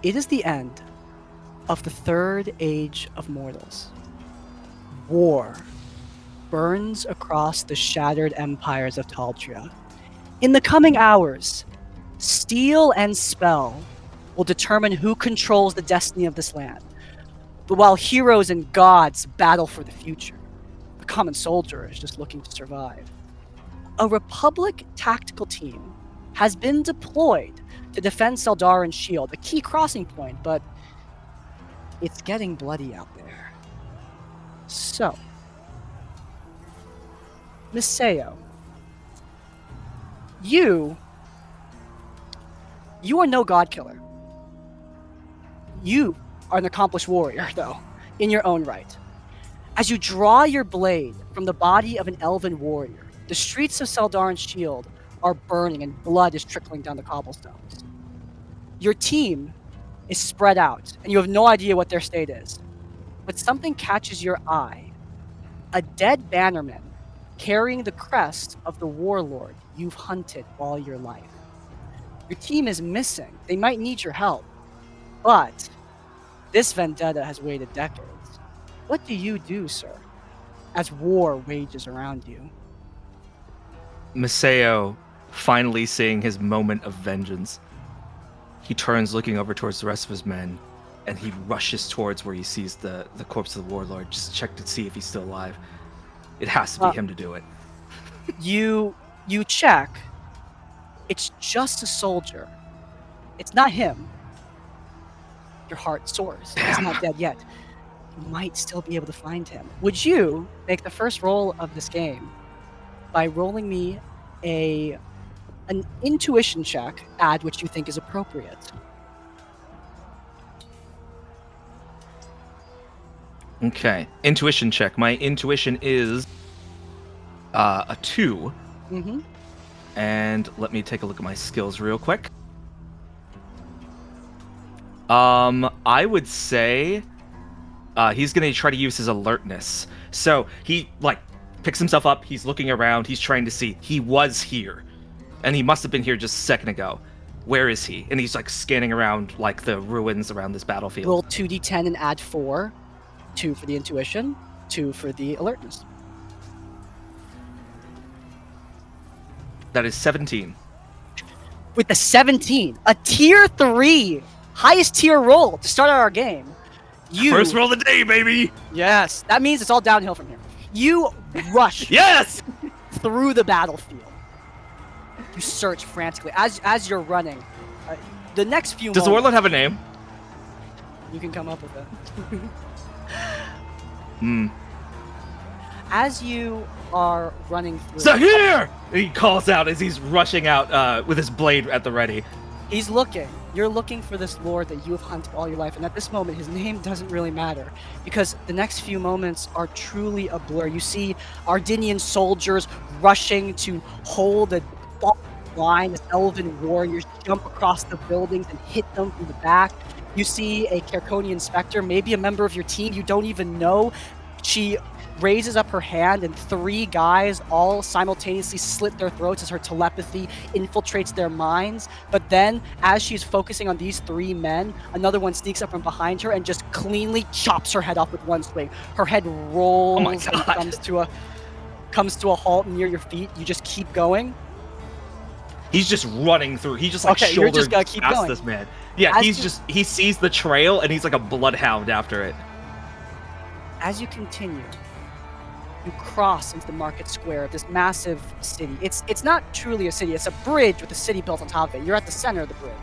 It is the end of the third age of mortals. War burns across the shattered empires of Taldria. In the coming hours, steel and spell will determine who controls the destiny of this land. But while heroes and gods battle for the future, the common soldier is just looking to survive. A Republic tactical team has been deployed to defend Seldarin's shield, a key crossing point, but it's getting bloody out there. So, Miseo, you are no god killer. You are an accomplished warrior, though, in your own right. As you draw your blade from the body of an elven warrior, the streets of Seldarin's shield are burning and blood is trickling down the cobblestones. Your team is spread out, and you have no idea what their state is. But something catches your eye. A dead bannerman carrying the crest of the warlord you've hunted all your life. Your team is missing. They might need your help. But this vendetta has waited decades. What do you do, sir, as war wages around you? Miseo, finally seeing his moment of vengeance, he turns looking over towards the rest of his men, and he rushes towards where he sees the corpse of the warlord, just to check to see if he's still alive. It has to be him to do it. You check. It's just a soldier. It's not him. Your heart soars. Damn. He's not dead yet. You might still be able to find him. Would you make the first roll of this game by rolling me an intuition check, add which you think is appropriate? Okay, intuition check. My intuition is a 2. Mm-hmm. And let me take a look at my skills real quick. I would say he's gonna try to use his alertness. So he picks himself up. He's looking around. He's trying to see. He was here, and he must have been here just a second ago. Where is he? And he's scanning around the ruins around this battlefield. Roll 2d10 and add 4. 2 for the intuition, 2 for the alertness. That is 17. With the 17, a tier 3, highest tier roll to start out our game. First roll of the day, baby! Yes, that means it's all downhill from here. You rush Yes! through the battlefield. You search frantically as you're running. The next few Does the moments, warlord have a name? you can come up with it. As you are running through, Zahir! He calls out as he's rushing out with his blade at the ready. he's looking. You're looking for this lord that you have hunted all your life, and at this moment, his name doesn't really matter because the next few moments are truly a blur. You see Ardinian soldiers rushing to hold a line as elven warriors jump across the buildings and hit them from the back. You see a Kerkonian specter, maybe a member of your team you don't even know. She raises up her hand and 3 guys all simultaneously slit their throats as her telepathy infiltrates their minds. But then, as she's focusing on these 3 men, another one sneaks up from behind her and just cleanly chops her head off with one swing. Her head rolls and comes to a halt near your feet. You just keep going. He's just running through. He just Okay, you're just shouldered gonna keep past going. this man. Yeah, he sees the trail and he's like a bloodhound after it. As you continue, you cross into the market square of this massive city. It's not truly a city. It's a bridge with a city built on top of it. You're at the center of the bridge.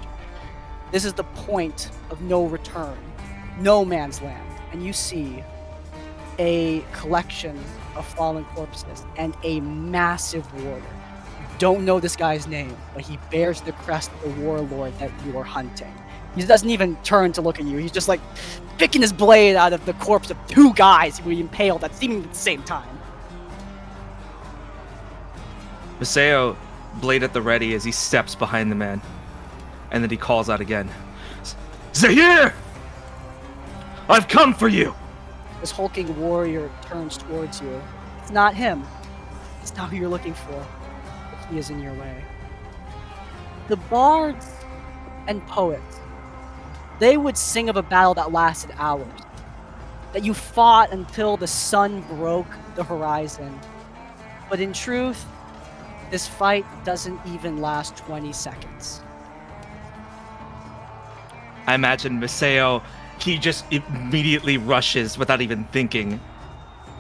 This is the point of no return, no man's land. And you see a collection of fallen corpses and a massive warrior. You don't know this guy's name, but he bears the crest of the warlord that you are hunting. He doesn't even turn to look at you. He's just picking his blade out of the corpse of 2 guys who he impaled at seemingly the same time. Miseo, blade at the ready as he steps behind the man. And then he calls out again. Zahir! I've come for you! This hulking warrior turns towards you. It's not him. It's not who you're looking for. But he is in your way. The bards and poets, They would sing of a battle that lasted hours. That you fought until the sun broke the horizon. But in truth, this fight doesn't even last 20 seconds. I imagine Maseo, he just immediately rushes without even thinking.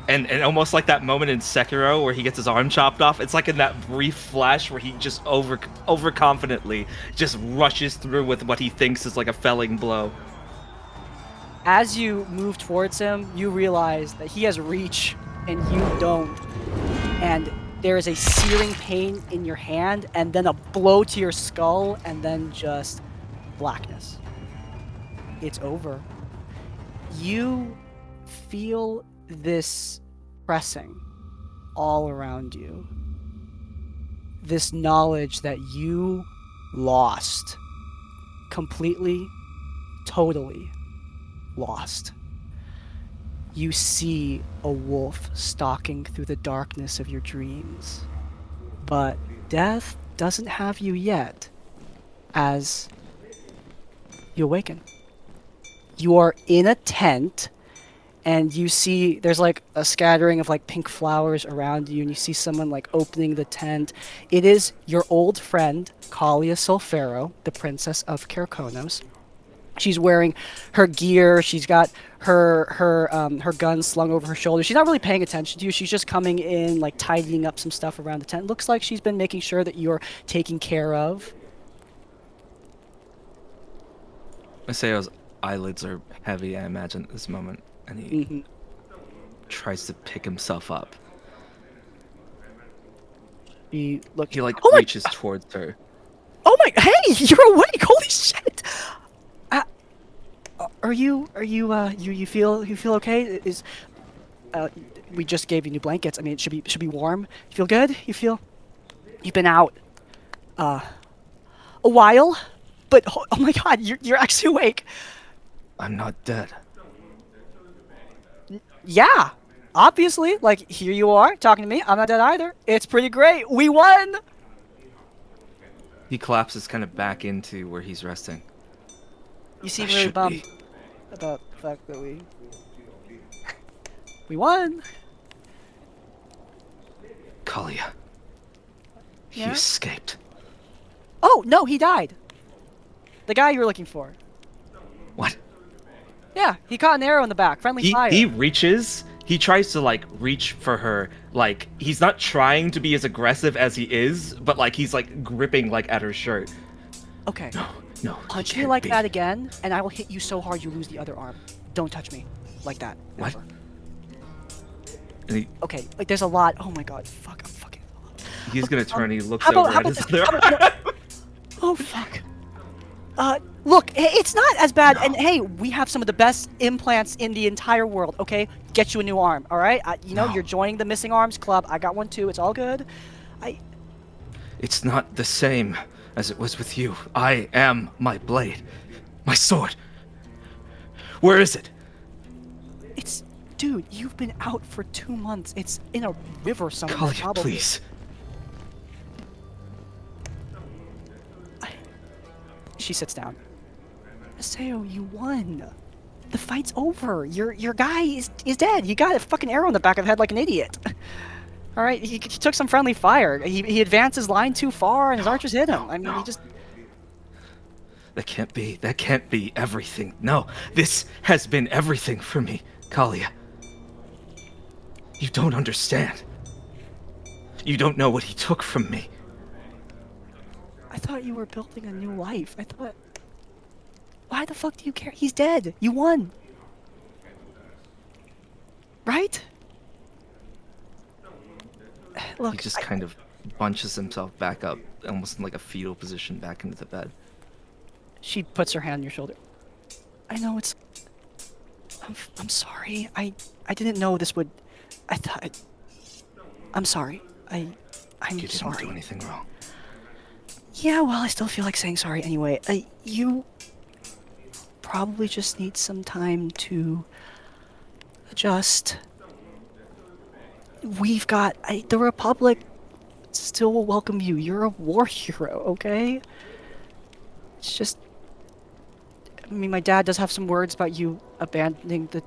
And almost like that moment in Sekiro where he gets his arm chopped off. It's like in that brief flash where he just overconfidently just rushes through with what he thinks is like a felling blow. As you move towards him, you realize that he has reach and you don't. And there is a searing pain in your hand, and then a blow to your skull, and then just blackness. It's over. You feel this pressing all around you. This knowledge that you lost. Completely, totally lost. You see a wolf stalking through the darkness of your dreams. But death doesn't have you yet, as you awaken. You are in a tent, and you see there's like a scattering of like pink flowers around you, and you see someone like opening the tent. It is your old friend, Kalia Sulfero, the princess of Kerkonos. She's wearing her gear. She's got her gun slung over her shoulder. She's not really paying attention to you. She's just coming in, like tidying up some stuff around the tent. Looks like she's been making sure that you're taken care of. Maseo's eyelids are heavy, I imagine, at this moment, and he tries to pick himself up. He reaches towards her. Oh my! Hey, you're awake! Holy shit! You feel okay? We just gave you new blankets. I mean, it should be warm. You feel good? You've been out a while, but oh my god, you're actually awake. I'm not dead. Yeah, obviously. Like, here you are talking to me. I'm not dead either. It's pretty great. We won. He collapses kind of back into where he's resting. You seem really bummed about the fact that we won. Kalia. He escaped. Oh, no, he died. The guy you were looking for. What? Yeah, he caught an arrow in the back. Friendly fire. He reaches. He tries to, like, reach for her. Like, he's not trying to be as aggressive as he is, but, like, he's, like, gripping, like, at her shirt. Okay. No. Punch me like that again, and I will hit you so hard you lose the other arm. Don't touch me like that. What? Okay, like, there's a lot. Oh my god, fuck, I'm fucking... He's gonna turn, he looks over at his other arm. Oh, fuck. Look, it's not as bad, and hey, we have some of the best implants in the entire world, okay? Get you a new arm, alright? You're joining the Missing Arms Club. I got one too, it's all good. It's not the same as it was with you. I am my blade. My sword. Where is it? Dude, you've been out for 2 months. It's in a river somewhere, Kalia, probably. please. She sits down. Maseo, you won. The fight's over. Your guy is dead. You got a fucking arrow in the back of the head like an idiot. All right, he took some friendly fire. He advanced his line too far, and his archers hit him. He just... That can't be everything. No, this has been everything for me, Kalia. You don't understand. You don't know what he took from me. I thought you were building a new life. Why the fuck do you care? He's dead. You won. Right? Look, He just kind of bunches himself back up, almost in like a fetal position, back into the bed. She puts her hand on your shoulder. I know it's... I'm sorry. I didn't know this would... I thought... I'm sorry. I'm sorry. You didn't do anything wrong. Yeah, well, I still feel like saying sorry anyway. You probably just need some time to adjust. We've got... the Republic still will welcome you. You're a war hero, okay? It's just... I mean, my dad does have some words about you abandoning the.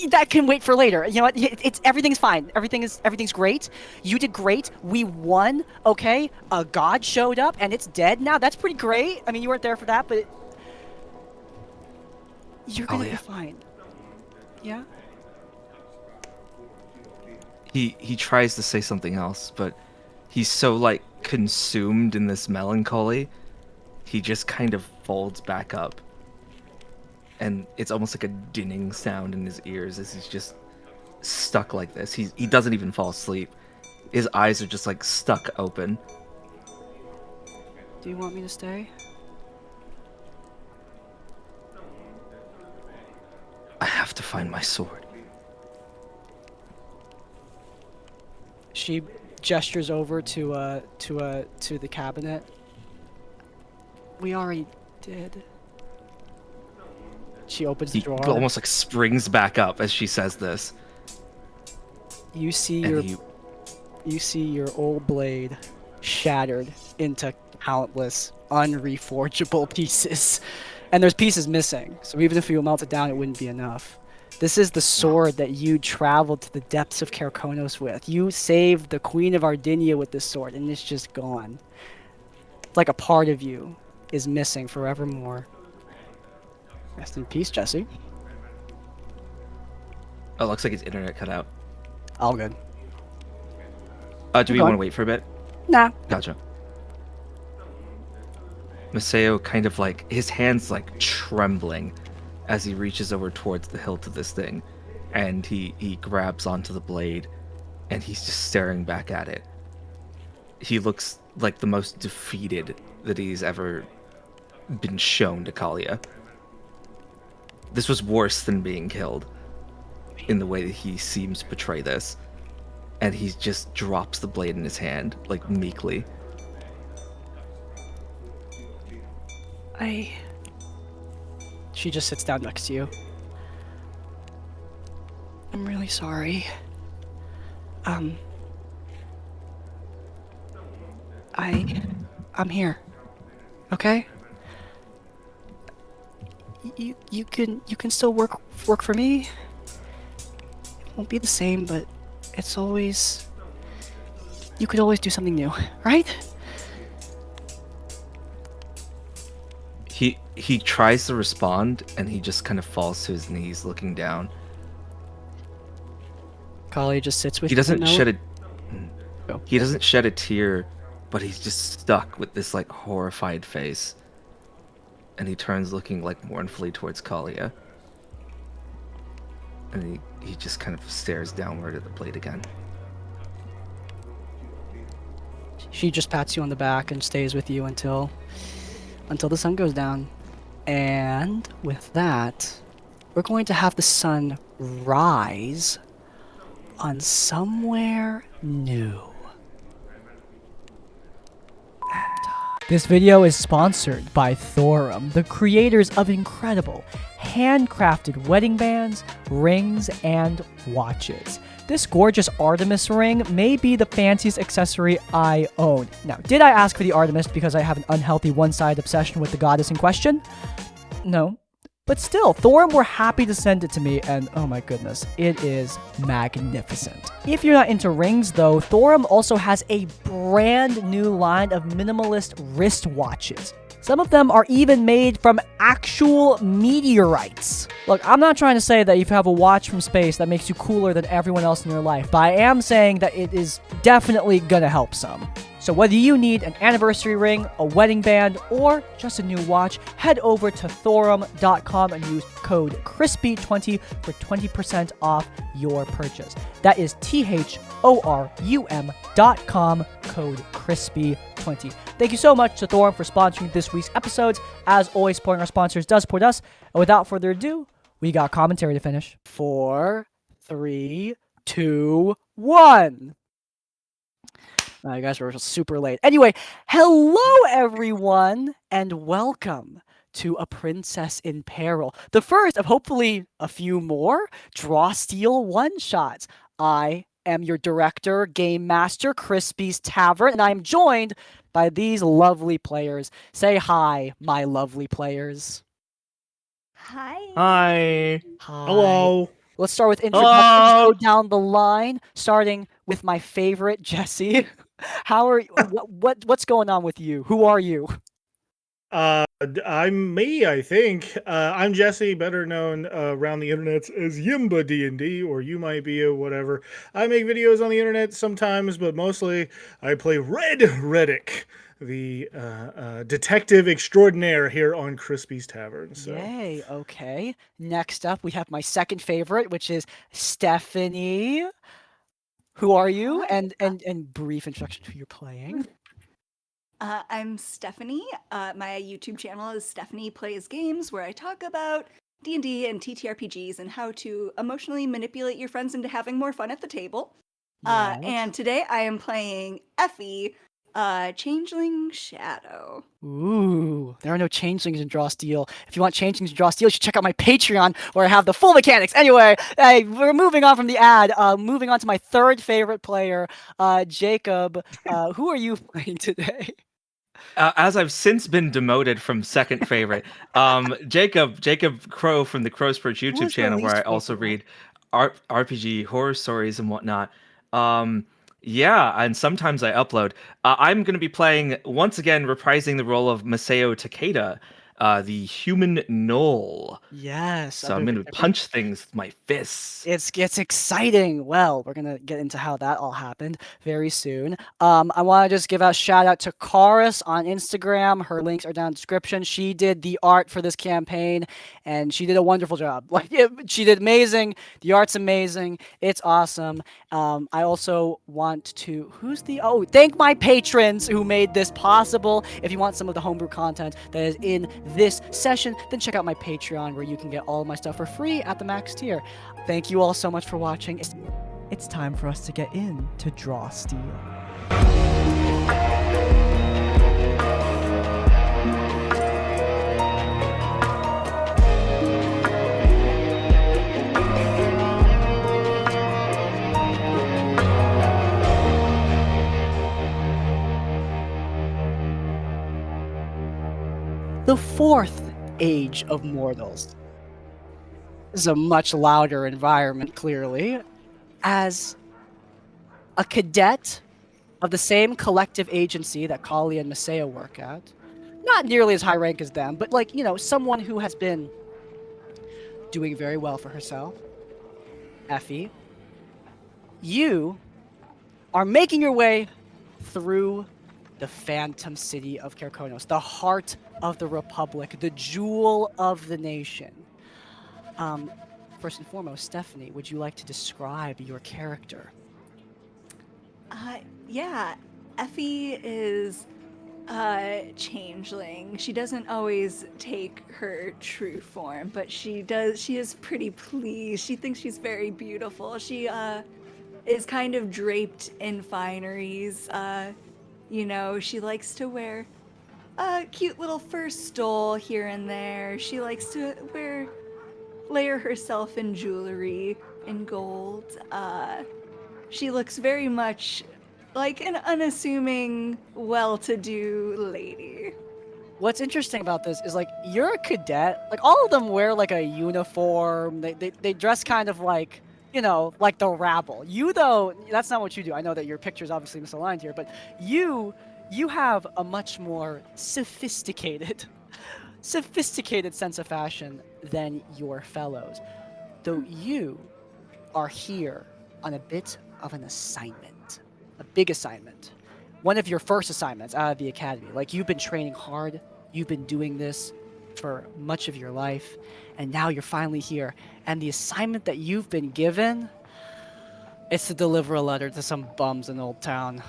That can wait for later. You know what? It's everything's fine. Everything's great. You did great. We won. Okay. A god showed up and it's dead now. That's pretty great. I mean, you weren't there for that, but you're gonna be fine. Yeah. He tries to say something else, but he's so like consumed in this melancholy, he just kind of folds back up. And it's almost like a dinning sound in his ears as he's just stuck like this. He doesn't even fall asleep. His eyes are just like stuck open. Do you want me to stay? I have to find my sword. She gestures over to the cabinet. We already did. She opens the He drawer. almost like springs back up as she says this. You see And your old blade shattered into countless unreforgeable pieces. And there's pieces missing. So even if you melt it down, it wouldn't be enough. This is the sword that you traveled to the depths of Kerkonos with. You saved the Queen of Ardinia with this sword, and it's just gone. It's like a part of you is missing forevermore. Rest in peace, Jesse. Oh, it looks like his internet cut out. All good. Do we want to wait for a bit? Nah. Gotcha. Maseo kind of like, his hand's like trembling as he reaches over towards the hilt of this thing. And he grabs onto the blade and he's just staring back at it. He looks like the most defeated that he's ever been shown to Kalia. This was worse than being killed in the way that he seems to portray this. And he just drops the blade in his hand, like meekly. She just sits down next to you. I'm really sorry. I'm here. Okay? You can still work for me. It won't be the same, but it's always, you could always do something new, right? He tries to respond and he just kind of falls to his knees looking down. Kali just sits with He you. doesn't shed a Oh. He doesn't shed a tear, but he's just stuck with this like horrified face. And he turns looking like mournfully towards Kalia. And he just kind of stares downward at the blade again. She just pats you on the back and stays with you until the sun goes down. And with that, we're going to have the sun rise on somewhere new. This video is sponsored by Thorum, the creators of incredible handcrafted wedding bands, rings, and watches. This gorgeous Artemis ring may be the fanciest accessory I own. Now, did I ask for the Artemis because I have an unhealthy one-sided obsession with the goddess in question? No. But still, Thorum were happy to send it to me, and oh my goodness, it is magnificent. If you're not into rings though, Thorum also has a brand new line of minimalist wristwatches. Some of them are even made from actual meteorites. Look, I'm not trying to say that if you have a watch from space that makes you cooler than everyone else in your life, but I am saying that it is definitely gonna help some. So whether you need an anniversary ring, a wedding band, or just a new watch, head over to thorum.com and use code CRISPY20 for 20% off your purchase. That is THORUM.com, code CRISPY20. Thank you so much to Thorum for sponsoring this week's episodes. As always, supporting our sponsors does support us. And without further ado, we got commentary to finish. 4, 3, 2, 1. You guys were super late. Anyway, hello everyone, and welcome to A Princess in Peril, the first of hopefully a few more Draw Steel one-shots. I am your director, Game Master, Crispy's Tavern, and I'm joined by these lovely players. Say hi, my lovely players. Hi. Hi. Hi. Hello. Let's start with introductions. Hello. Go down the line, starting with my favorite, Jesse. How are what's going on with you? Who are you? I'm me, I think. I'm Jesse, better known around the internet as YMBA DnD, or you might be a whatever. I make videos on the internet sometimes, but mostly I play Red Reddick, the detective extraordinaire here on Crispy's Tavern. So. Yay. Okay. Next up, we have my second favorite, which is Stephanie. Who are you? Hi. And brief introduction to who you're playing. I'm Stephanie. My YouTube channel is Stephanie Plays Games, where I talk about D&D and TTRPGs and how to emotionally manipulate your friends into having more fun at the table. Yes. And today I am playing Effie, Changeling Shadow. Ooh, there are no changelings in Draw Steel. If you want changelings in Draw Steel, you should check out my Patreon where I have the full mechanics. Anyway, hey, we're moving on from the ad. Moving on to my third favorite player, Jacob. Who are you playing today? As I've since been demoted from second favorite, Jacob Crowe from the Crowspurge YouTube was the channel, where I least also vocal? read RPG horror stories and whatnot. Yeah, and sometimes I upload. I'm going to be playing once again, reprising the role of Masao Takeda, the human gnoll. Yes. So I'm going to punch things with my fists. It's exciting. Well, we're gonna get into how that all happened very soon. I want to just give a shout out to Caras on Instagram. Her links are down in the description. She did the art for this campaign, and she did a wonderful job. She did amazing. The art's amazing. It's awesome. I also want to thank my patrons who made this possible. If you want some of the homebrew content that is in this session, then check out my Patreon where you can get all of my stuff for free at the max tier. Thank you all so much for watching. It's time for us to get in to Draw Steel. The fourth age of mortals. This is a much louder environment, clearly. As a cadet of the same collective agency that Kali and Maseo work at, not nearly as high rank as them, but someone who has been doing very well for herself, Effie, you are making your way through the phantom city of Kerkonos, the heart of the Republic, the jewel of the nation. First and foremost, Stephanie, would you like to describe your character? Yeah, Effie is a changeling. She doesn't always take her true form, but she does. She is pretty pleased. She thinks she's very beautiful. She is kind of draped in fineries. She likes to wear a cute little fur stole here and there. She likes to layer herself in jewelry in gold. She looks very much like an unassuming, well-to-do lady. What's interesting about this is you're a cadet. All of them wear a uniform. They dress kind of like the rabble. You though, that's not what you do. I know that your picture's obviously misaligned here, but you have a much more sophisticated sense of fashion than your fellows. Though you are here on a bit of an assignment, a big assignment. One of your first assignments out of the academy. You've been training hard, you've been doing this for much of your life, and now you're finally here. And the assignment that you've been given is to deliver a letter to some bums in Old Town.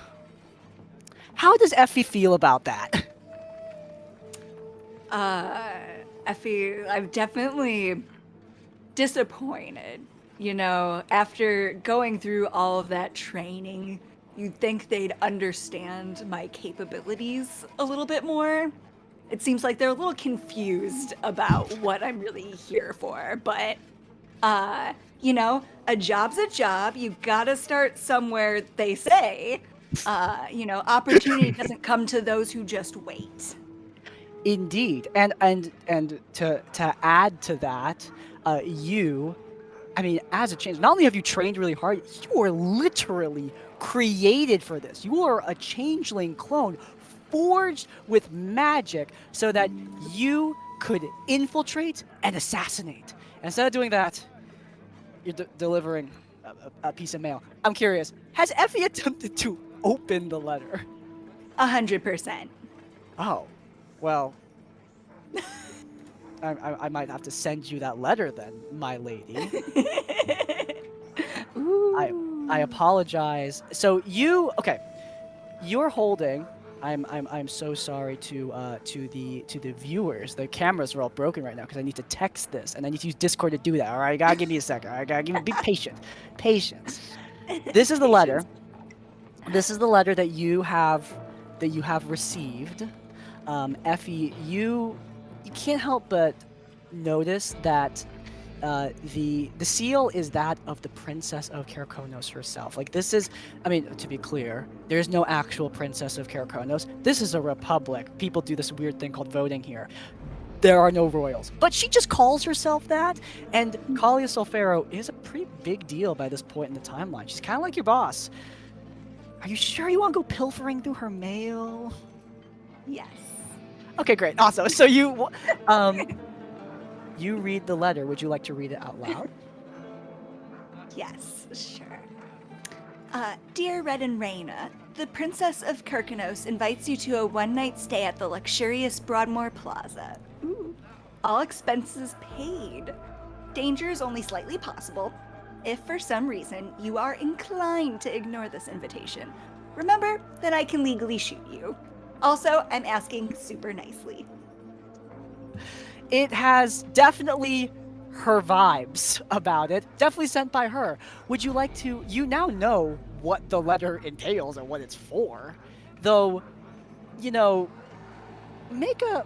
How does Effie feel about that? Effie, I'm definitely disappointed. After going through all of that training, you'd think they'd understand my capabilities a little bit more. It seems like they're a little confused about what I'm really here for, but a job's a job. You gotta start somewhere, they say. Opportunity doesn't come to those who just wait. Indeed, and to add to that, I mean, as a change, not only have you trained really hard, you are literally created for this. You are a changeling clone forged with magic so that you could infiltrate and assassinate. And instead of doing that, you're delivering a piece of mail. I'm curious, has Effie attempted to open the letter? 100%. Oh, well, I might have to send you that letter then, my lady. I apologize. So you're holding. I'm so sorry to the viewers. The cameras are all broken right now because I need to text this and I need to use Discord to do that. All right, you gotta give me a second. All right, be patient. Patience. This is the letter. This is the letter that you have received. Effie, you can't help but notice that the seal is that of the Princess of Kerkonos herself. Like, this is, I mean, to be clear, there's no actual Princess of Kerkonos. This is a republic. People do this weird thing called voting here. There are no royals. But she just calls herself that, and Kalia Solfero is a pretty big deal by this point in the timeline. She's kind of like your boss. Are you sure you want to go pilfering through her mail? Yes. Okay, great. Awesome. So you read the letter. Would you like to read it out loud? Yes, sure. Dear Red and Raina, the Princess of Kerkonos invites you to a one-night stay at the luxurious Broadmore Plaza. Ooh. All expenses paid. Danger is only slightly possible. If for some reason you are inclined to ignore this invitation, remember that I can legally shoot you. Also, I'm asking super nicely. It has definitely her vibes about it. Definitely sent by her. Would you like to... You now know what the letter entails and what it's for. Though, you know, make a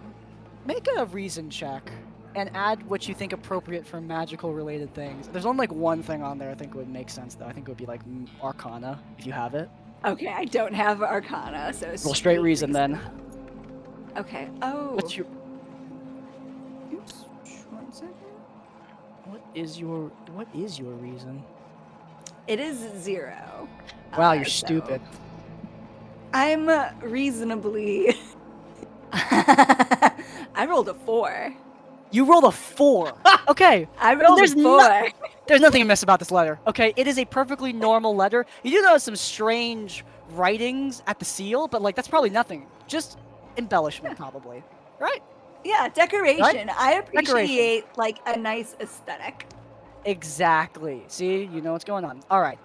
reason check and add what you think appropriate for magical related things. There's only like one thing on there I think would make sense though. I think it would be like Arcana, if you have it. Okay, I don't have Arcana, so Well, straight reason then. Okay. Oh. What's your... Oops. 1 second. What is your reason? It is 0. Wow, you're So stupid. I'm reasonably... I rolled a 4. You rolled a 4. Okay. I rolled There's a 4. There's nothing amiss about this letter. Okay, it is a perfectly normal letter. You do notice some strange writings at the seal, but like that's probably nothing. Just embellishment, probably. Right? Yeah, decoration. Right? I appreciate like a nice aesthetic. Exactly. See, you know what's going on. All right.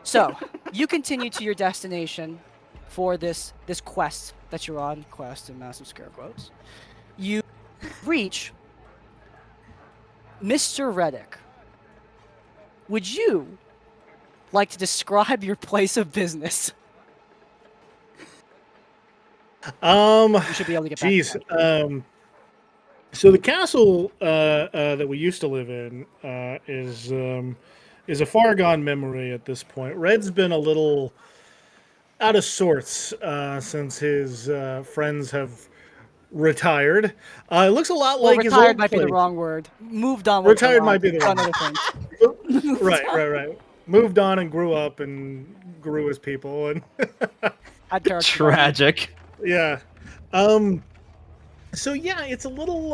So you continue to your destination for this quest that you're on. Quest in massive scare quotes. You reach Mr. Reddick. Would you like to describe your place of business? You should be able to get back to that. So the castle that we used to live in is a far gone memory at this point. Red's been a little out of sorts since his friends have retired. It looks a lot like his retired old might be place. the wrong word. Moved on. Retired might be the wrong other things. Right. Moved on and grew up and grew as people and Tragic. yeah. So yeah, it's a little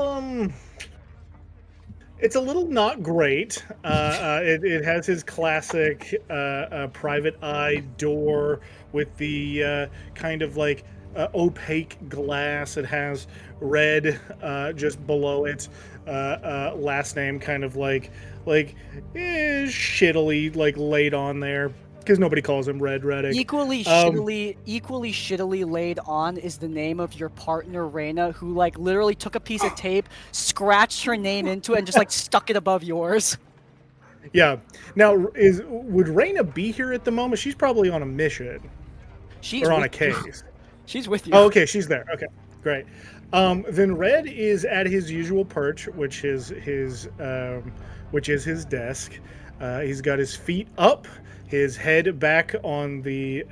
not great. It has his classic private eye door with the kind of like opaque glass. It has red just below it. Last name kind of like shittily like laid on there because nobody calls him Red Reddick. Equally shittily laid on is the name of your partner Raina, who like literally took a piece of tape, scratched her name into it, and just like stuck it above yours. Yeah. Now, would Raina be here at the moment? She's probably on a mission. She's or on a with you. case. She's with you. Oh, okay, she's there. Okay, great. Then Red is at his usual perch, which is his desk. He's got his feet up, his head back on the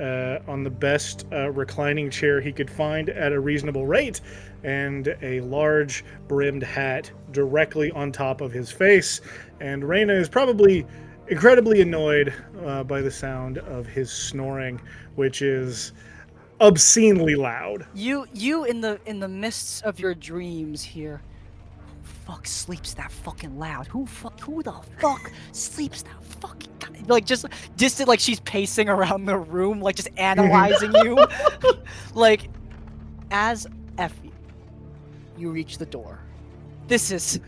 best reclining chair he could find at a reasonable rate, and a large brimmed hat directly on top of his face. And Reyna is probably incredibly annoyed by the sound of his snoring, which is obscenely loud. You in the mists of your dreams here. Who fuck sleeps that fucking loud? Who the fuck sleeps that fucking like just distant, like she's pacing around the room, like just analyzing you. Like, as Effie, you reach the door. This is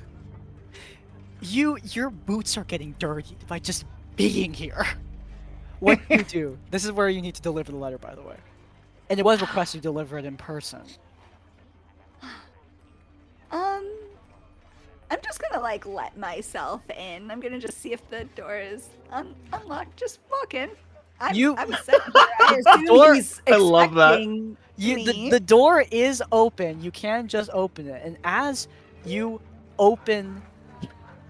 your boots are getting dirty by just being here. What do you do? This is where you need to deliver the letter, by the way. And it was requested you deliver it in person. I'm just gonna like let myself in. I'm gonna just see if the door is unlocked. Just walk in. I'm sitting here. I assume Door- he's I love that. expecting me. The door is open. You can just open it. And as you open...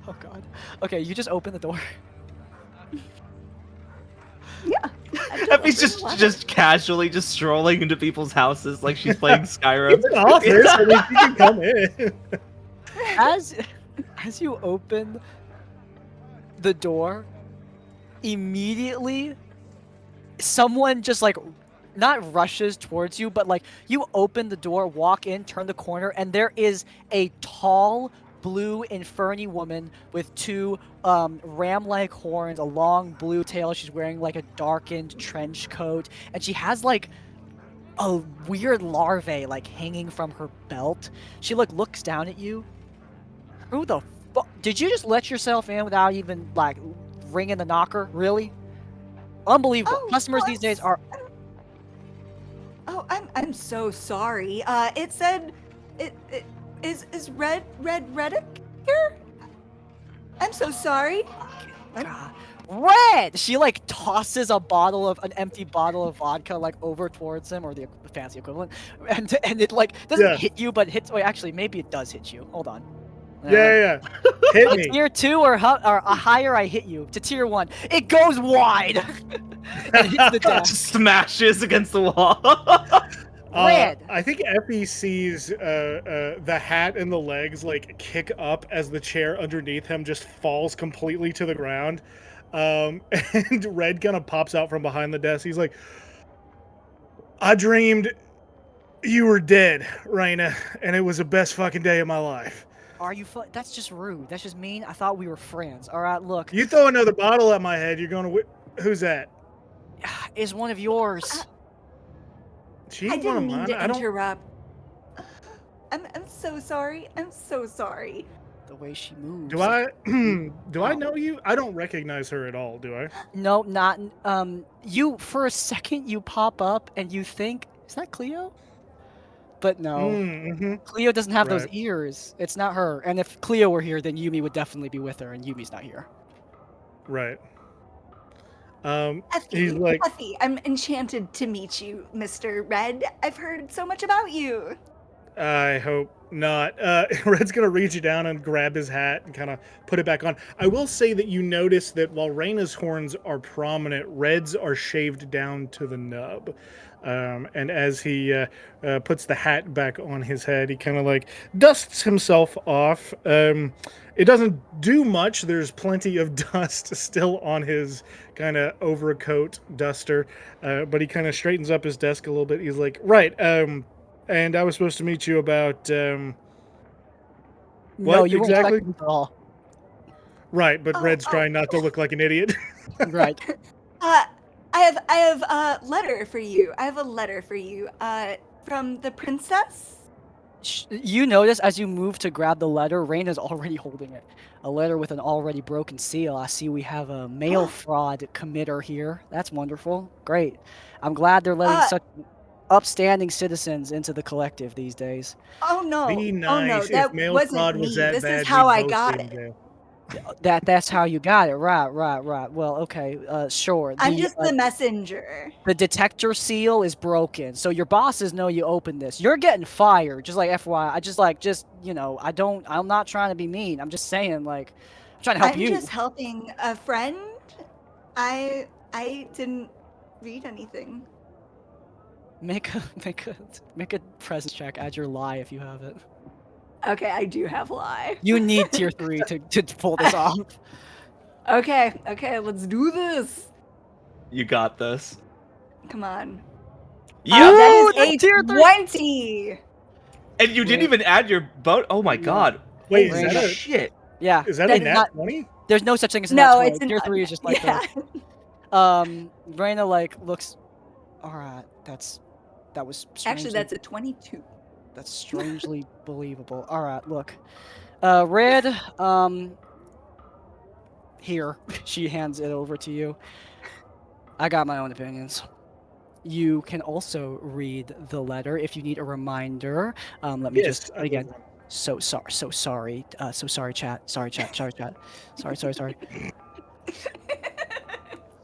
Oh god. Okay, you just open the door. Yeah. Effie's just casually just strolling into people's houses like she's playing Skyrim. It's an office. I mean, you can come in. As you open the door, immediately someone just like not rushes towards you, but like you open the door, walk in, turn the corner, and there is a tall blue inferni woman with two ram-like horns, a long blue tail. She's wearing like a darkened trench coat, and she has like a weird larvae like hanging from her belt. She looks down at you. Who the fuck? Did you just let yourself in without even like ringing the knocker? Really? Unbelievable. Oh, Customers these days are... Oh, I'm so sorry. It said it is Red here? I'm so sorry. God. Red! She like tosses an empty bottle of vodka like over towards him, or the fancy equivalent, and it like doesn't hit you, but hits. Wait, actually, maybe it does hit you. Hold on. Yeah. Hit To me. tier 2 or higher, I hit you. To tier 1, it goes wide. And hits the desk. Just smashes against the wall. Red. I think Effie sees the hat and the legs like kick up as the chair underneath him just falls completely to the ground. And Red kind of pops out from behind the desk. He's like, I dreamed you were dead, Reyna, and it was the best fucking day of my life. Are you That's just rude. That's just mean. I thought we were friends. All right, look. You throw another bottle at my head, you're gonna who's that? Is one of yours. She I ain't one of didn't mean mine. to I don't. interrupt. I'm so sorry. I'm so sorry. The way she moves. Do I know you? I don't recognize her at all, do I? No, not you. For a second, you pop up and you think, is that Cleo? But no, Mm-hmm. Cleo doesn't have those Right. ears. It's not her. And if Cleo were here, then Yumi would definitely be with her, and Yumi's not here. Right. Effie, He's like, Effie, I'm enchanted to meet you, Mr. Red. I've heard so much about you. I hope not. Red's gonna reach down and grab his hat and kind of put it back on. I will say that you notice that while Reyna's horns are prominent, Red's are shaved down to the nub. And as he puts the hat back on his head, he kind of like dusts himself off. It doesn't do much. There's plenty of dust still on his kind of overcoat duster, but he kind of straightens up his desk a little bit. He's like, right, and I was supposed to meet you about No, what you exactly? won't at all. Right, but Red's trying not to look like an idiot. Right. I have a letter for you. I have a letter for you. From the princess. You notice as you move to grab the letter, Reyna's already holding it. A letter with an already broken seal. I see we have a mail fraud committer here. That's wonderful. Great. I'm glad they're letting such upstanding citizens into the collective these days. Oh no! Be nice. Oh no! If That mail wasn't fraud me. was that This bad, is how we'd I both got be in it. jail. That's how you got it. Right. Well, okay. Sure. I'm just the messenger. The detector seal is broken, so your bosses know you opened this. You're getting fired. Just like FYI. I'm not trying to be mean. I'm just saying, like, trying to help I'm you. just helping a friend. I didn't read anything. Make a presence check. Add your lie if you have it. Okay, I do have lie. You need tier 3 to pull this off. Okay, let's do this. You got this. Come on. Yeah. That is a tier 3. 20. And you didn't even add your boat. Oh my No. god. Wait, Holy is that a shit? Yeah. is that That a is nat not- 20? There's no such thing as a No, nat 20. it's an Tier 3 is just like yeah. Raina like looks. All right, that was Actually, strangely- that's a 22. that's strangely believable. All right, look, Red, here. She hands it over to you. I got my own opinions. You can also read the letter if you need a reminder. Let me just I again. love one. So sorry, chat. Sorry, chat. Sorry.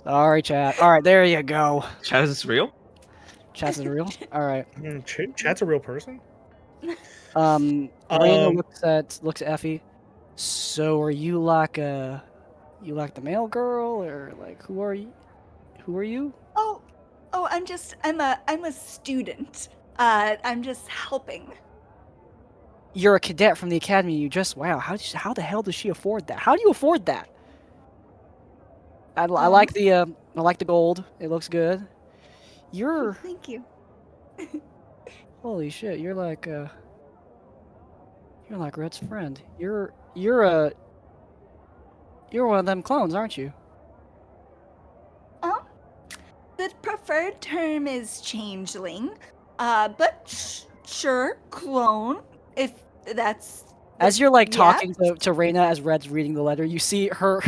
Sorry, chat. All right, there you go. Chat, is this real? Chat's is real. All right. Chat's a real person? Raina looks at Effie. So are you like the male girl, or like who are you? Who are you? Oh, I'm a student. I'm just helping. You're a cadet from the academy. You just wow. How the hell does she afford that? How do you afford that? I like the gold. It looks good. You're Thank you. holy shit. You're like Red's friend. You're one of them clones, aren't you? The preferred term is changeling. But sure, clone. If that's As you're like yeah. talking to Raina as Red's reading the letter, you see her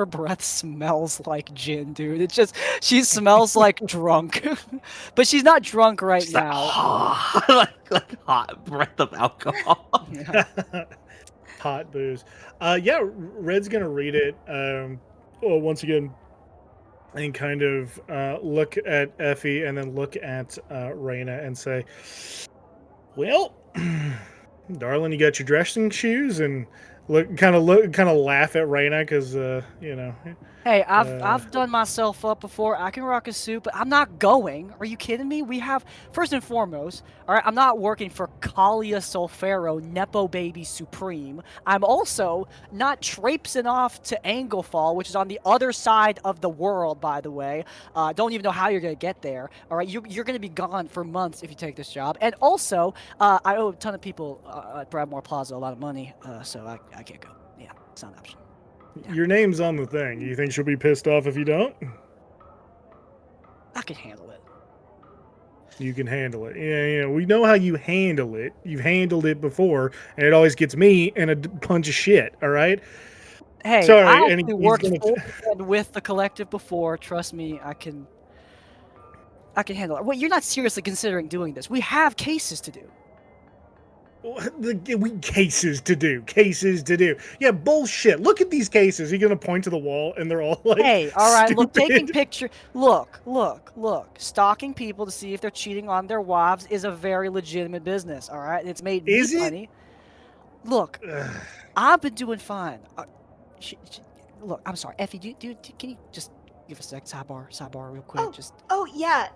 breath smells like gin, dude. It's just she smells like drunk, but she's not drunk right Just that now. like hot breath of alcohol. Yeah. Hot booze. Yeah, Red's gonna read it. Once again, and kind of look at Effie and then look at Raina and say, "Well, darling, you got your dressing shoes," and kind of laugh at Raina because you know. Hey, I've done myself up before. I can rock a suit, but I'm not going. Are you kidding me? We have first and foremost, all right. I'm not working for Kalia Solfero, Nepo Baby Supreme. I'm also not traipsing off to Anglefall, which is on the other side of the world, by the way. Don't even know how you're gonna get there. All right, you're gonna be gone for months if you take this job. And also, I owe a ton of people at Broadmore Plaza a lot of money, so I can't go. Yeah, it's not an option. Your name's on the thing. You think she'll be pissed off if you don't? I can handle it. You can handle it. Yeah, we know how you handle it. You've handled it before, and it always gets me in a bunch of shit. All right. Hey, Sorry, I and actually he's worked gonna- full time with the collective before. Trust me, I can handle it. Wait, you're not seriously considering doing this? We have cases to do. Cases to do. Yeah, bullshit. Look at these cases. You're gonna point to the wall, and they're all like, Hey, all right, look, taking stupid. picture. Look. Stalking people to see if they're cheating on their wives is a very legitimate business. All right, it's made me Is it? money. Look, I've been doing fine. Look, I'm sorry, Effie. Can you just give a sidebar, real quick? Oh yeah.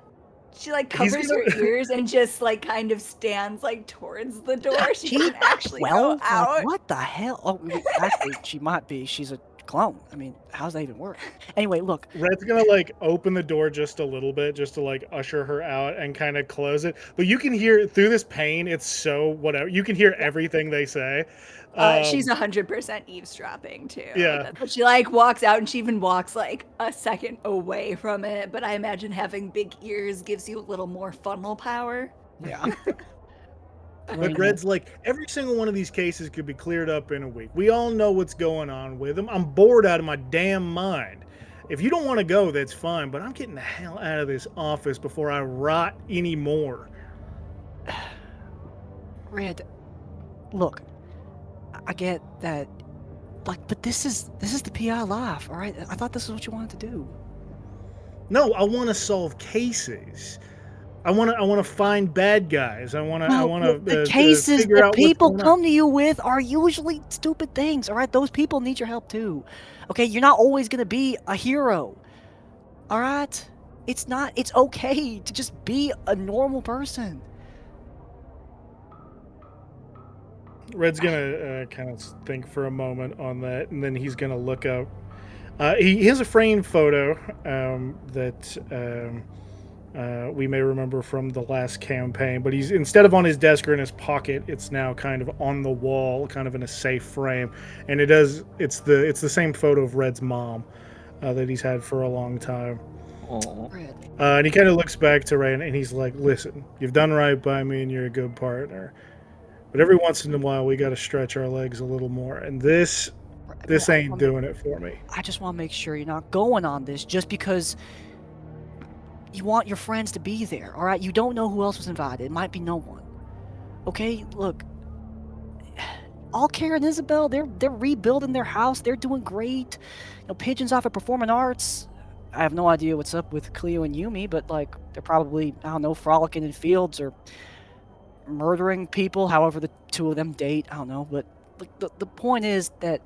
She like He's covers gonna- her ears and just like kind of stands like towards the door. She can actually go 12? Like, out. what the hell? Oh, actually, she might be. She's a clone. I mean, how's that even work? Anyway, look. Red's gonna like open the door just a little bit, just to like usher her out and kind of close it. But you can hear through this pain. It's so whatever. You can hear everything they say. She's 100% eavesdropping too. Yeah. But she like walks out and she even walks like a second away from it. But I imagine having big ears gives you a little more funnel power. Yeah. But Red's like, every single one of these cases could be cleared up in a week. We all know what's going on with them. I'm bored out of my damn mind. If you don't want to go, that's fine. But I'm getting the hell out of this office before I rot anymore. Red, look, I get that, like, but this is the PI life, all right? I thought this is what you wanted to do. No, I want to solve cases. I want to find bad guys. I want to the cases figure that out what's people going on. come to you with are usually stupid things. All right, those people need your help too. Okay, you're not always gonna be a hero. All right, it's not. It's okay to just be a normal person. Red's gonna kind of think for a moment on that, and then he's gonna look up. He has a framed photo that we may remember from the last campaign, but he's instead of on his desk or in his pocket, it's now kind of on the wall, kind of in a safe frame, and it's the same photo of Red's mom that he's had for a long time. Aw. Red. And he kind of looks back to Ray, and he's like, "Listen, you've done right by me, and you're a good partner. But every once in a while, we got to stretch our legs a little more, and this ain't doing it for me." I just want to make sure you're not going on this just because you want your friends to be there. All right, you don't know who else was invited. It might be no one. Okay, look. All Kara and Isabel, they're rebuilding their house. They're doing great. You know, Pigeon's off at Performing Arts. I have no idea what's up with Cleo and Yumi, but like they're probably, I don't know, frolicking in fields or murdering people, however the two of them date. I don't know, but like, the point is that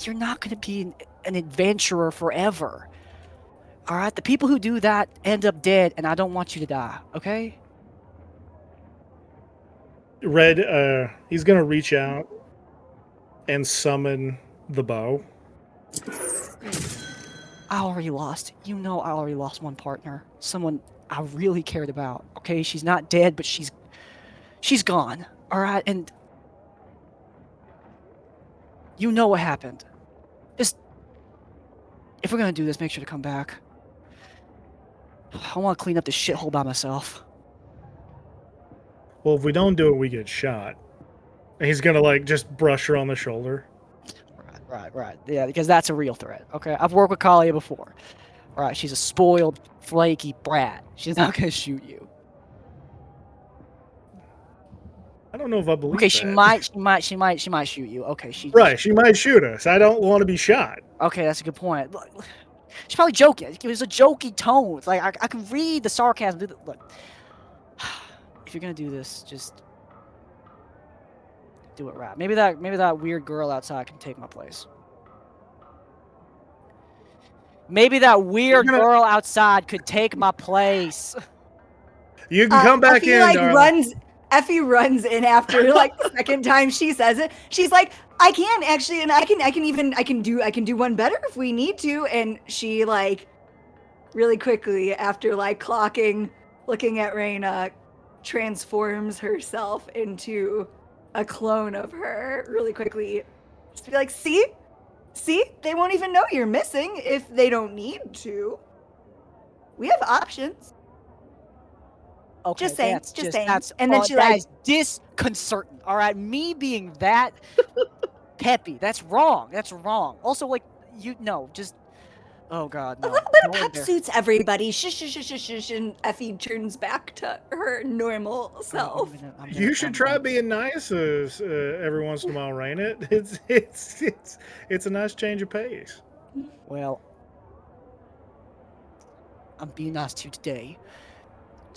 you're not going to be an adventurer forever. All right, the people who do that end up dead, and I don't want you to die. Okay? Red, he's gonna reach out and summon the bow. I already lost. You know, I already lost one partner. Someone I really cared about. Okay, she's not dead, but she's gone. All right, and you know what happened. Just if we're gonna do this, make sure to come back. I want to clean up this shithole by myself. Well, if we don't do it, we get shot. And he's gonna like just brush her on the shoulder. Right. Yeah, because that's a real threat. Okay, I've worked with Kalia before. All right, she's a spoiled, flaky brat. She's not gonna shoot you. I don't know if I believe. Okay, that. she might shoot you. Okay, she might shoot us. I don't want to be shot. Okay, that's a good point. Look, she's probably joking. It was a jokey tone. It's like I can read the sarcasm. Look, if you're gonna do this, just do it right. Maybe that weird girl outside can take my place. Maybe that weird girl outside could take my place. You can come back in. Effie runs in after like the second time she says it. She's like, I can actually, and I can do one better if we need to. And she like really quickly after like clocking, looking at Reyna, transforms herself into a clone of her really quickly. Just to be like, see, they won't even know you're missing if they don't need to. We have options. Okay, just saying. And then she like disconcerting. All right, me being that peppy, that's wrong. Also, like just oh god, no. A little bit of pep suits everybody. Shush. And Effie turns back to her normal self. You should try being nice every once in a while, Raina. It's a nice change of pace. Well, I'm being nice to you today.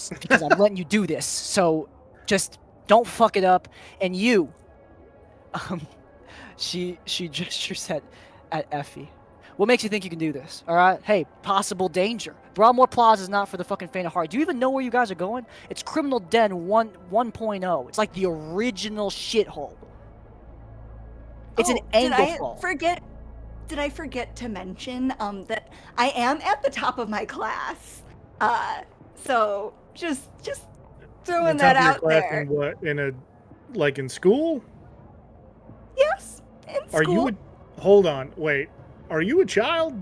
Because I'm letting you do this, so just don't fuck it up. And you, she gestures at Effie. What makes you think you can do this? All right, hey, possible danger. Broadmore Plaza is not for the fucking faint of heart. Do you even know where you guys are going? It's Criminal Den 1.0. It's like the original shithole. It's an Englefall. Did I forget to mention that I am at the top of my class? So just throwing that out there. In what? In school? Yes, in school. Hold on, wait. Are you a child?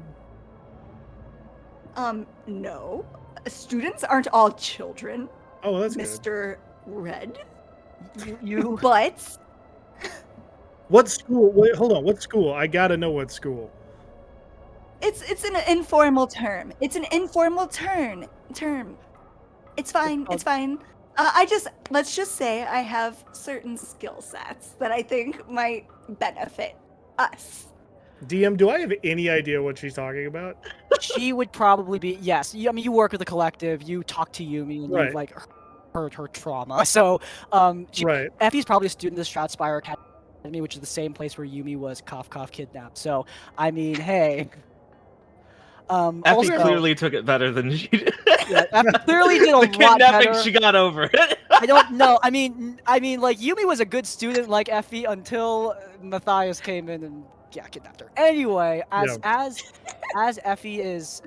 No. Students aren't all children. Oh, that's Mr. Red. You. But. What school? Wait, hold on. What school? I gotta know what school. It's an informal term. It's an informal term. It's fine. It's fine. Let's just say I have certain skill sets that I think might benefit us. DM, do I have any idea what she's talking about? She would probably be yes. I mean, you work with the collective. You talk to Yumi, and you've Right. like heard her trauma. So, Right. Effie's probably a student of the Stratspire Academy, which is the same place where Yumi was kidnapped. So, I mean, hey. Effie Also, clearly took it better than she did. yeah, Effie clearly did a The lot kidnapping, better. she got over it. I don't know. I mean, like Yumi was a good student like Effie until Matthias came in and kidnapped her. Anyway, as Effie is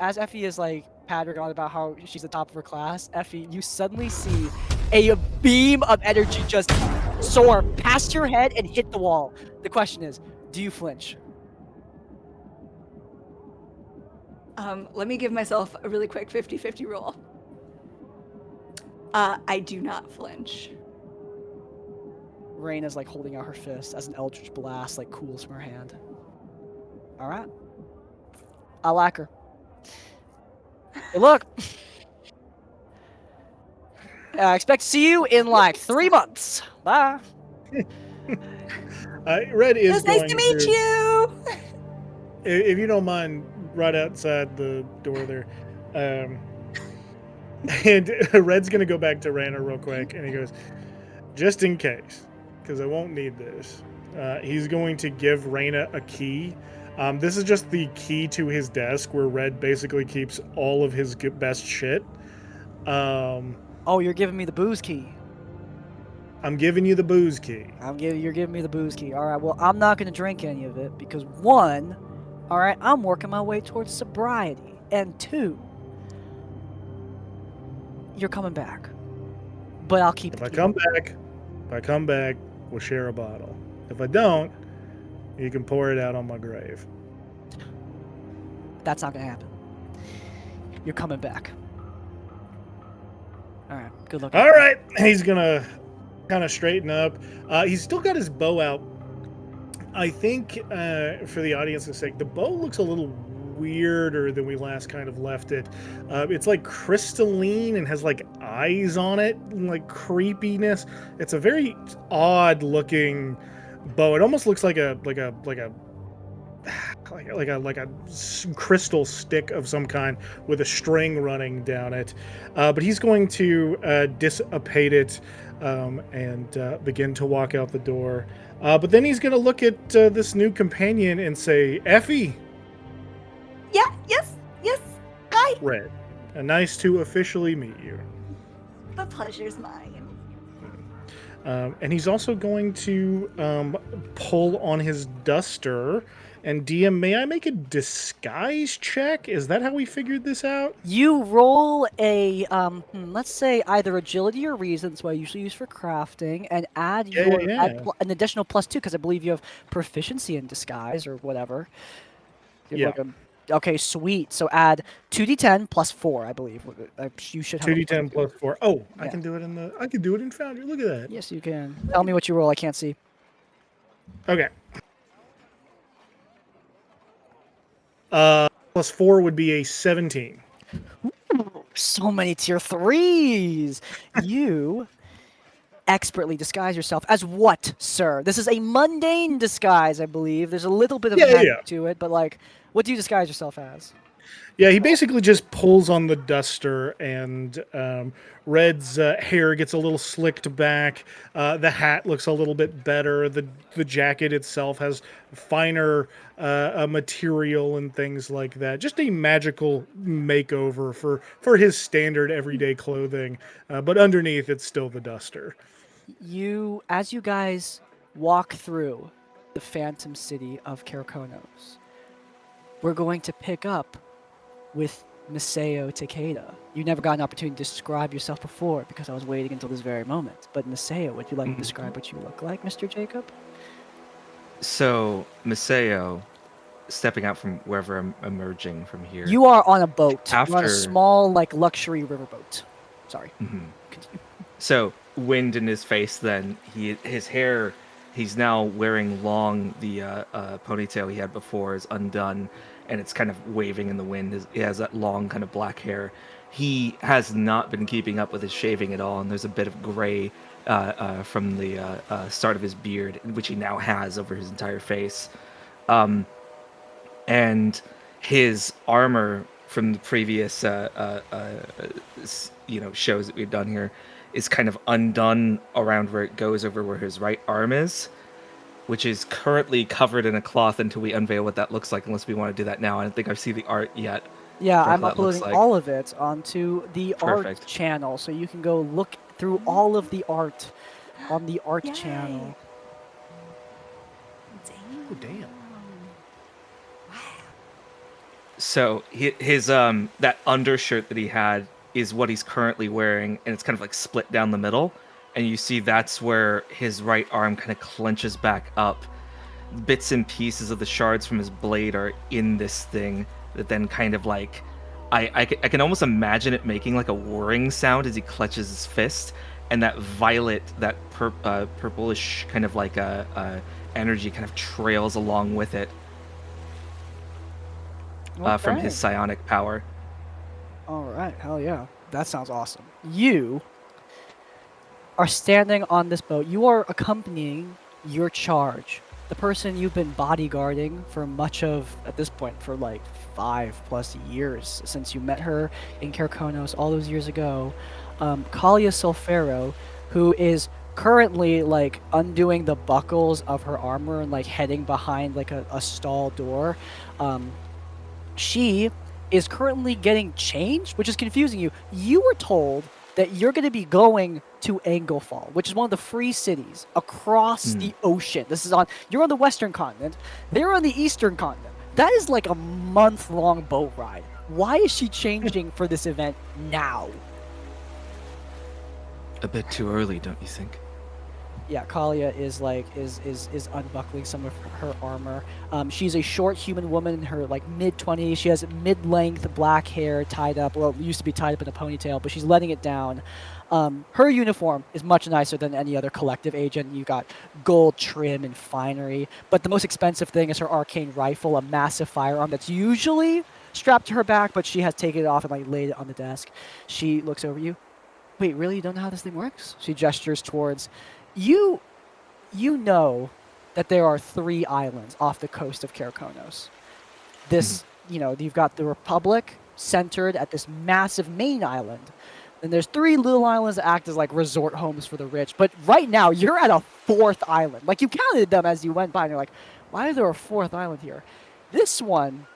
like pattering on about how she's the top of her class, Effie, you suddenly see a beam of energy just soar past your head and hit the wall. The question is, do you flinch? Let me give myself a really quick 50-50 roll. I do not flinch. Rain is like holding out her fist as an eldritch blast like cools from her hand. All right, I like her. Hey, look. I expect to see you in like 3 months. Bye. Red is It was nice going to meet you. If you don't mind, right outside the door there. And Red's going to go back to Rana real quick, and he goes, just in case, because I won't need this. He's going to give Rana a key. This is just the key to his desk where Red basically keeps all of his best shit. Oh, you're giving me the booze key. I'm giving you the booze key. You're giving me the booze key. All right. Well, I'm not going to drink any of it because one, all right, I'm working my way towards sobriety, and two, you're coming back. But I'll keep. If I come back, we'll share a bottle. If I don't, you can pour it out on my grave. That's not going to happen. You're coming back. All right. Good luck. All right. He's going to kind of straighten up. He's still got his bow out. I think, for the audience's sake, the bow looks a little weirder than we last kind of left it. It's like crystalline and has like eyes on it, and like creepiness. It's a very odd looking bow. It almost looks like a crystal stick of some kind with a string running down it. But he's going to dissipate it and begin to walk out the door. But then he's going to look at this new companion and say, Effie. Yeah, yes. Hi. Red. Nice to officially meet you. The pleasure's mine. And he's also going to pull on his duster. And DM, may I make a disguise check? Is that how we figured this out? You roll a, let's say either agility or reason, that's what I usually use for crafting, and add add an additional +2, because I believe you have proficiency in disguise or whatever. Yeah. Okay, sweet. So add 2d10 +4, I believe. You should have 2d10 +4. Oh, yeah. I can do it in Foundry. Look at that. Yes, you can. Tell me what you roll. I can't see. Okay. +4 would be a 17. So many tier 3s. You expertly disguise yourself as what, sir? This is a mundane disguise, I believe. There's a little bit of magic to it, but like, what do you disguise yourself as? Yeah, he basically just pulls on the duster, and Red's hair gets a little slicked back. The hat looks a little bit better. The jacket itself has finer material and things like that. Just a magical makeover for his standard everyday clothing. But underneath, it's still the duster. As you guys walk through the Phantom City of Kerkonos, we're going to pick up with Maseo Takeda. You never got an opportunity to describe yourself before because I was waiting until this very moment. But Maseo, would you like to describe what you look like, Mr. Jacob? So, Maseo, stepping out from wherever I'm emerging from here. You are on a boat. You're on a After- small, like, luxury riverboat. Sorry. Continue. So, wind in his face then. His hair, he's now wearing long. The ponytail he had before is undone, and it's kind of waving in the wind. He has that long kind of black hair. He has not been keeping up with his shaving at all, and there's a bit of gray from the start of his beard, which he now has over his entire face. and his armor from the previous shows that we've done here is kind of undone around where it goes over where his right arm is, which is currently covered in a cloth until we unveil what that looks like, unless we want to do that now. I don't think I've seen the art yet Yeah, for I'm how that looks uploading like. all of it onto the art Perfect. channel, so you can go look through all of the art on the art Yay. channel. Damn. Oh, damn. Wow. So his that undershirt that he had is what he's currently wearing, and it's kind of like split down the middle, and you see that's where his right arm kind of clenches back up. Bits and pieces of the shards from his blade are in this thing that then kind of like I can almost imagine it making like a whirring sound as he clutches his fist, and that violet, that purplish kind of like energy kind of trails along with it from his Okay. psionic power. All right, hell yeah. That sounds awesome. You are standing on this boat. You are accompanying your charge. The person you've been bodyguarding for much of, at this point, for like 5+ years since you met her in Kerkonos all those years ago. Kalia Sulfero, who is currently like undoing the buckles of her armor and like heading behind like a stall door. She is currently getting changed, which is confusing you. You were told that you're going to be going to Anglefall, which is one of the free cities across the ocean. You're on the western continent. They're on the eastern continent. That is like a month-long boat ride. Why is she changing for this event now? A bit too early, don't you think? Yeah, Kalia is unbuckling some of her armor. She's a short human woman in her like mid-20s. She has mid-length black hair tied up. Well, it used to be tied up in a ponytail, but she's letting it down. Her uniform is much nicer than any other collective agent. You got gold trim and finery, but the most expensive thing is her arcane rifle, a massive firearm that's usually strapped to her back, but she has taken it off and like laid it on the desk. She looks over you. Wait, really? You don't know how this thing works? She gestures towards you. You know that there are 3 islands off the coast of Kerkonos. You've got the Republic centered at this massive main island. Then there's 3 little islands that act as like resort homes for the rich. But right now, you're at a 4th island. Like you counted them as you went by, and you're like, why is there a 4th island here? This one,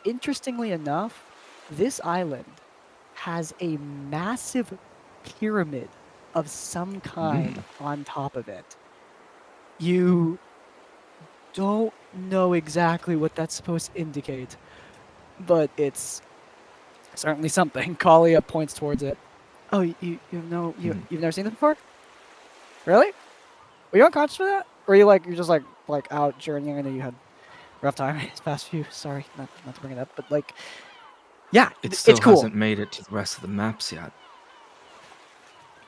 interestingly enough, this island has a massive pyramid of some kind on top of it. You don't know exactly what that's supposed to indicate, but it's certainly something. Kalia points towards it. Oh, you've never seen this before? Really? Were you unconscious for that? Or you're just like out journeying? I know you had a rough time these past few. Sorry, not to bring it up, but like, yeah, It still it's cool. hasn't made it to the rest of the maps yet.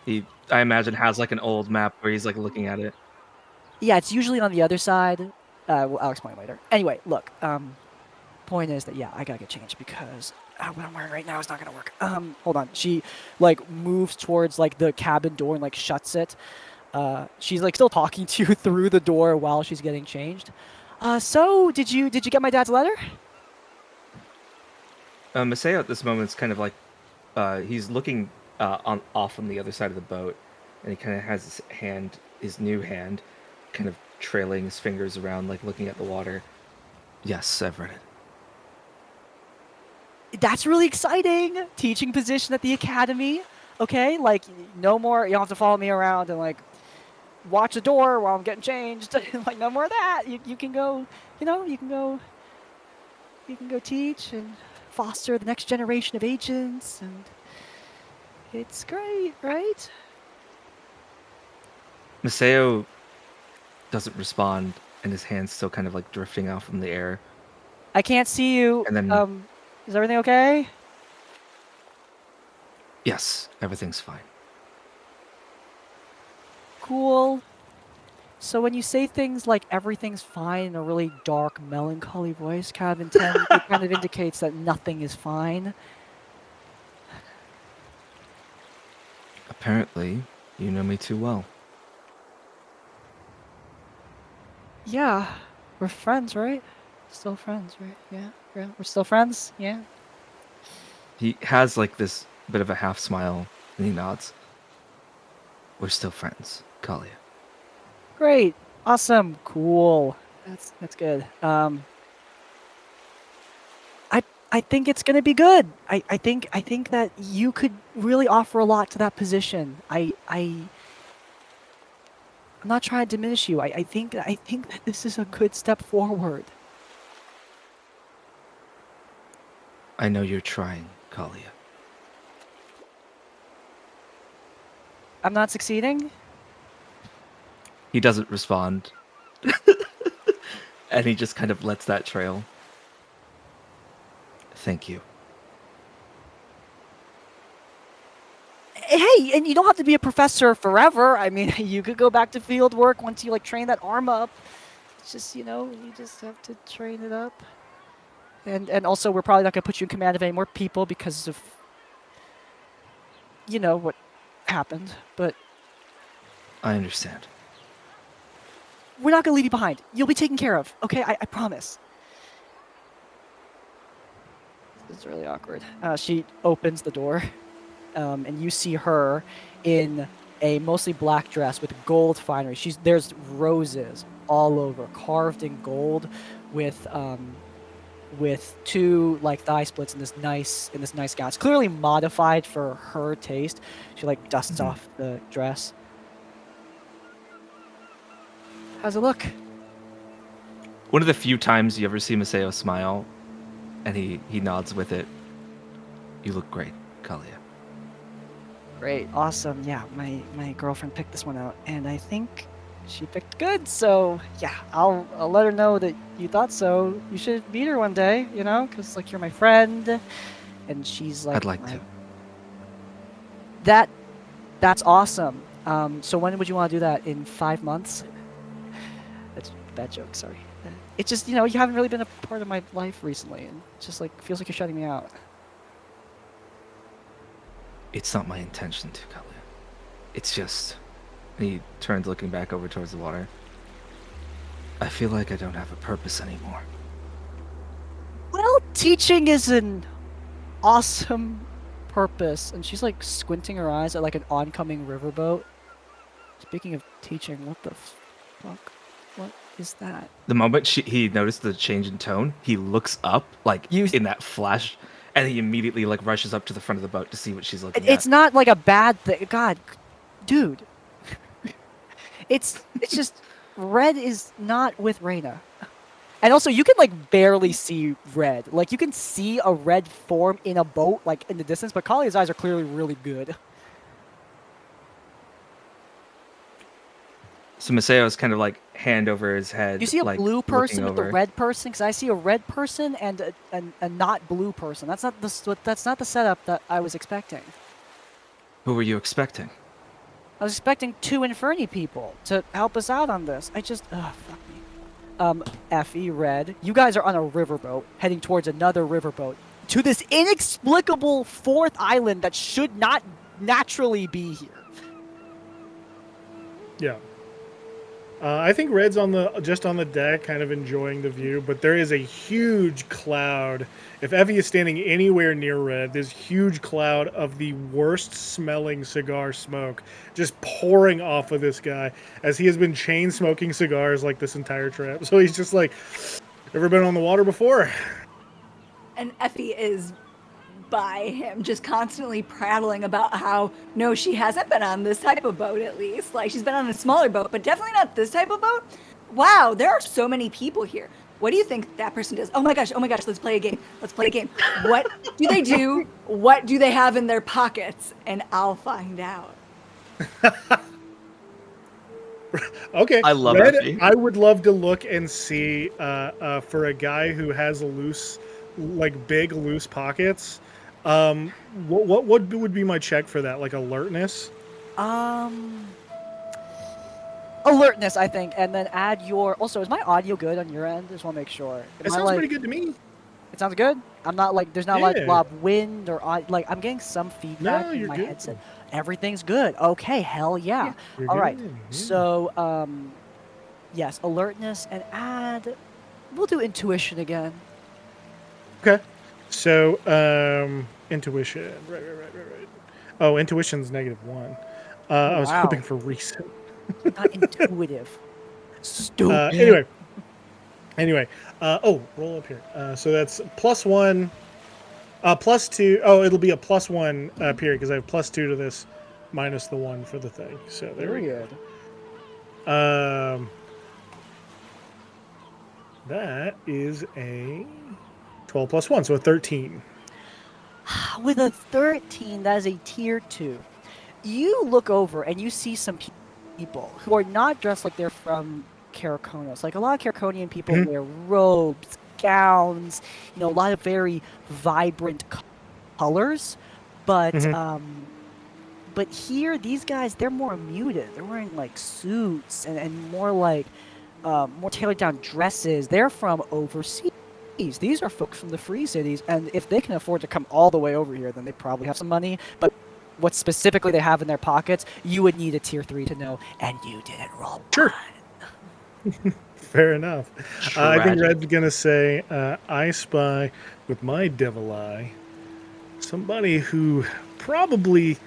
He, I imagine, has like an old map where he's like looking at it. Yeah, it's usually on the other side. I'll explain later. Anyway, look. Point is that yeah, I gotta get changed because what I'm wearing right now is not gonna work. Hold on. She like moves towards like the cabin door and like shuts it. She's like still talking to you through the door while she's getting changed. So did you get my dad's letter? Maseo at this moment is kind of like he's looking off on the other side of the boat, and he kind of has his new hand, kind of trailing his fingers around, like looking at the water. Yes, I've read it. That's really exciting. Teaching position at the academy. Okay, like no more. You don't have to follow me around and like watch the door while I'm getting changed. Like no more of that. You can go. You can go teach and foster the next generation of agents, and it's great, right? Maseo doesn't respond, and his hand's still kind of like drifting out from the air. I can't see you. And then, Is everything okay? yes, everything's fine. Cool. So when you say things like everything's fine in a really dark, melancholy voice, it kind of indicates that nothing is fine. Apparently, you know me too well. Yeah, we're friends, right? Still friends, right? Yeah, we're still friends. Yeah. He has like this bit of a half smile and he nods. We're still friends, Kalia. Great. Awesome. Cool. That's good. I think it's gonna be good. I think that you could really offer a lot to that position. I'm not trying to diminish you. I think that this is a good step forward. I know you're trying, Kalia. I'm not succeeding. He doesn't respond. And he just kind of lets that trail. Thank you. Hey, and you don't have to be a professor forever. I mean, you could go back to field work once you like train that arm up. It's just, you just have to train it up. And also, we're probably not going to put you in command of any more people because of, what happened. But I understand. we're not going to leave you behind. You'll be taken care of, okay? I promise. This is really awkward. She opens the door, and you see her in a mostly black dress with gold finery. There's roses all over, carved in gold, with two like thigh splits in this nice gown. It's clearly modified for her taste. She like dusts off the dress. How's it look? One of the few times you ever see Maseo smile, and he nods with it. You look great, Kalia. Great, awesome. Yeah, my girlfriend picked this one out, and I think she picked good. So yeah, I'll let her know that you thought so. You should meet her one day, because like you're my friend, and she's like. I'd like to. That's awesome. So when would you want to do that? In 5 months? That's a bad joke. Sorry. It's just you haven't really been a part of my life recently, and it just like feels like you're shutting me out. It's not my intention to, Kalia. It's just... He turns looking back over towards the water. I feel like I don't have a purpose anymore. Well, teaching is an awesome purpose. And she's like squinting her eyes at like an oncoming riverboat. Speaking of teaching, what the fuck? What is that? The moment he noticed the change in tone, he looks up, like, in that flash, and he immediately, like, rushes up to the front of the boat to see what she's looking at. It's not like a bad thing. God, dude. It's just, Red is not with Reyna. And also, you can, like, barely see Red. Like, you can see a Red form in a boat, like, in the distance, but Kalia's eyes are clearly really good. So Maceo's kind of like hand over his head. You see a like, blue person with over. a red person? Because I see a red person and a not blue person. That's not the setup that I was expecting. Who were you expecting? I was expecting 2 Inferni people to help us out on this. Fuck me. Effie, Red, you guys are on a riverboat heading towards another riverboat to this inexplicable 4th island that should not naturally be here. Yeah. I think Red's just on the deck, kind of enjoying the view, but there is a huge cloud. If Effie is standing anywhere near Red, there's a huge cloud of the worst smelling cigar smoke just pouring off of this guy, as he has been chain smoking cigars like this entire trip. So he's just like, ever been on the water before? And Effie is by him, just constantly prattling about how, no, she hasn't been on this type of boat, at least. Like, she's been on a smaller boat, but definitely not this type of boat. Wow, there are so many people here. What do you think that person does? Oh my gosh, let's play a game. What do they do? What do they have in their pockets? And I'll find out. Okay. I love Red, Effie. I would love to look and see for a guy who has big loose pockets. What would be my check for that? Like alertness? Alertness, I think, and then add your. Also, is my audio good on your end? Just want to make sure. It sounds pretty good to me. It sounds good. I'm not like there's not like Yeah. a lot of wind or like I'm getting some feedback No, in you're my good. headset. Everything's good. Okay, hell yeah. You're All right. good, yeah. So yes, alertness and add We'll do intuition again. Okay. So, intuition. Right. Oh, intuition's -1. I was Wow. hoping for reason. Not intuitive. Stupid. Anyway. Roll up here. So that's +1. +2. Oh, it'll be a +1 period because I have +2 to this, minus the 1 for the thing. So there we go. That is a 12 plus 1, so a 13. With a 13, that is a tier 2. You look over and you see some people who are not dressed like they're from Kerkonos. Like a lot of Kerkonian people wear robes, gowns, a lot of very vibrant colors. But but here, these guys, they're more muted. They're wearing like suits and more like more tailored down dresses. They're from overseas. These are folks from the free cities, and if they can afford to come all the way over here, then they probably have some money. But what specifically they have in their pockets, you would need a tier 3 to know, and you didn't roll. Sure. Fair enough. I think Red's gonna say, I spy with my devil eye somebody who probably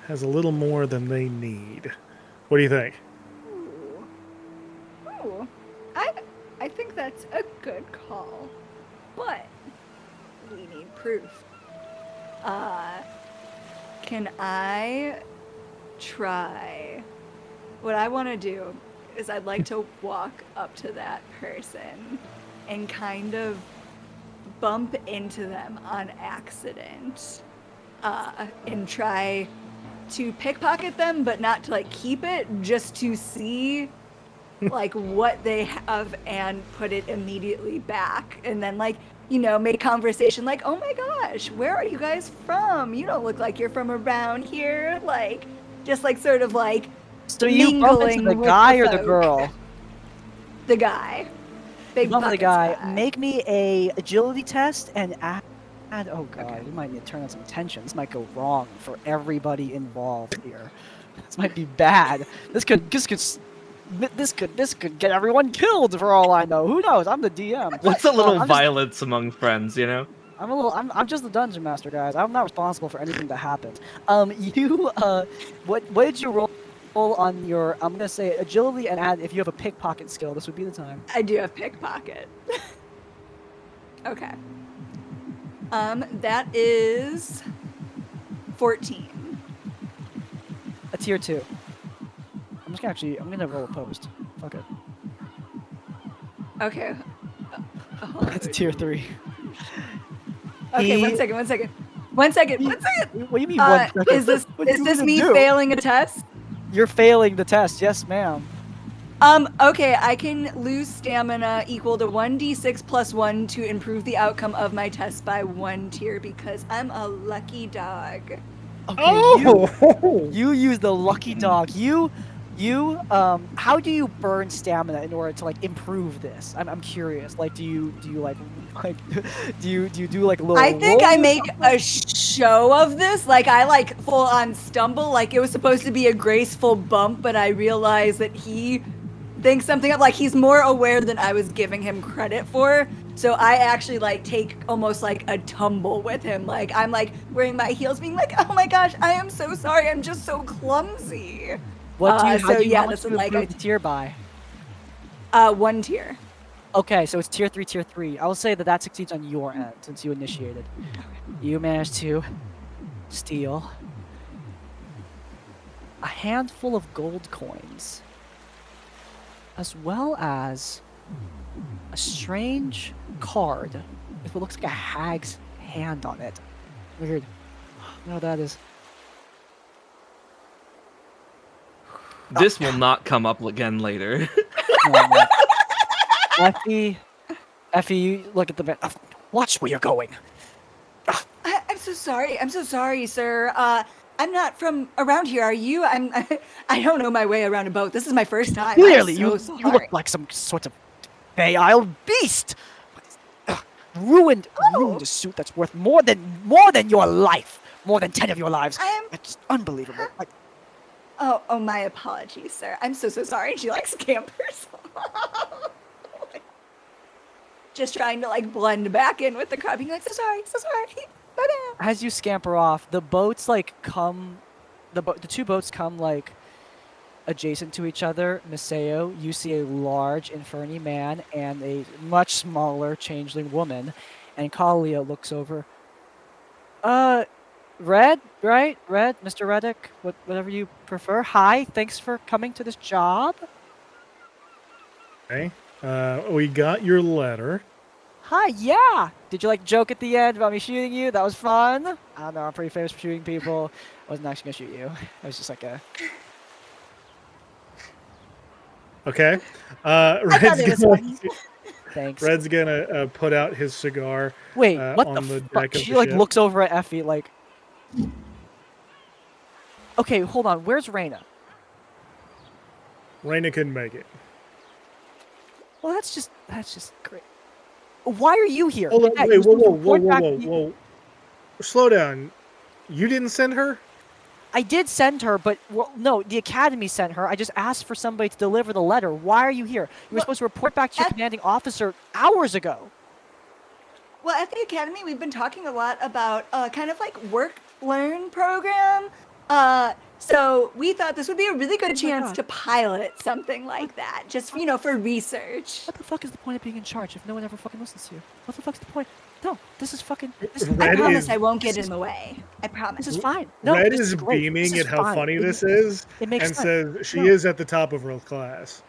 has a little more than they need. What do you think? Ooh. I think that's a good call. But we need proof. Can I try? What I want to do is I'd like to walk up to that person and kind of bump into them on accident and try to pickpocket them, but not to like keep it, just to see like what they have and put it immediately back, and then like make conversation like, oh my gosh, where are you guys from? You don't look like you're from around here. Like just like sort of like so you bump into the guy or the girl? The guy. Big bump into the guy. guy. Make me a agility test and add oh god, we might need to turn on some tension. This might go wrong for everybody involved here. This might be bad. This could get everyone killed for all I know. Who knows? I'm the DM. What's a little violence among friends, I'm just the dungeon master, guys. I'm not responsible for anything that happens. What did you roll on your? I'm gonna say agility and add if you have a pickpocket skill. This would be the time. I do have pickpocket. Okay. That is 14. A tier 2. I'm gonna roll a post. Fuck it. Okay. It's a tier 3. Okay, one second. One second. What do you mean 1 second? Is this me failing a test? You're failing the test, yes, ma'am. Okay, I can lose stamina equal to 1d6 plus 1 to improve the outcome of my test by 1 tier because I'm a lucky dog. Okay, you use the lucky dog. How do you burn stamina in order to like improve this? I'm curious. Like, do you do like do you do like a little? I think I make a show of this. Like I like full on stumble. Like it was supposed to be a graceful bump, but I realized that he thinks something up. Like he's more aware than I was giving him credit for. So I actually like take almost like a tumble with him. Like I'm like wearing my heels, being like, oh my gosh, I am so sorry. I'm just so clumsy. What do you? How do you this is like a tier by? 1 tier. Okay, so it's tier 3, tier 3. I will say that succeeds on your end since you initiated. You managed to steal a handful of gold coins, as well as a strange card with what looks like a hag's hand on it. Weird. No, that is. This will not come up again later. Effie, you look at the man. Watch where you're going. I'm so sorry, sir. I'm not from around here. Are you? I don't know my way around a boat. This is my first time. Clearly, I'm you so look like some sort of Bay-Isle beast. Ruined a suit that's worth more than your life, more than 10 of your lives. It's unbelievable. Oh, my apologies, sir. I'm so sorry. She like scampers. just trying to like blend back in with the crowd, being like, so sorry, my bad. As you scamper off, the boats like come, the two boats come like adjacent to each other. Maseo, you see a large Inferni man and a much smaller changeling woman, and Kalia looks over. Red, right? Red, Mr. Reddick, whatever you prefer. Hi, thanks for coming to this job. Okay. We got your letter. Hi, yeah. Did you like joke at the end about me shooting you? That was fun. I don't know, I'm pretty famous for shooting people. I wasn't actually gonna shoot you. I was just like a... Okay. thought it was funny. Thanks. Red's gonna put out his cigar. Wait, what on the deck fuck? of She the like ship. looks over at Effie like... Okay, hold on. Where's Reyna? Raina couldn't make it. Well, that's just great. Why are you here? Hold on, Yeah, wait, you're whoa, supposed to whoa, report back to whoa. Slow down. You didn't send her? I did send her, but well, no, the academy sent her. I just asked for somebody to deliver the letter. Why are you here? You were supposed to report back to your commanding officer hours ago. Well, at the academy, we've been talking a lot about kind of like work-learn program. So we thought this would be a really good chance to pilot something like that, just, you know, for research. What the fuck is the point of being in charge if no one ever fucking listens to you? What the fuck's the point? No, this is fucking... This I Red promise is- I won't get in the way. I promise. This is fine. No, Red this is great. beaming This is at how fine. funny this is It makes and sense. says she No. is at the top of her class.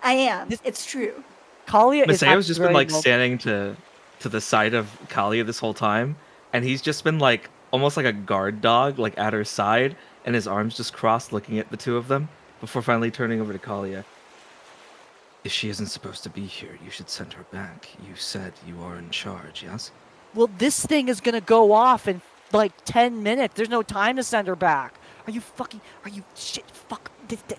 I am. This- It's true. Kalia is Maseo's just been very like well- standing to the side of Kalia this whole time, and he's just been like almost like a guard dog, like at her side, and his arms just crossed, looking at the two of them before finally turning over to Kalia. If she isn't supposed to be here, you should send her back. You said you are in charge, yes? Well, this thing is gonna go off in like 10 minutes. There's no time to send her back. Are you shit? Fuck.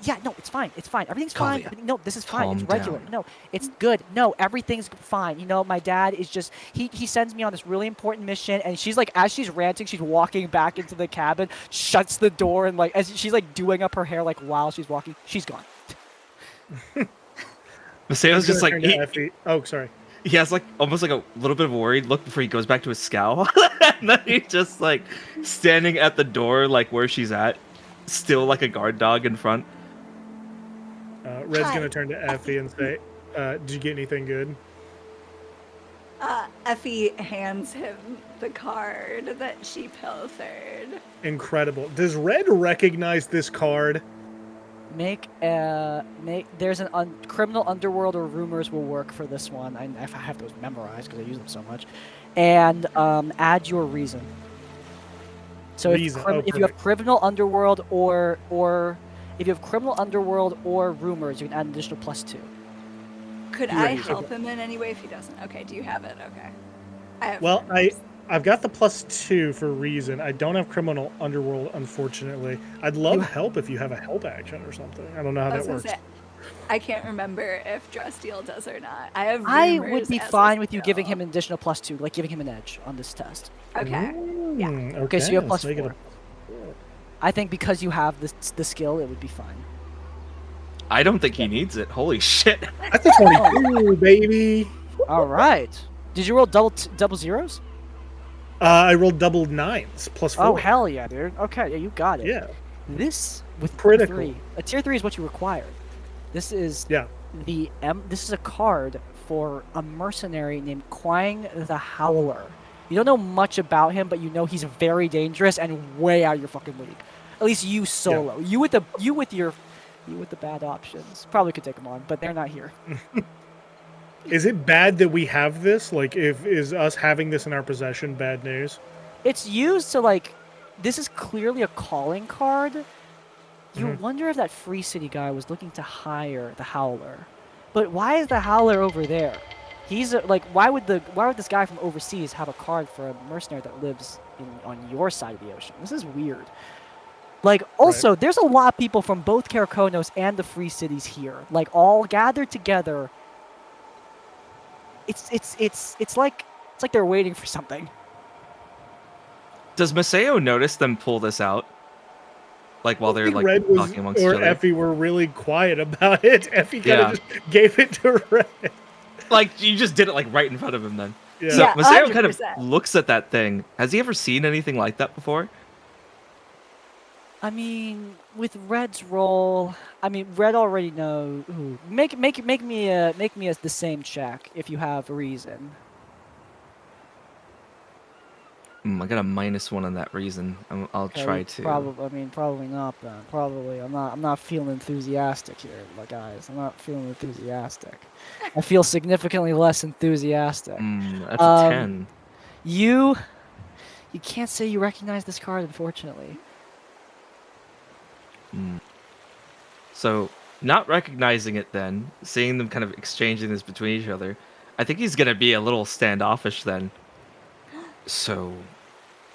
Yeah, no, it's fine. It's fine. Everything's fine. Kalia, No, this is fine. It's calm regular. down. No, it's good. No, everything's fine. You know, my dad is just he sends me on this really important mission, and she's like, as she's ranting, she's walking back into the cabin, shuts the door, and like as she's like doing up her hair, like while she's walking, she's gone. Maseo's just like Turn to Effie. Oh, sorry. he has like almost like a little bit of a worried look before he goes back to his scowl, and then he's just like standing at the door, like where she's at, still like a guard dog in front. Red's Hi. gonna turn to Effie and say, "Did you get anything good?" Effie hands him the card that she pilfered. Incredible. Does Red recognize this card? There's an criminal underworld or rumors will work for this one. I have those memorized because I use them so much. And add your reason. So Reason. if you have criminal underworld or if you have criminal underworld or rumors, you can add an additional +2. Could You're I right, help okay. him in any way if he doesn't? Okay, do you have it? Okay. I have Well, rumors. I've got the +2 for reason. I don't have criminal underworld, unfortunately. I'd love help if you have a help action or something. I don't know how I was that gonna works. say, I can't remember if Drusteel does or not. I have. I would rumors be as a fine with you skill. giving him an additional +2, like giving him an edge on this test. Okay. Yeah. Okay, so you have let's make it +4. I think because you have the skill, it would be fine. I don't think he needs it. Holy shit! That's a 22, baby. All right. Did you roll double zeros? I rolled double 9s, +4. Oh hell yeah, dude. Okay, yeah, you got it. Yeah. This with Critical. Tier 3. A tier 3 is what you required. This is Yeah. this is a card for a mercenary named Quang the Howler. You don't know much about him, but you know he's very dangerous and way out of your fucking league. At least you solo. You with the bad options probably could take him on, but they're not here. Is it bad that we have this? Like, is us having this in our possession bad news? It's used to like. This is clearly a calling card. You wonder if that Free City guy was looking to hire the Howler, but why is the Howler over there? He's like, why would this guy from overseas have a card for a mercenary that lives on your side of the ocean? This is weird. Like, also, there's a lot of people from both Kerkonos and the Free Cities here, like all gathered together. It's like they're waiting for something. Does Maseo notice them pull this out? Like while I they're think like Red was, talking amongst each or other? Effie were really quiet about it. Effie kind Yeah. of just gave it to Red. Like, you just did it, like, right in front of him then. Yeah. So, Yeah, Maseo kind of 100%. looks at that thing. Has he ever seen anything like that before? I mean, with Red's role, I mean, Red already know. Ooh, make me the same check if you have a reason. I got a -1 on that reason. I'll Okay, try to. Probably. I mean, probably not then. Probably. I'm not feeling enthusiastic here, guys. I'm not feeling enthusiastic. I feel significantly less enthusiastic. That's a 10. You can't say you recognize this card, unfortunately. So, not recognizing it then, seeing them kind of exchanging this between each other, I think he's gonna be a little standoffish then. So,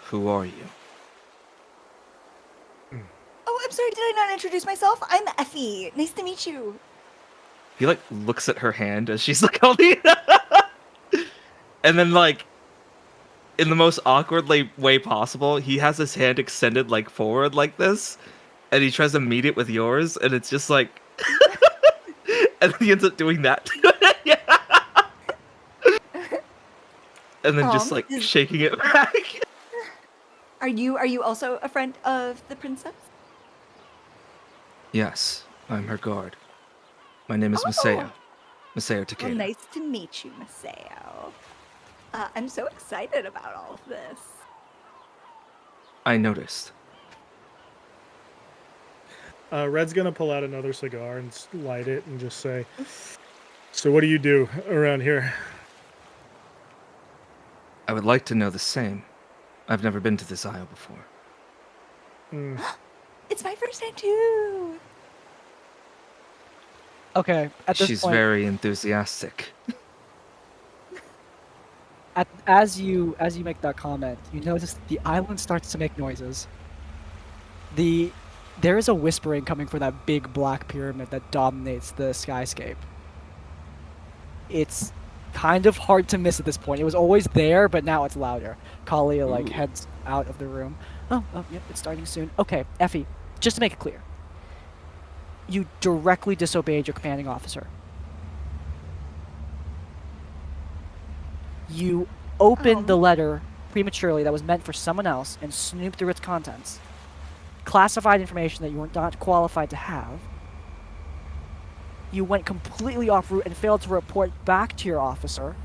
who are you? Oh, I'm sorry, did I not introduce myself? I'm Effie. Nice to meet you. He like looks at her hand as she's like holding and then like in the most awkward way possible, he has his hand extended like forward like this, and he tries to meet it with yours, and it's just like and then he ends up doing that. And then just like shaking it back. Are you also a friend of the princess? Yes, I'm her guard. My name is Maseo. Maseo Well, Takeda. nice to meet you, Maseo. I'm so excited about all of this. I noticed. Red's gonna pull out another cigar and light it and just say, "So what do you do around here?" I would like to know the same. I've never been to this isle before. It's my first time too. Okay, at this She's point, very enthusiastic. as you make that comment, you notice the island starts to make noises. There is a whispering coming from that big black pyramid that dominates the skyscape. It's kind of hard to miss at this point. It was always there, but now it's louder. Kalia like heads out of the room. Oh, yep, it's starting soon. Okay, Effie, just to make it clear, you directly disobeyed your commanding officer. You opened the letter prematurely that was meant for someone else and snooped through its contents. Classified information that you were not qualified to have. You went completely off route and failed to report back to your officer.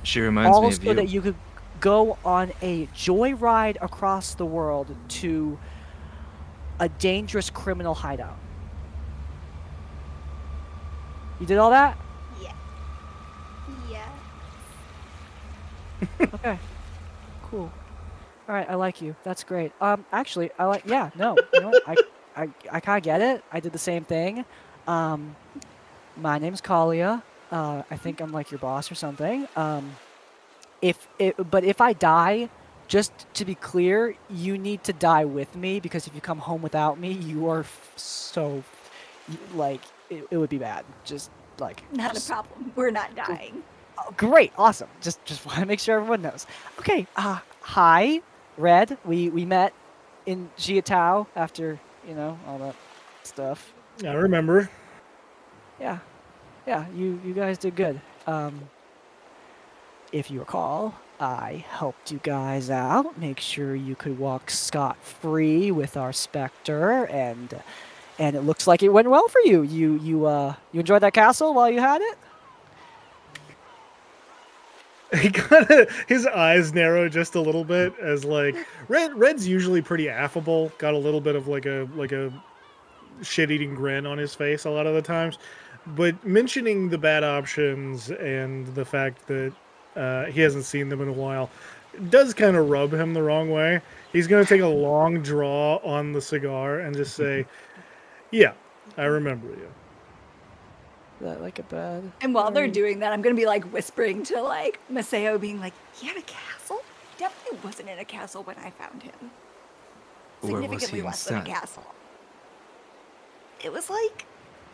She reminds me of Also, you. that you could go on a joyride across the world to a dangerous criminal hideout. You did all that? Yeah. Yeah. Okay. Cool. All right, I like you. That's great. Actually, I like. Yeah, no. You know what? I kind of get it. I did the same thing. My name's Kalia. I think I'm like your boss or something. But if I die, just to be clear, you need to die with me, because if you come home without me, you are like it would be bad. Just like Not a problem. We're not dying. Oh, great, awesome. Just want to make sure everyone knows. Okay. Hi, Red. We met in Jiatao after all that stuff. I remember. Yeah, you guys did good. If you recall, I helped you guys out, make sure you could walk scot-free with our Spectre, and it looks like it went well for you. You enjoyed that castle while you had it? He his eyes narrow just a little bit as like Red's usually pretty affable, got a little bit of like a shit-eating grin on his face a lot of the times, but mentioning the bad options and the fact that he hasn't seen them in a while does kind of rub him the wrong way. He's going to take a long draw on the cigar and just say, "Yeah, I remember you." That like a bad. And while they're doing that, I'm gonna be like whispering to like Maseo, being like, "He had a castle? He definitely wasn't in a castle when I found him. Where was Significantly he less than a instead? castle. It was like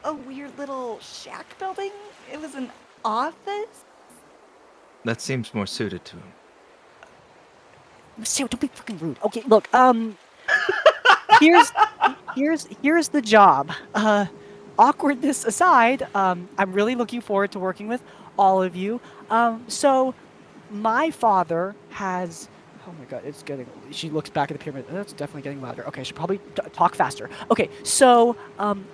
a weird little shack building. It was an office." That seems more suited to him. Sarah, don't be fucking rude. Okay, look, here's the job. Awkwardness aside, I'm really looking forward to working with all of you. So my father has. Oh my god, it's getting. She looks back at the pyramid. That's definitely getting louder. Okay, I should probably talk faster. Okay, so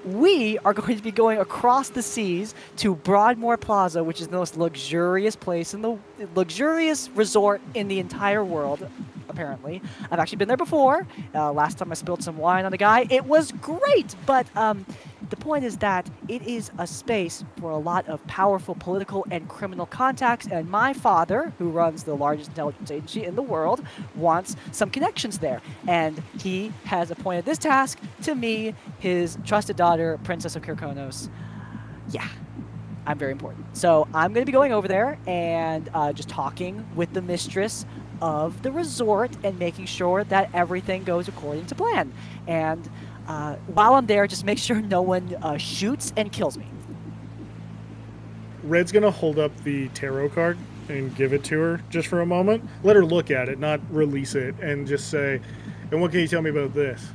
we are going to be going across the seas to Broadmore Plaza, which is the most luxurious place in the luxurious resort in the entire world. Apparently, I've actually been there before. Last time I spilled some wine on a guy, it was great. But the point is that it is a space for a lot of powerful political and criminal contacts, and my father, who runs the largest intelligence agency in the world, wants some connections there. And he has appointed this task to me, his trusted daughter, Princess of Kerkonos. Yeah, I'm very important. So I'm going to be going over there and just talking with the mistress of the resort and making sure that everything goes according to plan. And while I'm there, just make sure no one shoots and kills me. Red's gonna hold up the tarot card and give it to her just for a moment. Let her look at it, not release it, and just say, "And what can you tell me about this?"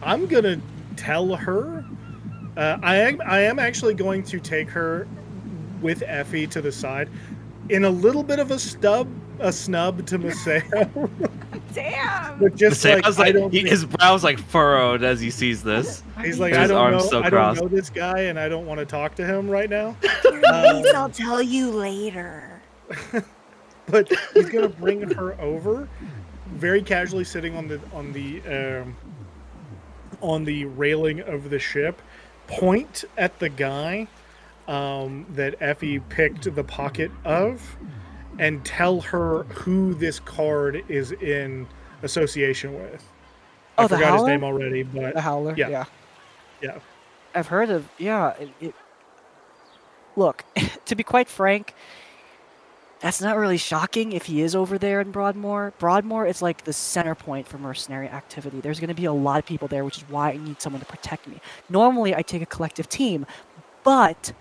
I'm gonna tell her. I am actually going to take her with Effie to the side, in a little bit of a snub to Maseo. Damn. But just like, I don't think, his brow's like furrowed as he sees this. he's like, His I don't arms know, so I don't crossed. know this guy, and I don't want to talk to him right now. Please, I'll tell you later. But he's gonna bring her over, very casually sitting on the railing of the ship, point at the guy that Effie picked the pocket of, and tell her who this card is in association with. I Oh, the forgot his Howler? name already, but The Howler? yeah. I've heard of, Look, to be quite frank, that's not really shocking if he is over there in Broadmore. Broadmore is like the center point for mercenary activity. There's going to be a lot of people there, which is why I need someone to protect me. Normally, I take a collective team, but...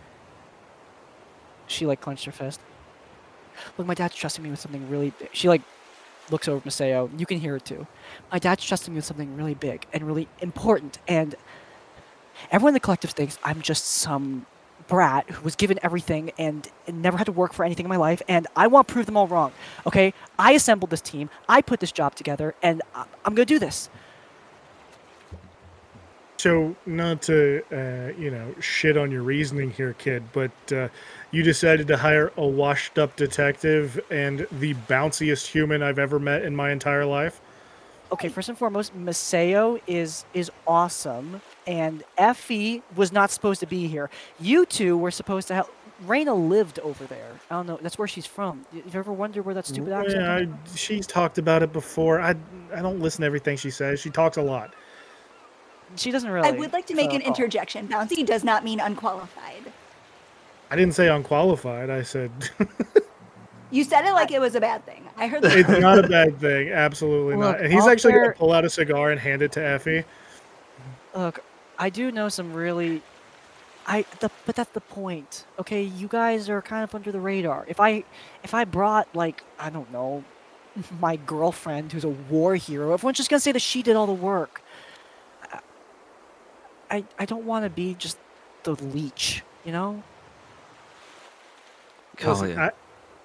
She, like, clenched her fist. Look, my dad's trusting me with something really big. She, like, looks over at Maseo. You can hear it, too. My dad's trusting me with something really big and really important, and everyone in the collective thinks I'm just some brat who was given everything and never had to work for anything in my life, and I want to prove them all wrong, okay? I assembled this team, I put this job together, and I'm going to do this. So, not to, shit on your reasoning here, kid, but you decided to hire a washed-up detective and the bounciest human I've ever met in my entire life? Okay, first and foremost, Maseo is awesome, and Effie was not supposed to be here. You two were supposed to help. Raina lived over there. I don't know. That's where she's from. You ever wonder where that stupid accent Yeah, comes from? she's talked about it before. I don't listen to everything she says. She talks a lot. She doesn't really. I would like to make an interjection. Bouncy does not mean unqualified. I didn't say unqualified. I said You said it like it was a bad thing. I heard that. it's not a bad thing. Absolutely Look, not. And he's out actually going there- to pull out a cigar and hand it to Effie. Look, I do know some really. But that's the point. Okay, you guys are kind of under the radar. If I brought, like, I don't know, my girlfriend who's a war hero, everyone's just gonna say that she did all the work. I don't want to be just the leech, you know? Kalia, I-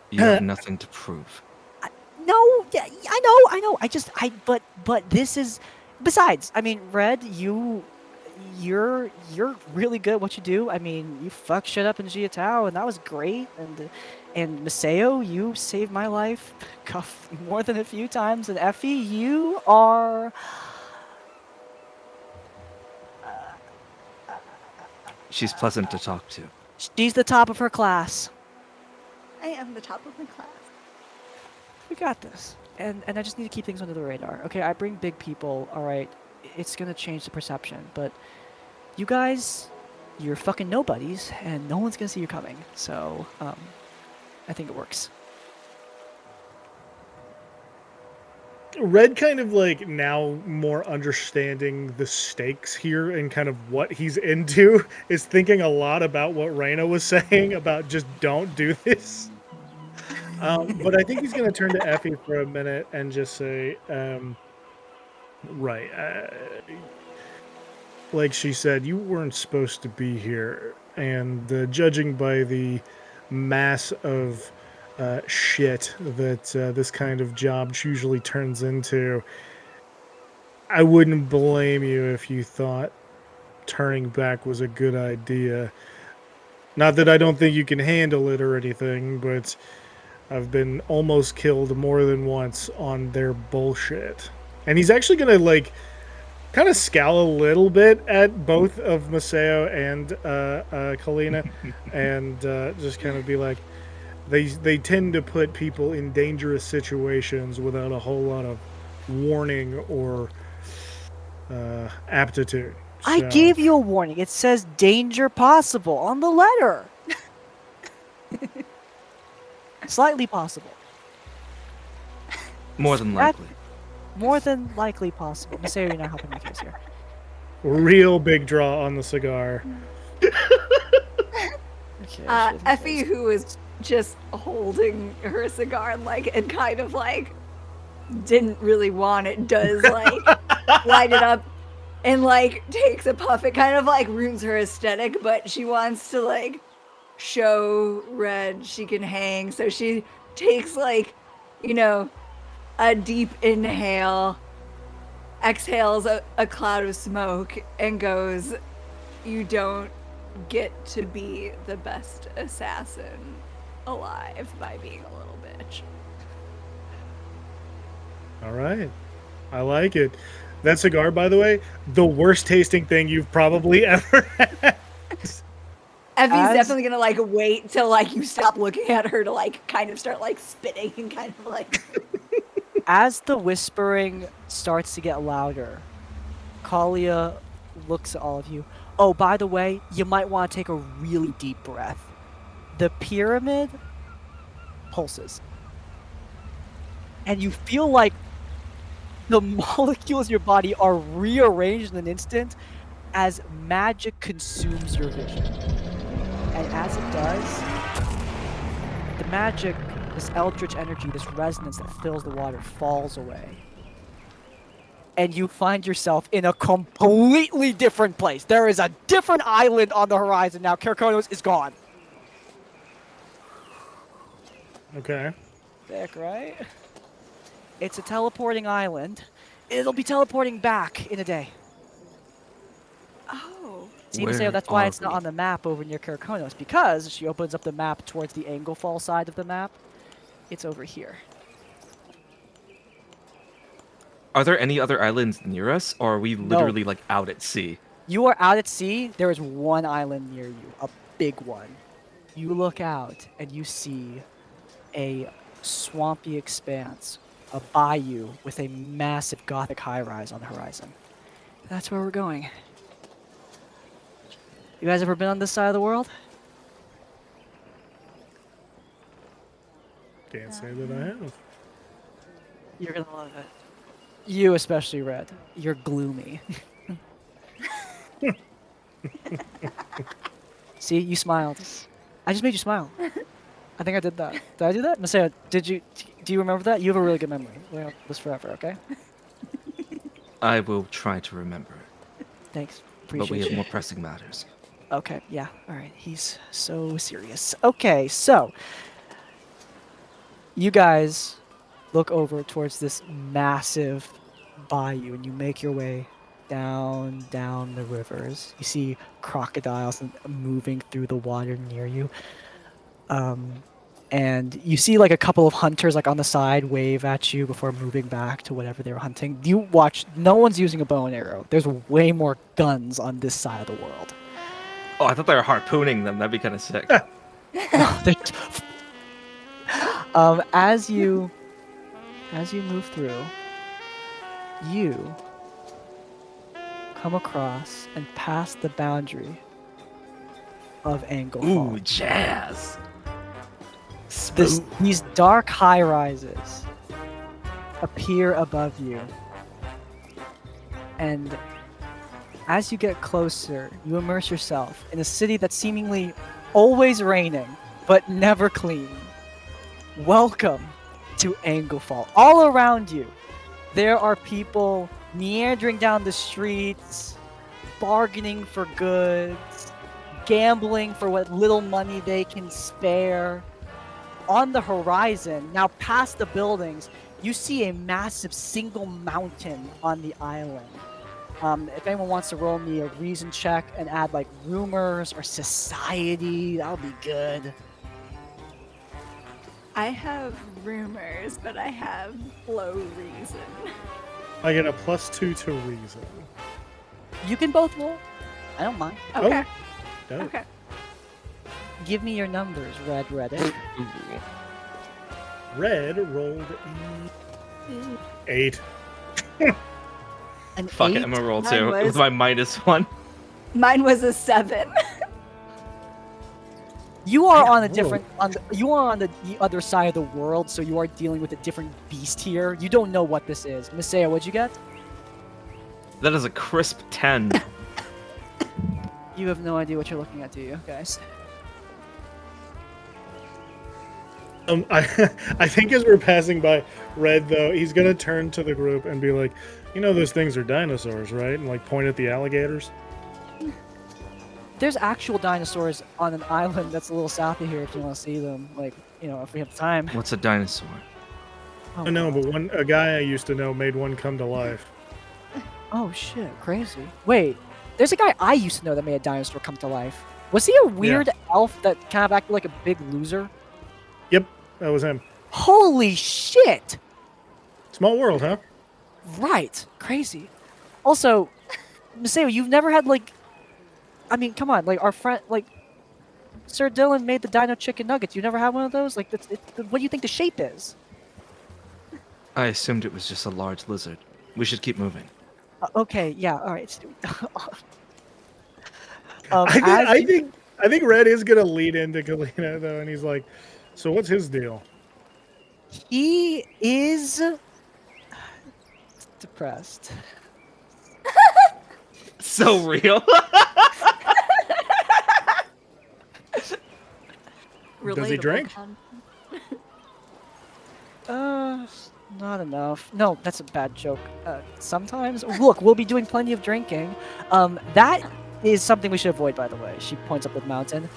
you have nothing to prove. No, yeah, I know. But this is. Besides, I mean, Red, you're really good at what you do. I mean, you fuck shit up in Jiatao, and that was great. And Maseo, you saved my life more than a few times. And Effie, you are. She's pleasant to talk to. She's the top of her class. I am the top of my class. We got this. And I just need to keep things under the radar. Okay, I bring big people, alright. It's gonna change the perception. But you guys, you're fucking nobodies, and no one's gonna see you coming. So, I think it works. Red kind of like now more understanding the stakes here and kind of what he's into is thinking a lot about what Raina was saying about just don't do this. But I think he's going to turn to Effie for a minute and just say, right, like she said, you weren't supposed to be here. And judging by the mass of shit that this kind of job usually turns into, I wouldn't blame you if you thought turning back was a good idea. Not that I don't think you can handle it or anything, but I've been almost killed more than once on their bullshit. And he's actually gonna like kind of scowl a little bit at both of Maseo and Kalina, and just kind of be like, they tend to put people in dangerous situations without a whole lot of warning or aptitude. I So- gave you a warning. It says danger possible on the letter. Slightly possible. More than likely. More than likely possible. Maseo, you're not helping my case here. real big draw on the cigar. Okay, Effie, who is just holding her cigar like and kind of like didn't really want it, does like light it up and like takes a puff. It kind of like ruins her aesthetic, but she wants to like show Red she can hang, so she takes like, you know, a deep inhale, exhales a cloud of smoke, and goes, "You don't get to be the best assassin alive by being a little bitch." All right. I like it. That cigar, by the way, the worst tasting thing you've probably ever had. Effie's As- definitely gonna like wait till like you stop looking at her to like kind of start like spitting and kind of like As the whispering starts to get louder, Kalia looks at all of you. Oh, by the way, you might want to take a really deep breath. The pyramid pulses. And you feel like the molecules in your body are rearranged in an instant as magic consumes your vision. And as it does, the magic, this eldritch energy, this resonance that fills the water falls away. And you find yourself in a completely different place. There is a different island on the horizon now. Kerkonos is gone. Okay. Sick, right? It's a teleporting island. It'll be teleporting back in a day. oh. See, Maseo, that's why it's not we? on the map over near Kerkonos, because she opens up the map towards the Anglefall side of the map. It's over here. Are there any other islands near us, or are we literally like out at sea? You are out at sea. There is one island near you, a big one. You look out and you see a swampy expanse, a bayou with a massive Gothic high-rise on the horizon. That's where we're going. You guys ever been on this side of the world? Can't say that I have. You're gonna love it. You especially, Red. You're gloomy. See, you smiled. I just made you smile. I think I did that. Did I do that? Maseo, do you remember that? You have a really good memory. We're gonna have this forever, okay? I will try to remember, Thanks. but we Appreciate have you. more pressing matters. Okay, yeah. Alright, he's so serious. Okay, so you guys look over towards this massive bayou and you make your way down the rivers. You see crocodiles moving through the water near you. And you see like a couple of hunters like on the side wave at you before moving back to whatever they were hunting. You watch, no one's using a bow and arrow. There's way more guns on this side of the world. Oh, I thought they were harpooning them. That'd be kind of sick. They're as you move through, you come across and pass the boundary of Anglefall. Ooh, jazz. Smooth. These dark high rises appear above you, and as you get closer, you immerse yourself in a city that's seemingly always raining but never clean. Welcome to Anglefall. All around you, there are people meandering down the streets, bargaining for goods, gambling for what little money they can spare. On the horizon, now past the buildings, you see a massive single mountain on the island. If anyone wants to roll me a reason check and add like rumors or society, that would be good. I have rumors, but I have low reason. I get a +2 to reason. You can both roll. I don't mind. Okay. Dope. Okay. Give me your numbers, Red Reddit. Ooh. Red rolled 8. An Fuck 8? it, I'm gonna roll Mine 2 was- with my -1. Mine was a 7. You are Yeah, on a whoa. different you are on the other side of the world, so you are dealing with a different beast here. You don't know what this is. Misea, what'd you get? That is a crisp 10. You have no idea what you're looking at, do you, guys? I think as we're passing by Red, though, he's gonna turn to the group and be like, "You know, those things are dinosaurs, right?" And like point at the alligators. There's actual dinosaurs on an island that's a little south of here if you want to see them. Like, you know, if we have time. What's a dinosaur? Oh, I know, God. but a guy I used to know made one come to life. Oh shit, crazy. Wait, there's a guy I used to know that made a dinosaur come to life. Was he a weird elf that kind of acted like a big loser? Yep, that was him. Holy shit! Small world, huh? Right, crazy. Also, Maseo, you've never had like, I mean, come on, like our friend, like Sir Dylan made the Dino Chicken Nuggets. You never had one of those? Like, what do you think the shape is? I assumed it was just a large lizard. We should keep moving. Okay, yeah, all right. I think Red is gonna lead into Kalina though, and he's like, "So what's his deal?" He is depressed. So real. Does he drink? Not enough. No, that's a bad joke. Sometimes. Look, we'll be doing plenty of drinking. That is something we should avoid, by the way. She points up the mountain.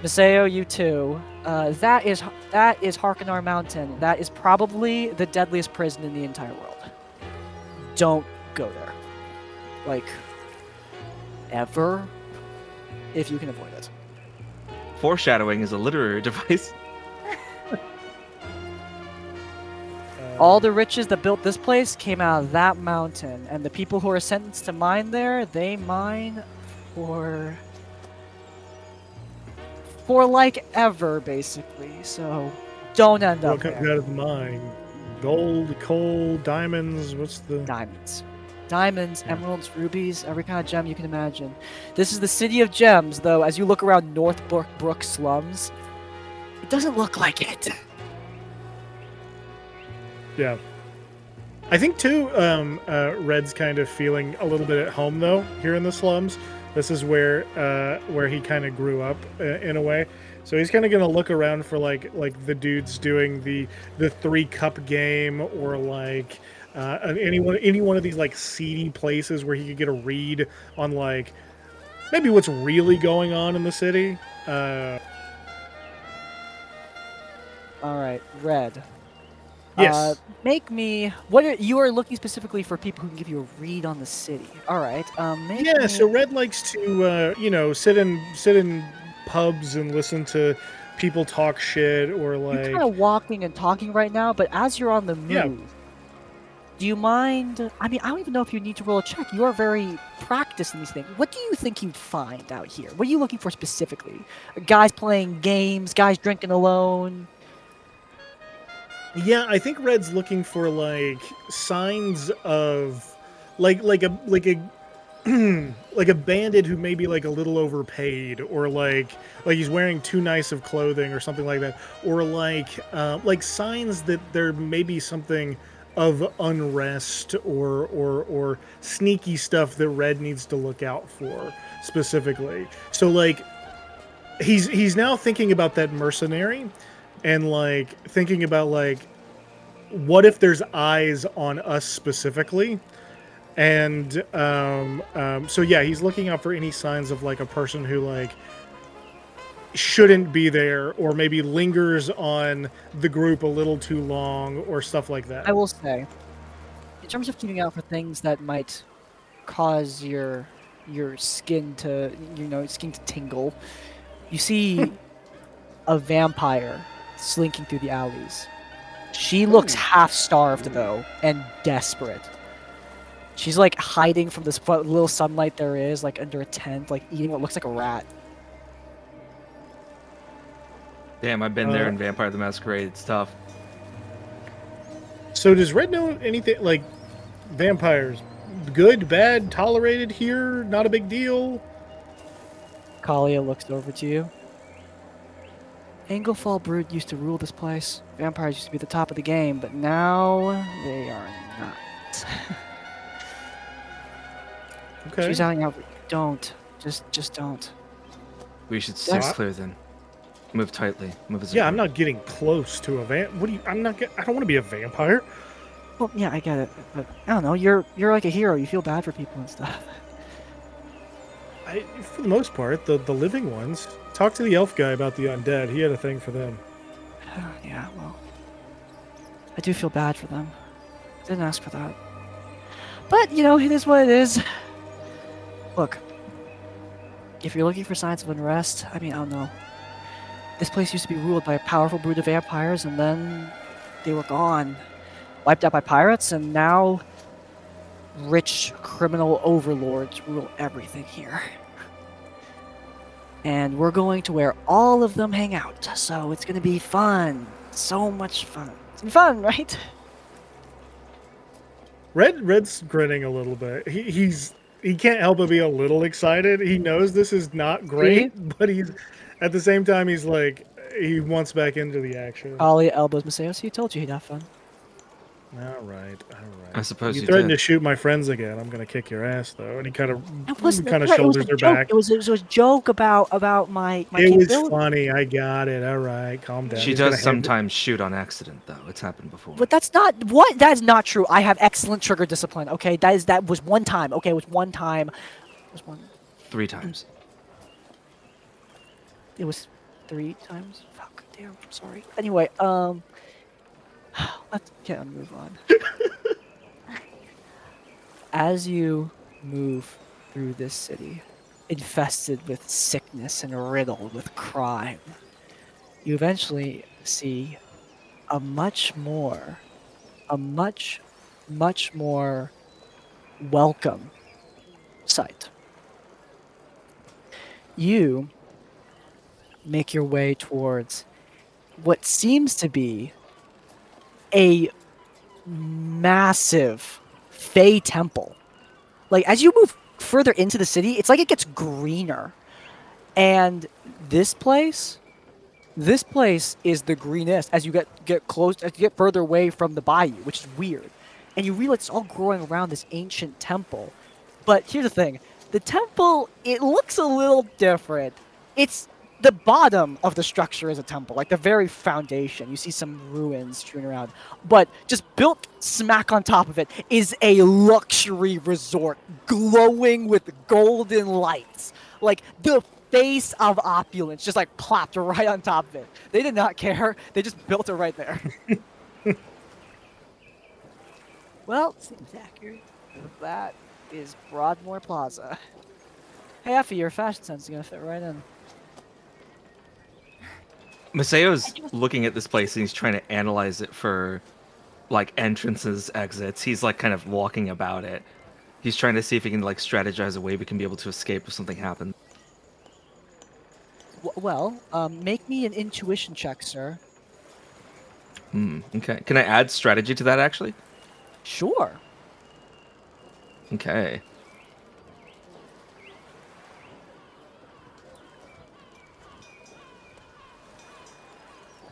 Maseo, you too. That is Harkonar Mountain. That is probably the deadliest prison in the entire world. Don't go there. Like, ever, if you can avoid it. Foreshadowing is a literary device. All the riches that built this place came out of that mountain, and the people who are sentenced to mine there, they mine for like ever, basically. So don't end What up comes there. out of the mine? Gold, coal, diamonds. What's the? Diamonds, emeralds, rubies, every kind of gem you can imagine. This is the city of gems, though. As you look around Northbrook slums, it doesn't look like it. Yeah. I think too, Red's kind of feeling a little bit at home though here in the slums. This is where he kind of grew up in a way. So he's kind of gonna look around for like the dudes doing the 3-cup game or like any one of these like seedy places where he could get a read on like maybe what's really going on in the city. All right, Red. Yes. Make me. You are looking specifically for people who can give you a read on the city. All right. Make Yeah, me, so Red likes to, sit in pubs and listen to people talk shit or You're like. kind of walking and talking right now, but as you're on the move, Yeah. do you mind? I mean, I don't even know if you need to roll a check. You are very practiced in these things. What do you think you'd find out here? What are you looking for specifically? Guys playing games, guys drinking alone. Yeah, I think Red's looking for like signs of like a like a bandit who may be like a little overpaid or like he's wearing too nice of clothing or something like that, or like signs that there may be something of unrest or sneaky stuff that Red needs to look out for specifically. So like he's now thinking about that mercenary and like thinking about like what if there's eyes on us specifically. And so yeah, he's looking out for any signs of like a person who like shouldn't be there, or maybe lingers on the group a little too long, or stuff like that. I will say, in terms of keeping out for things that might cause your skin to skin to tingle, you see a vampire slinking through the alleys. She looks half starved though and desperate. She's like hiding from this little sunlight there is, like under a tent, like eating what looks like a rat. Damn, I've been there in Vampire the Masquerade. It's tough. So does Red know anything like vampires? Good, bad, tolerated here? Not a big deal? Kalia looks over to you. Anglefall brood used to rule this place. Vampires used to be at the top of the game, but now they are not. Okay. She's out now. Don't. Just don't. We should steer clear then. Move tightly. Move as a Yeah, I'm group. not getting close to a vamp. What do you? I don't want to be a vampire. Well, yeah, I get it, but I don't know. You're like a hero. You feel bad for people and stuff. For the most part, the living ones. Talk to the elf guy about the undead. He had a thing for them. Yeah, well, I do feel bad for them. Didn't ask for that. But, you know, it is what it is. Look, if you're looking for signs of unrest, I mean, I don't know. This place used to be ruled by a powerful brood of vampires, and then they were gone. Wiped out by pirates, and now rich criminal overlords rule everything here. And we're going to where all of them hang out, so it's gonna be fun. So much fun. It's gonna be fun, right? Red's grinning a little bit. He can't help but be a little excited. He knows this is not great, but he's at the same time he's like he wants back into the action. Ollie elbows Masayo, so he told you he'd have fun. All right. I suppose You you threatened did. to shoot my friends again. I'm gonna kick your ass though. And he kind of It wasn't a threat, shoulders it was a her joke. back. It was a joke about my It was capability. funny. I got it. All right, calm down. She He's gonna does hand sometimes shoot on accident, though. It's happened before. But that's not what. That is not true. I have excellent trigger discipline. Okay, that was one time. Okay, it was one time. It was one. 3 times. It was 3 times. Fuck. Damn. I'm sorry. Anyway, let's move on. As you move through this city, infested with sickness and riddled with crime, you eventually see a much more welcome sight. You make your way towards what seems to be a massive Fey temple. Like, as you move further into the city, it's like it gets greener. And this place is the greenest as you get close, as you get further away from the bayou, which is weird. And you realize it's all growing around this ancient temple. But here's the thing. The temple, it looks a little different. It's the bottom of the structure is a temple, like the very foundation. You see some ruins strewn around. But just built smack on top of it is a luxury resort glowing with golden lights. Like the face of opulence just like plopped right on top of it. They did not care. They just built it right there. Well, seems accurate. That is Broadmore Plaza. Hey, Effie, your fashion sense is gonna fit right in. Masayo's looking at this place and he's trying to analyze it for, like, entrances, exits. He's, like, kind of walking about it. He's trying to see if he can, like, strategize a way we can be able to escape if something happens. Make me an intuition check, sir. Okay. Can I add strategy to that, actually? Sure. Okay.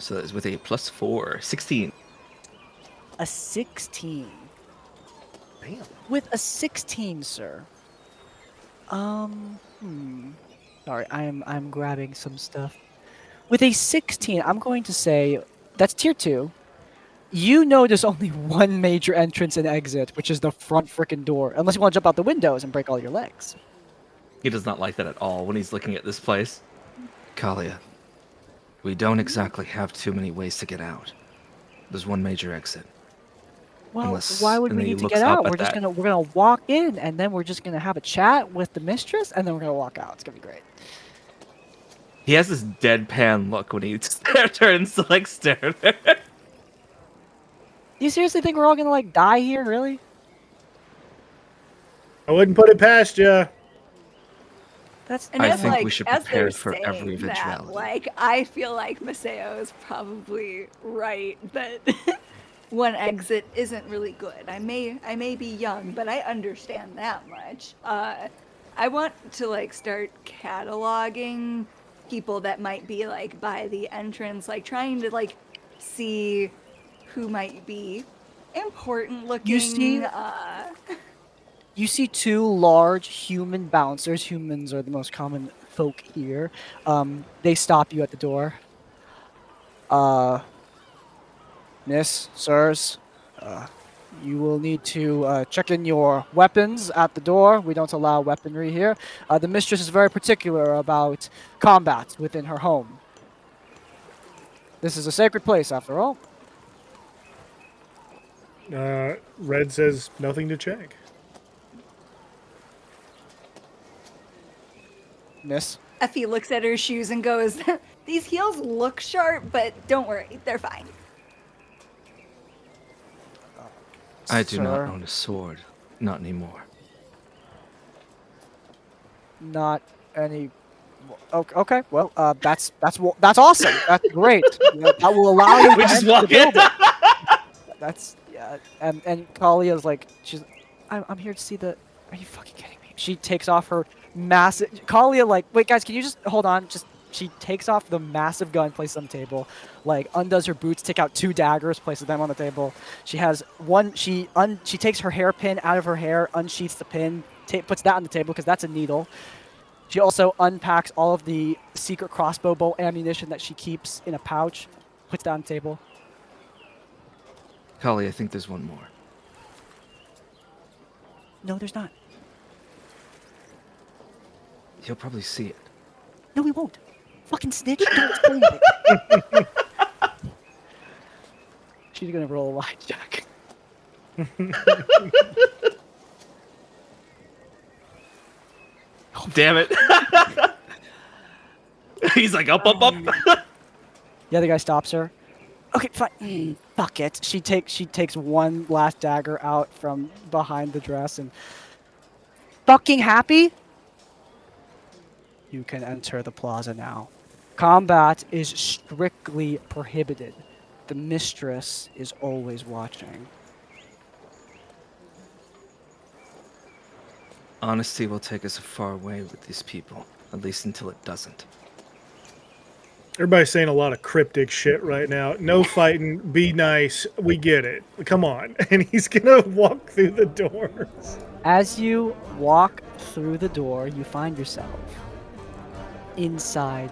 So that's with a +4. 16. A 16. Damn. With a 16, sir. Sorry, I'm grabbing some stuff. With a 16, I'm going to say that's tier 2. You know there's only one major entrance and exit, which is the front frickin' door. Unless you want to jump out the windows and break all your legs. He does not like that at all when he's looking at this place. Kalia, We don't exactly have too many ways to get out. There's one major exit. Well, Unless- why would and we then he need to looks get up out? at We're just that. gonna walk in, and then we're just gonna have a chat with the mistress, and then we're gonna walk out. It's gonna be great. He has this deadpan look when he turns to like stare at her. You seriously think we're all gonna like die here? Really? I wouldn't put it past you. That's And I as, think like, we should as prepare they're for every saying that, eventuality. like, I feel like Maseo is probably right that one exit isn't really good. I may be young, but I understand that much. I want to like start cataloging people that might be like by the entrance, like trying to like see who might be important looking. see- You see two large human bouncers. Humans are the most common folk here. They stop you at the door. Miss, sirs, you will need to check in your weapons at the door. We don't allow weaponry here. The mistress is very particular about combat within her home. This is a sacred place, after all. Red says nothing to check. Miss, Effie looks at her shoes and goes, "These heels look sharp, but don't worry, they're fine." I do not sir, own a sword. Not anymore. Not any. Okay, well, that's awesome. That's great. That will allow you. We to just enter the walk in. building. That's yeah. And Kalia's like, I'm here to see the. Are you fucking kidding me? She takes off her massive. Kalia like, wait guys, can you just hold on? She takes off the massive gun, places it on the table, like undoes her boots, take out 2 daggers, places them on the table. She has one. She takes her hairpin out of her hair, unsheaths the pin, puts that on the table because that's a needle. She also unpacks all of the secret crossbow bolt ammunition that she keeps in a pouch, puts that on the table. Kali, I think there's one more. No, there's not. You'll probably see it. No, we won't. Fucking snitch. Don't explain it. She's gonna roll a lie check. Damn it. He's like, up. The other guy stops her. Okay, fine. Fuck it. She takes one last dagger out from behind the dress and fucking happy. You can enter the plaza now. Combat is strictly prohibited. The mistress is always watching. Honesty will take us a far way with these people, at least until it doesn't. Everybody's saying a lot of cryptic shit right now. No fighting. Be nice. We get it. Come on. And he's gonna walk through the doors. As you walk through the door, you find yourself inside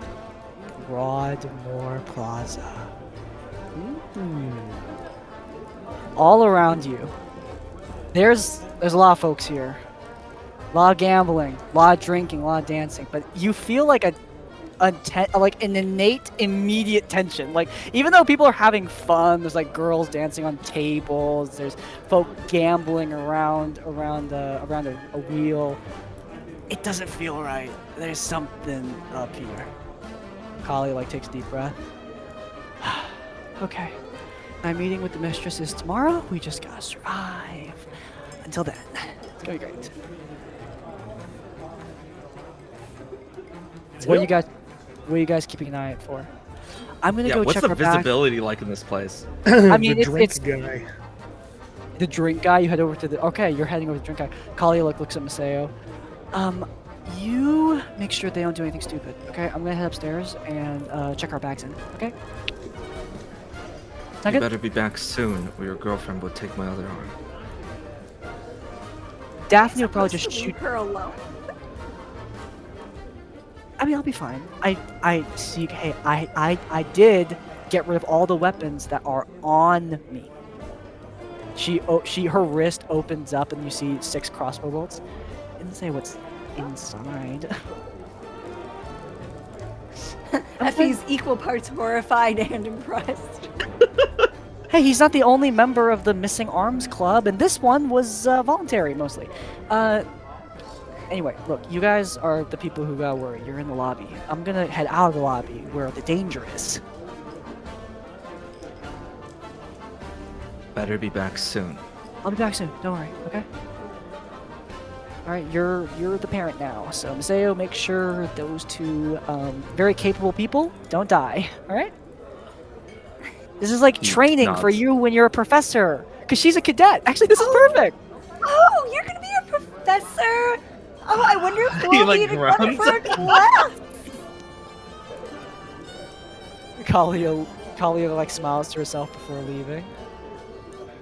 Broadmore Plaza. All around you, there's a lot of folks here. A lot of gambling, a lot of drinking, a lot of dancing, but you feel like like an innate, immediate tension. Like even though people are having fun, there's like girls dancing on tables, there's folk gambling around a wheel. It doesn't feel right. There's something up here. Kali like takes a deep breath. Okay, my meeting with the mistress is tomorrow. We just gotta survive. Until then, it's gonna be great. What are you guys keeping an eye out for? I'm gonna go What's check the her back. visibility like in this place? I mean, the drink it's guy. the drink guy. You head over to the. Okay, you're heading over to the drink guy. Kalia looks at Maseo. You make sure they don't do anything stupid. Okay, I'm gonna head upstairs and check our bags in. Okay. Sound You good? better be back soon, or your girlfriend will take my other arm. Daphne will probably Supposed just to shoot. leave her alone. I mean, I'll be fine. I see. Hey, I did get rid of all the weapons that are on me. Her wrist opens up and you see 6 crossbow bolts. It didn't say what's inside. Effie's equal parts horrified and impressed. Hey, he's not the only member of the Missing Arms Club, and this one was voluntary mostly. Anyway, look, you guys are the people who got worried. You're in the lobby. I'm gonna head out of the lobby where the danger is. Better be back soon. I'll be back soon. Don't worry. Okay. All right, you're the parent now. So Maseo, make sure those two very capable people don't die. All right. This is like training for nods. you when you're a professor, because she's a cadet. Actually, this is perfect. Oh, you're gonna be a professor? Oh, I wonder if He, we'll like, be together runs. for a class. Kalia like smiles to herself before leaving.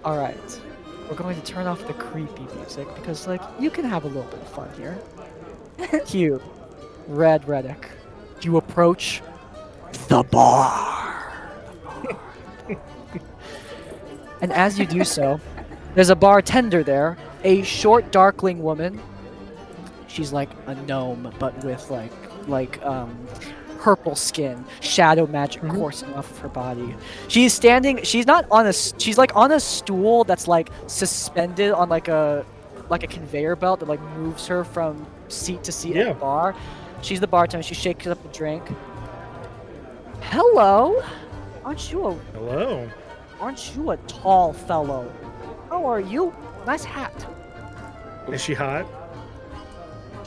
All right, we're going to turn off the creepy music because like you can have a little bit of fun here. Cue Red Reddick. You approach the bar. And as you do so, there's a bartender there, a short darkling woman. She's like a gnome, but with like purple skin, shadow magic coursing off of her body. She's standing. She's not on a. She's like on a stool that's like suspended on like a conveyor belt that like moves her from seat to seat at the bar. She's the bartender. She shakes up a drink. Hello, aren't you a tall fellow? How are you? Nice hat. Is she hot?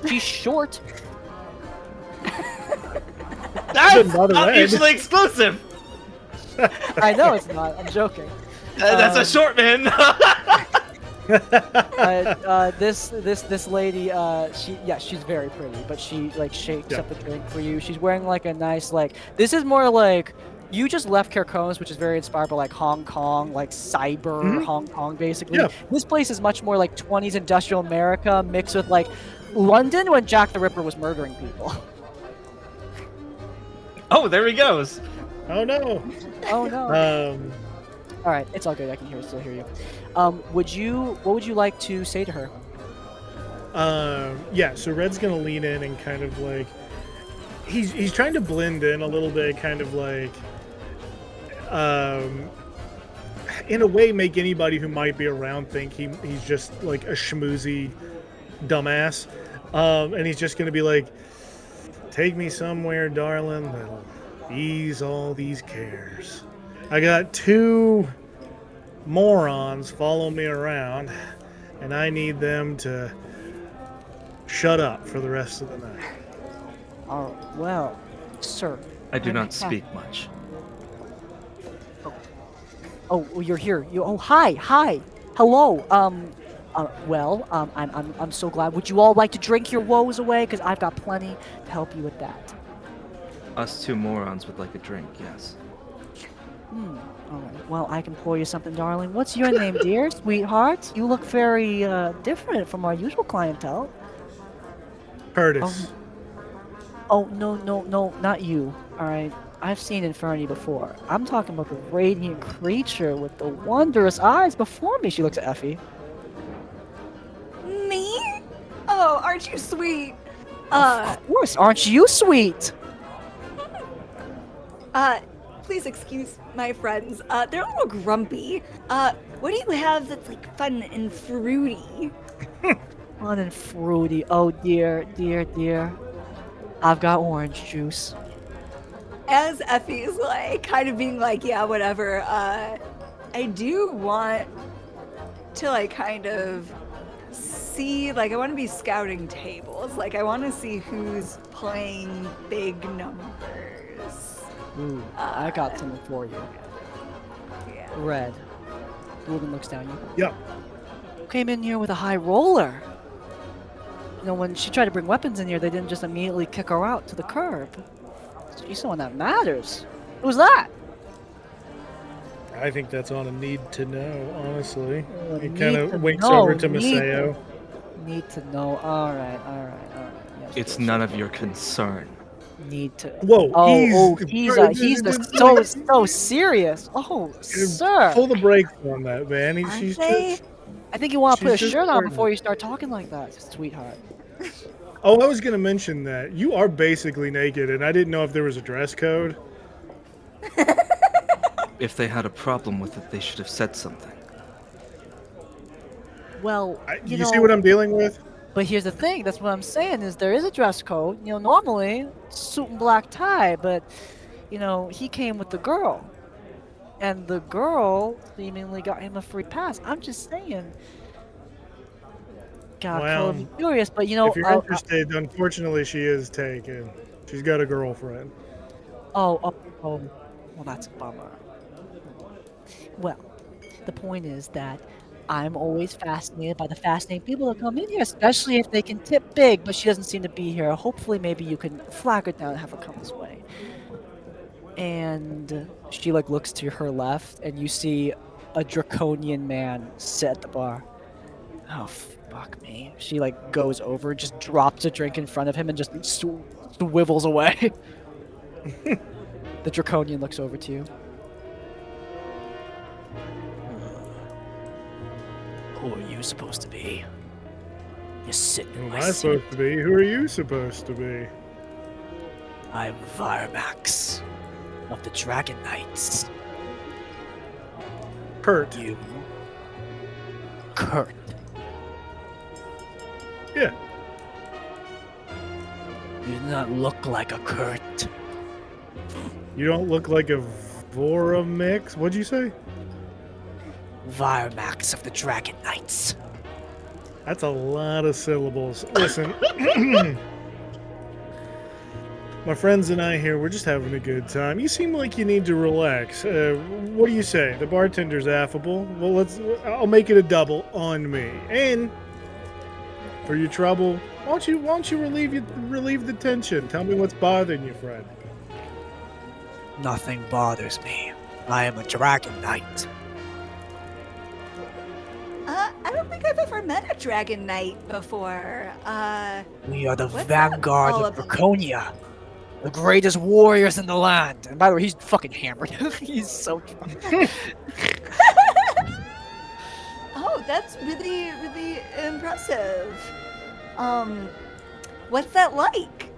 She's short. That's Another not red. mutually exclusive. I know it's not. I'm joking. That's a short man. This lady, she's very pretty, but she like shakes up the drink for you. She's wearing like a nice this is more like you just left Kerkonos, which is very inspired by like Hong Kong, like cyber Hong Kong basically. Yeah. This place is much more like 20s industrial America mixed with like London when Jack the Ripper was murdering people. Oh, there he goes. Oh no. Oh no. All right, it's all good. I can still hear you. What would you like to say to her? Yeah, so Red's gonna lean in and kind of like he's trying to blend in a little bit, kind of like in a way make anybody who might be around think he's just like a schmoozy dumbass. And he's just gonna be like, take me somewhere, darling, that'll ease all these cares. I got 2 morons follow me around, and I need them to shut up for the rest of the night. Oh, well, sir. I do not speak much. Oh, well, you're here. Hi, hello. I'm so glad. Would you all like to drink your woes away? Because I've got plenty to help you with that. Us 2 morons would like a drink, yes. All right. Well, I can pour you something, darling. What's your name, dear? Sweetheart? You look very different from our usual clientele. Curtis. Oh, no, not you. All right. I've seen Inferni before. I'm talking about the radiant creature with the wondrous eyes before me. She looks at Effie. Me? Oh, aren't you sweet? Of course, aren't you sweet? Please excuse my friends. They're a little grumpy. What do you have that's like fun and fruity? Fun and fruity. Oh dear. I've got orange juice. As Effie's like kind of being like, yeah, whatever. I do want to like kind of see, like, I want to be scouting tables. Like, I want to see who's playing big numbers. Ooh, I got something for you. Yeah. Red. The woman looks down at you. Yep. Came in here with a high roller. You know, when she tried to bring weapons in here, they didn't just immediately kick her out to the curb. She's someone that matters. Who's that? I think that's on a need to know, honestly. He Need kind to of winks know, over to need Maseo. Need to know. All right. Yes, It's yes, none of your concern. Need to. Whoa, He's so serious. Oh, sir. Pull the brakes on that, man. She's they? just... I think you want to put a she's just shirt on flirting. before you start talking like that, sweetheart. Oh, I was going to mention that. You are basically naked, and I didn't know if there was a dress code. If they had a problem with it, they should have said something. Well, You see what I'm dealing with? But here's the thing, that's what I'm saying, is there is a dress code. You know, normally, suit and black tie, but, you know, he came with the girl. And the girl seemingly got him a free pass. I'm just saying. God, Well, totally curious, but you know, If you're interested, unfortunately, she is taken. She's got a girlfriend. oh, well, that's a bummer. Well, the point is that I'm always fascinated by the fascinating people that come in here, especially if they can tip big, but she doesn't seem to be here. Hopefully, maybe you can flag her down and have her come this way. And she like looks to her left, and you see a draconian man sit at the bar. Oh fuck me! She like goes over, just drops a drink in front of him, and just swivels away. The draconian looks over to you. Who are you supposed to be? You're sitting Who in am my I seat. supposed to be? Who are you supposed to be? I'm Varmax of the Dragon Knights. Kurt. You, Kurt. Yeah. You do not look like a Kurt. You don't look like a Vora mix. What'd you say? Varmax of the Dragon Knights. That's a lot of syllables. Listen. My friends and I here, we're just having a good time. You seem like you need to relax. What do you say? The bartender's affable. Well, I'll make it a double on me. And for your trouble, why don't you relieve the tension? Tell me what's bothering you, friend. Nothing bothers me. I am a Dragon Knight. I don't think I've ever met a Dragon Knight before. We are the What's that vanguard all of about? Draconia. The greatest warriors in the land. And by the way, he's fucking hammered. He's so drunk. Oh, that's really, really impressive. What's that like?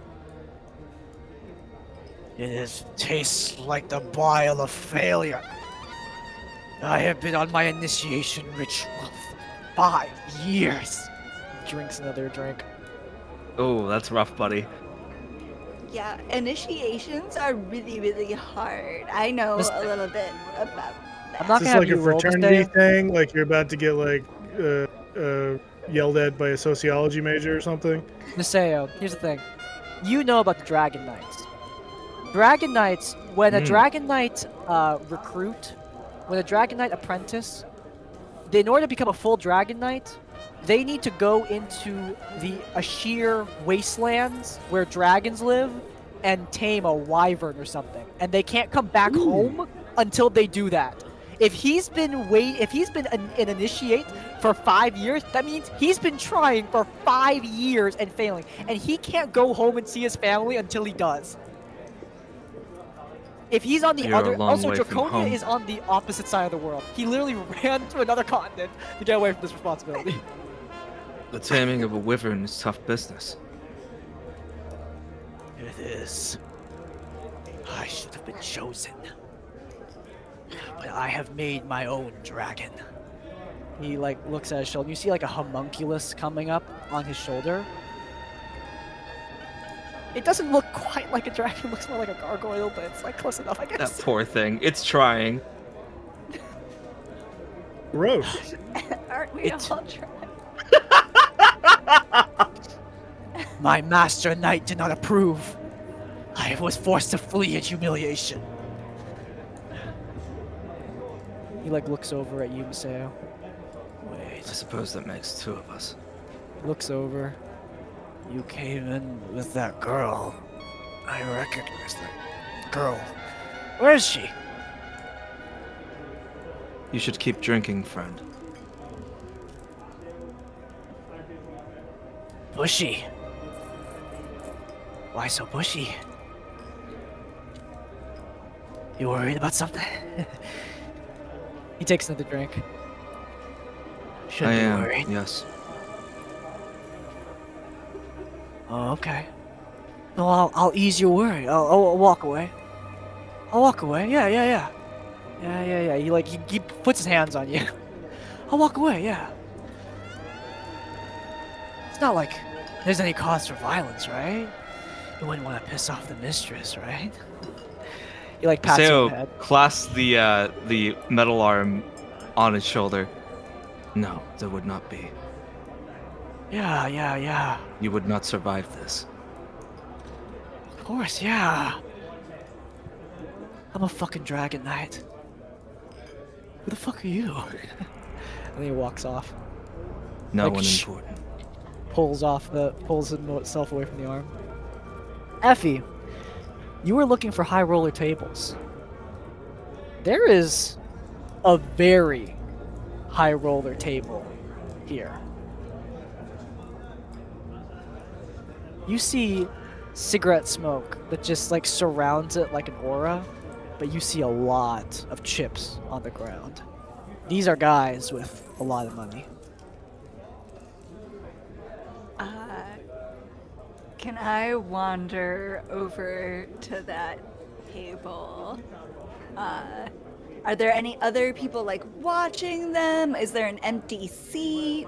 Tastes like the bile of failure. I have been on my initiation ritual for 5 years. Drinks another drink. Oh, that's rough, buddy. Yeah, initiations are really, really hard. I know Miss- a little bit about that. I'm not Is gonna this have like a you roll this fraternity day. thing? Like you're about to get like yelled at by a sociology major or something? Niseo, here's the thing. You know about the Dragon Knights. Dragon Knights, when a Dragon Knight recruit, when a Dragon Knight apprentice, in order to become a full Dragon Knight, they need to go into the Ashir wastelands where dragons live and tame a wyvern or something. And they can't come back home until they do that. If he's been an initiate for 5 years, that means he's been trying for 5 years and failing. And he can't go home and see his family until he does. If he's on the You're a other, long also way from Draconia home. is on the opposite side of the world. He literally ran to another continent to get away from this responsibility. The taming of a wyvern is tough business. It is. I should have been chosen. But I have made my own dragon. He like looks at his shoulder. You see like a homunculus coming up on his shoulder. It doesn't look quite like a dragon. It looks more like a gargoyle, but it's like close enough, I That guess. poor thing. It's trying. Gross. Aren't we It- all trying? My master knight did not approve. I was forced to flee in humiliation. He like looks over at you, Maseo. I Wait. suppose that makes two of us. Looks over. You came in with that girl. I recognize that girl. Where is she? You should keep drinking, friend. Bushy. Why so bushy? You worried about something? He takes another drink. Shouldn't I be am, worried. yes. Oh, okay. No, I'll ease your worry. I'll walk away. I'll walk away. Yeah. Yeah. He puts his hands on you. I'll walk away. Yeah. It's not like there's any cause for violence, right? You wouldn't want to piss off the mistress, right? He like pats you on the Maseo head. clasps the metal arm on his shoulder. No, there would not be. Yeah. You would not survive this. Of course, yeah. I'm a fucking dragon knight. Who the fuck are you? And he walks off. No Like, one shh. important. Pulls himself away from the arm. Effie, you were looking for high roller tables. There is a very high roller table here. You see cigarette smoke that just like surrounds it like an aura, but you see a lot of chips on the ground. These are guys with a lot of money. Can I wander over to that table? Are there any other people like watching them? Is there an empty seat?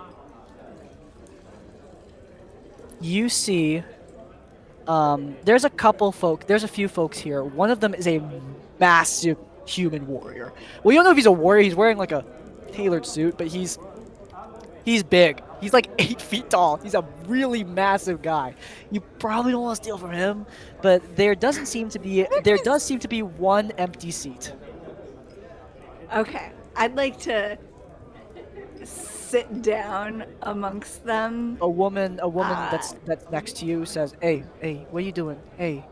You see, there's a few folks here. One of them is a massive human warrior. Well, you don't know if he's a warrior. He's wearing like a tailored suit, but he's big. He's like 8 feet tall. He's a really massive guy. You probably don't want to steal from him, but there does seem to be one empty seat. Okay, I'd like to sit down amongst them. A woman that's next to you says, "Hey, what are you doing? Hey,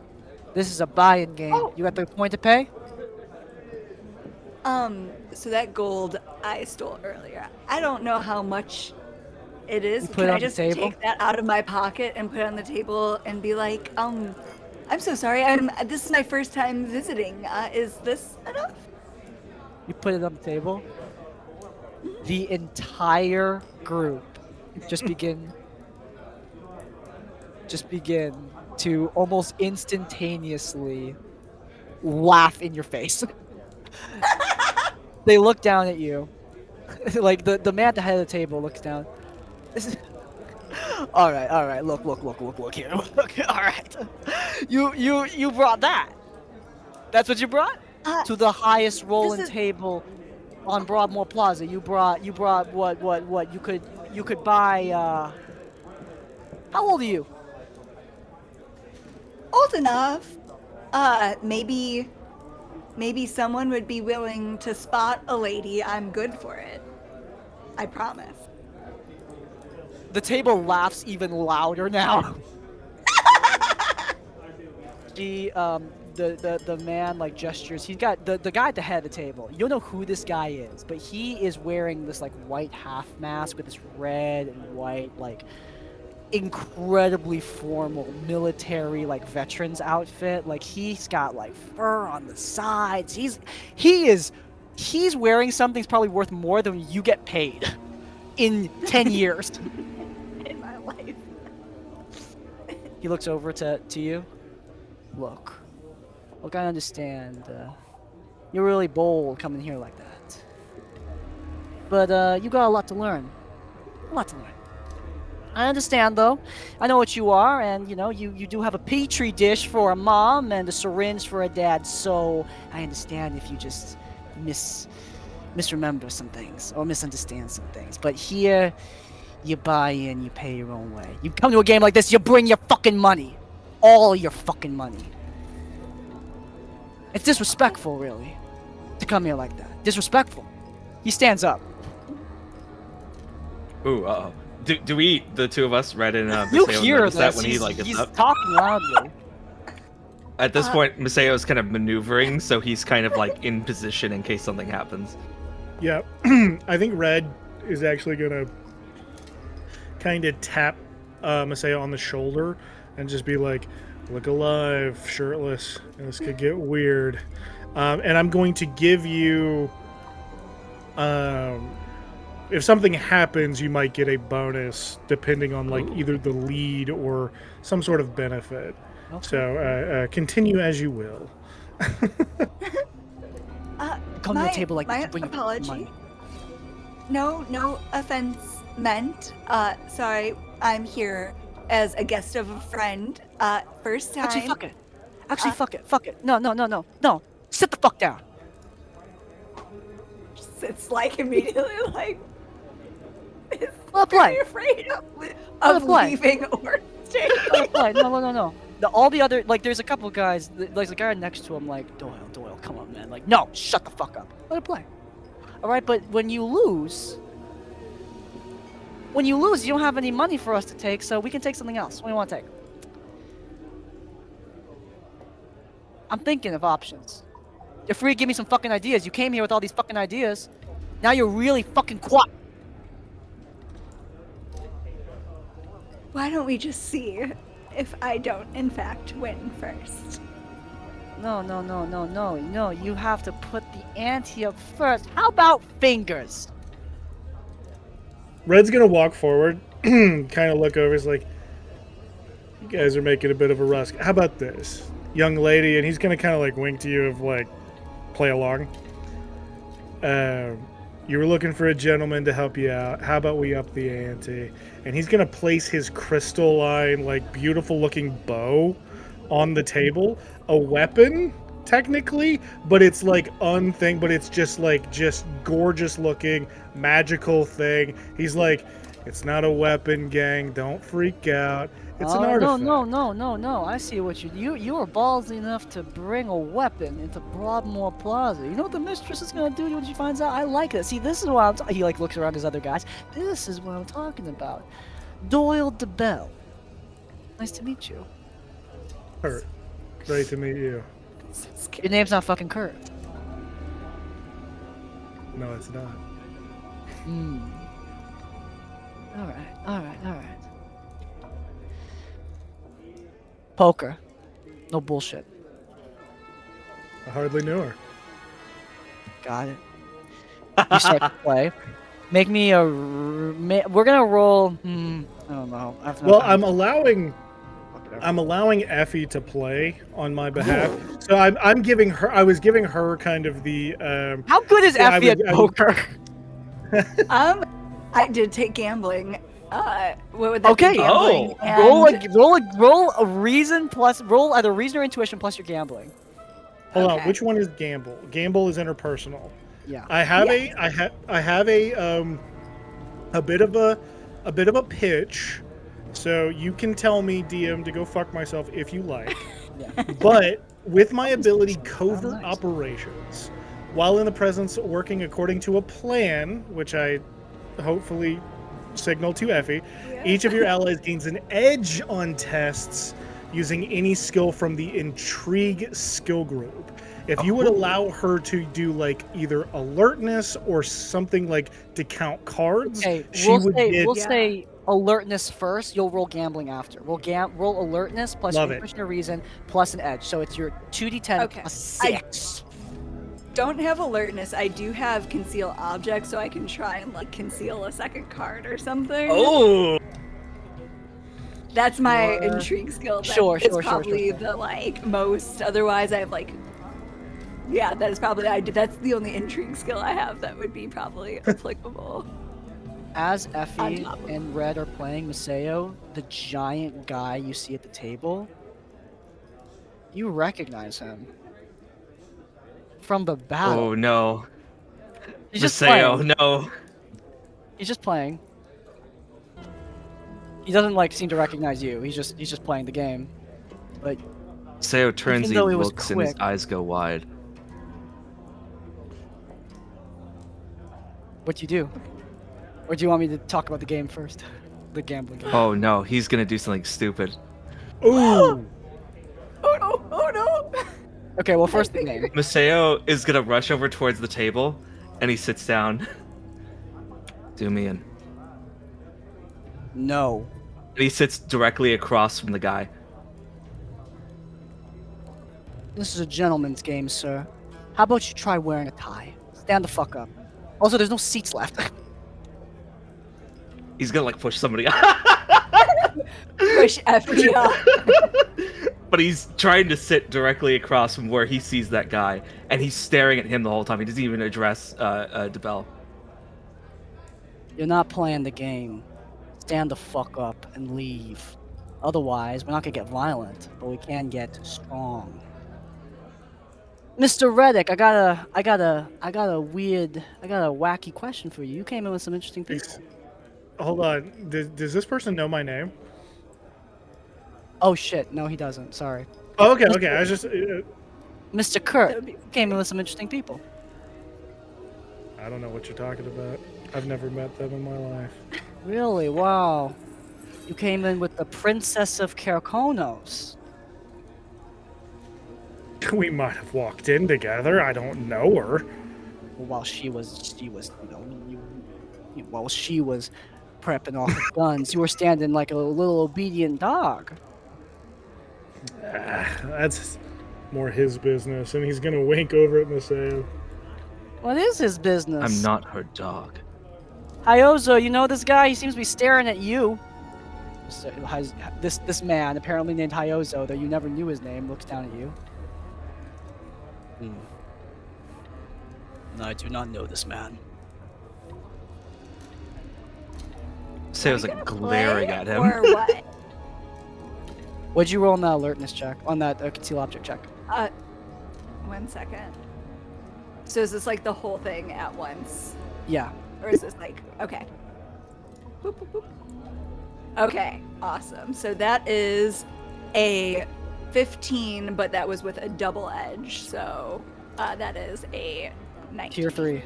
this is a buy-in game. Oh. You got the point to pay?" So that gold I stole earlier, I don't know how much it is. You put Can it I on the just table? take that out of my pocket and put it on the table and be like, I'm so sorry. This is my first time visiting. Is this enough? You put it on the table. The entire group just begin to almost instantaneously laugh in your face. They look down at you. Like the man at the head of the table looks down. All right. Look here. Look, all right. You brought that. That's what you brought? To the highest rolling table on Broadmore Plaza. You brought what you could buy how old are you? Old enough. Maybe someone would be willing to spot a lady. I'm good for it. I promise. The table laughs even louder now. The man like gestures. He's got the guy at the head of the table. You don't know who this guy is, but he is wearing this like white half mask with this red and white like incredibly formal military like veterans outfit. Like he's got like fur on the sides. He's wearing something that's probably worth more than you get paid in 10 years. In my life. He looks over to you. Look, I understand. You're really bold coming here like that. But you got a lot to learn. I understand, though. I know what you are, and, you do have a petri dish for a mom and a syringe for a dad, so I understand if you just misremember some things or misunderstand some things. But here, you buy in, you pay your own way. You come to a game like this, you bring your fucking money. All your fucking money. It's disrespectful, really, to come here like that. Disrespectful. He stands up. Ooh, uh-oh. Do we, the two of us, Red and You Maseo, hear notice this? that when he like gets he's up? talking loudly. At this point, Maseo's kind of maneuvering, so he's kind of like in position in case something happens. Yeah, I think Red is actually gonna kind of tap Maseo on the shoulder and just be like, "Look alive, shirtless. This could get weird." And I'm going to give you if something happens, you might get a bonus depending on like either the lead or some sort of benefit. Okay. So continue as you will. Come to the table like my when you apology. money. No offense meant. Sorry, I'm here as a guest of a friend. First time. Actually, fuck it. Actually, fuck it. No. Sit the fuck down. It's like immediately like. Is I'll play. very afraid I'll of play. leaving or staying. Like, no. All the other, like, there's a couple guys, like the guy next to him, like, Doyle, come on, man. Like, no, shut the fuck up. Let it play. All right, but when you lose, you don't have any money for us to take, so we can take something else. What do you want to take? I'm thinking of options. You're free to give me some fucking ideas. You came here with all these fucking ideas. Now you're really fucking quiet. Why don't we just see if I don't, in fact, win first? No. You have to put the ante up first. How about fingers? Red's gonna walk forward, kind of look over. He's like, "You guys are making a bit of a rusk. How about this, young lady?" And he's gonna kind of like wink to you of like, play along. You were looking for a gentleman to help you out. How about we up the ante? And he's gonna place his crystalline, like beautiful looking bow on the table. A weapon, technically, but it's like but it's just gorgeous looking, magical thing. He's like, it's not a weapon, gang. Don't freak out. It's an artifact. No. I see what you are ballsy enough to bring a weapon into Broadmore Plaza. You know what the mistress is gonna do when she finds out? I like it. See, this is what he like looks around his other guys. This is what I'm talking about. Doyle DeBell. Nice to meet you. Kurt, great to meet you. Your name's not fucking Kurt. No, it's not. All right. Poker. No bullshit. I hardly knew her. Got it. You start to play. Make me a. We're gonna roll. I don't know. Well, I'm allowing Effie to play on my behalf. So I'm giving her. I was giving her kind of the. How good is yeah, Effie at poker? I did take gambling. What would that Okay. be? Gambling Roll a reason plus roll either reason or intuition plus your gambling. Hold on. Okay. Which one is gamble? Gamble is interpersonal. Yeah. I have a bit of a pitch. So you can tell me, DM, to go fuck myself if you like. Yeah. But with my ability covert nice. operations, while in the presence working according to a plan, which I hopefully signal to Effie, each of your allies gains an edge on tests using any skill from the intrigue skill group. If you would allow her to do like either alertness or something like to count cards, Okay. she would get. We'll say alertness first. You'll roll gambling after. Roll alertness plus Love your it. intuition or reason plus an edge. So it's your 2d10 Okay. plus 6. Don't have alertness. I do have conceal objects, so I can try and like conceal a second card or something. Oh, That's my Sure. intrigue skill. Sure. It's probably the like most. Otherwise, I have like. Yeah, that is probably that's the only intrigue skill I have that would be probably applicable. As On Effie top of- and Red are playing Maseo, the giant guy you see at the table, you recognize him from the battle. oh no. He's just Maseo, playing. no. He's just playing. He doesn't like seem to recognize you. He's just playing the game. But Maseo turns, Even he though he was looks, and his quick. eyes go wide. what do you do? Or do you want me to talk about the game first? The gambling game. Oh no, he's gonna do something stupid. Ooh. Oh no! Okay, well first the game. Maseo is gonna rush over towards the table, and he sits down. Do me in. No. And he sits directly across from the guy. This is a gentleman's game, sir. How about you try wearing a tie? Stand the fuck up. Also, there's no seats left. He's gonna like push somebody. Push Effie off. But he's trying to sit directly across from where he sees that guy, and he's staring at him the whole time. He doesn't even address DeBell. You're not playing the game. Stand the fuck up and leave. Otherwise, we're not gonna get violent, but we can get strong. Mr. Reddick, I got a wacky question for you. You came in with some interesting people. Hold on. Does this person know my name? Oh shit, no he doesn't, sorry. Oh, okay. I was just... Mr. Kurt, you came in with some interesting people. I don't know what you're talking about. I've never met them in my life. Really? Wow. You came in with the Princess of Kerkonos. We might have walked in together. I don't know her. While she was prepping all her guns, you were standing like a little obedient dog. That's more his business, and he's gonna wink over at Maseo. What is his business? I'm not her dog. Hyozo, you know this guy? He seems to be staring at you. This man, apparently named Hyozo, though you never knew his name, looks down at you. I do not know this man. Sayo's like glaring at him. Or what? What'd you roll on that alertness check? On that conceal object check? 1 second. So is this like the whole thing at once? Yeah. Or is this like, okay. Boop, boop, boop. Okay, awesome. So that is a 15, but that was with a double edge. So that is a 19. Tier 3.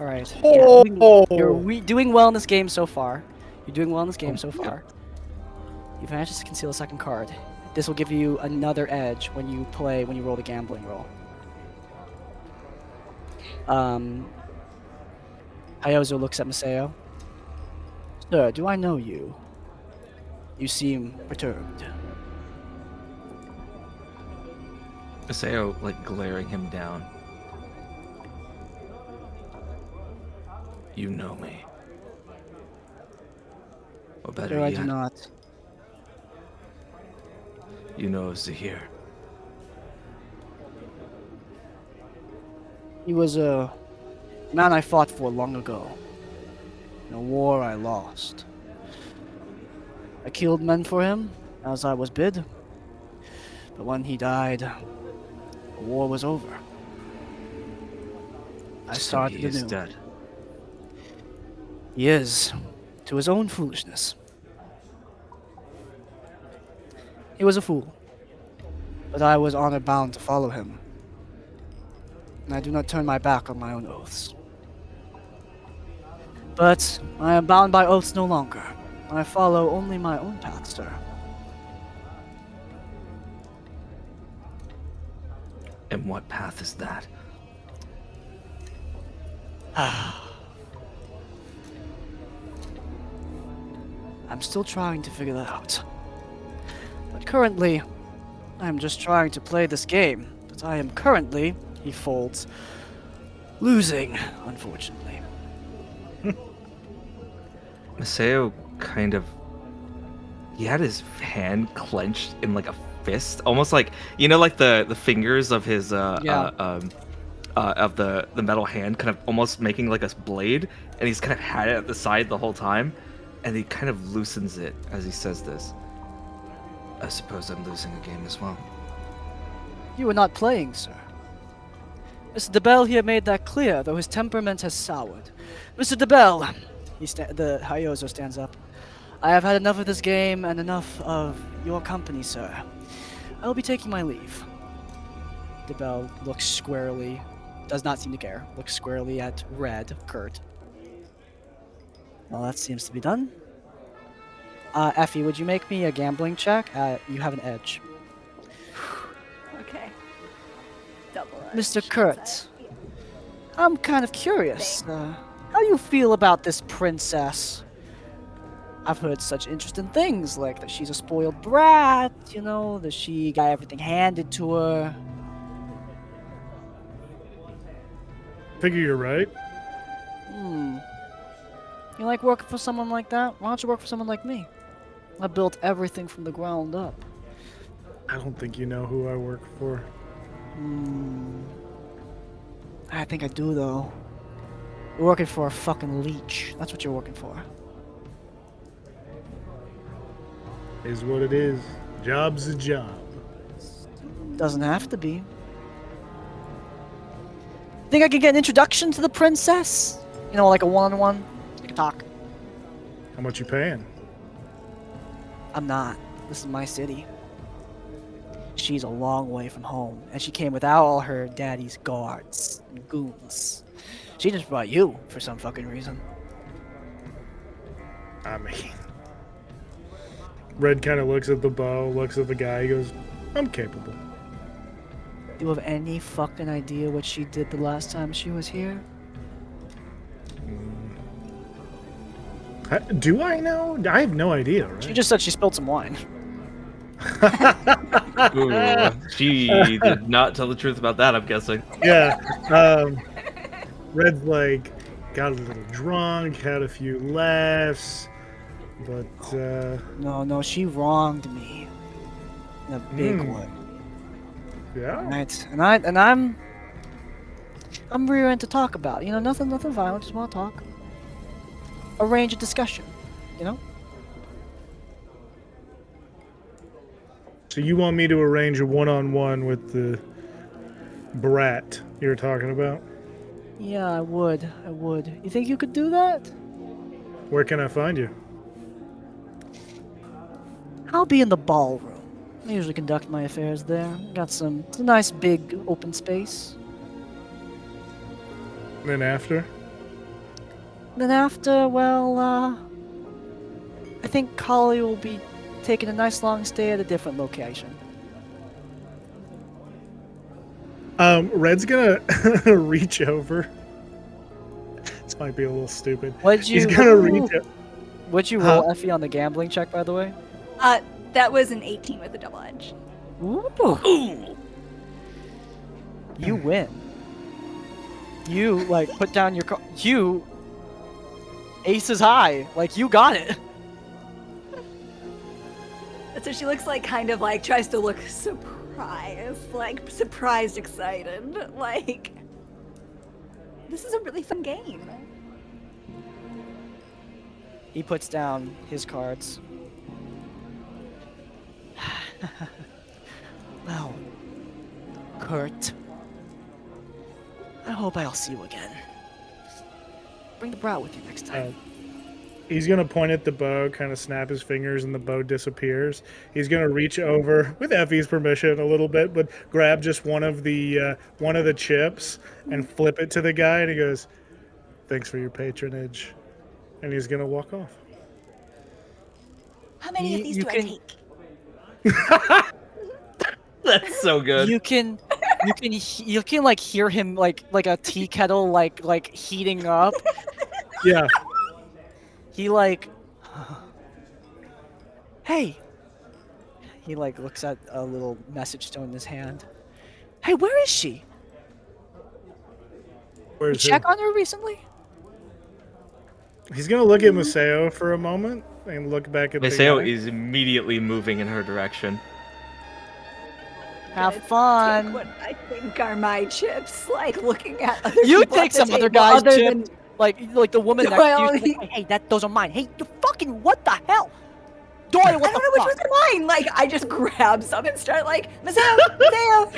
All right. Oh! You're doing well in this game so far. You're doing well in this game so far. You've managed to conceal a second card. This will give you another edge when you roll the gambling roll. Hyozo looks at Maseo. Sir, do I know you? You seem perturbed. Maseo like glaring him down. You know me. Or better Sir, I yet, do not. you know Zahir. He was a man I fought for long ago. In a war I lost. I killed men for him, as I was bid. But when he died, the war was over. I So started he is anew. dead. He is, to his own foolishness. He was a fool, but I was honor bound to follow him. And I do not turn my back on my own oaths. But I am bound by oaths no longer. I follow only my own path, sir. And what path is that? I'm still trying to figure that out. But currently, I'm just trying to play this game. But I am currently, he folds, losing, unfortunately. Maseo kind of... He had his hand clenched in like a fist. Almost like, you know, like the fingers of his, of the metal hand kind of almost making like a blade. And he's kind of had it at the side the whole time. And he kind of loosens it as he says this. I suppose I'm losing a game as well. You are not playing, sir. Mr. DeBell here made that clear, though his temperament has soured. Mr. DeBell, the Hyozo stands up. I have had enough of this game and enough of your company, sir. I will be taking my leave. DeBell looks squarely, does not seem to care, looks squarely at Red, Kurt. Well, that seems to be done. Effie, would you make me a gambling check? You have an edge. Okay. Double edge. Mr. Kurt, I'm kind of curious. How do you feel about this princess? I've heard such interesting things, like that she's a spoiled brat, you know, that she got everything handed to her. Figure you're right. You like working for someone like that? Why don't you work for someone like me? I built everything from the ground up. I don't think you know who I work for. I think I do, though. You're working for a fucking leech. That's what you're working for. Is what it is. Job's a job. Doesn't have to be. Think I could get an introduction to the princess? You know, like a one-on-one? We can talk. How much you paying? I'm not. This is my city. She's a long way from home, and she came without all her daddy's guards and goons. She just brought you for some fucking reason. I mean, Red kind of looks at the bow, looks at the guy, he goes, I'm capable. Do you have any fucking idea what she did the last time she was here? Do I know? I have no idea, right? She just said she spilled some wine. Ooh, she did not tell the truth about that, I'm guessing. Yeah. Red's like, got a little drunk, had a few laughs, but, No, she wronged me. In a big one. yeah. Right. And I'm ready to talk about it. You know, nothing violent, just want to talk. Arrange a discussion, you know? So you want me to arrange a one-on-one with the brat you were talking about? Yeah, I would. You think you could do that? Where can I find you? I'll be in the ballroom. I usually conduct my affairs there. It's a nice big open space. And then after? Then after, well, I think Kali will be taking a nice long stay at a different location. Red's gonna reach over. This might be a little stupid. He's gonna reach up. What'd you roll, Effie, on the gambling check, by the way? That was an 18 with a double edge. Ooh. You win. You, like, put down your you aces high. Like, you got it. So she looks like, kind of like, tries to look surprised. Like, surprised, excited. Like, this is a really fun game. He puts down his cards. Well, Kurt, I hope I'll see you again. Bring the brat with you next time. He's gonna point at the bow, kind of snap his fingers, and the bow disappears. He's gonna reach over, with Effie's permission, a little bit, but grab just one of the chips and flip it to the guy, and he goes, "Thanks for your patronage," and he's gonna walk off. How many of these do I take? That's so good. You can like hear him like a tea kettle like heating up. Yeah. He like, hey. He like looks at a little message stone in his hand. Hey, where is she? Where's You check on her recently? He's gonna look at Maseo for a moment and look back at Maseo the guy. is immediately moving in her direction. Have Take fun. what I think are my chips, like looking at other You people take at the some other table guy's other chips. than- Like the woman No, next I to you. only- She's like, hey, those are mine. Hey, you fucking what the hell? Doyle, I what don't know the which fuck? ones are mine. Like, I just grab some and start like, Mateo,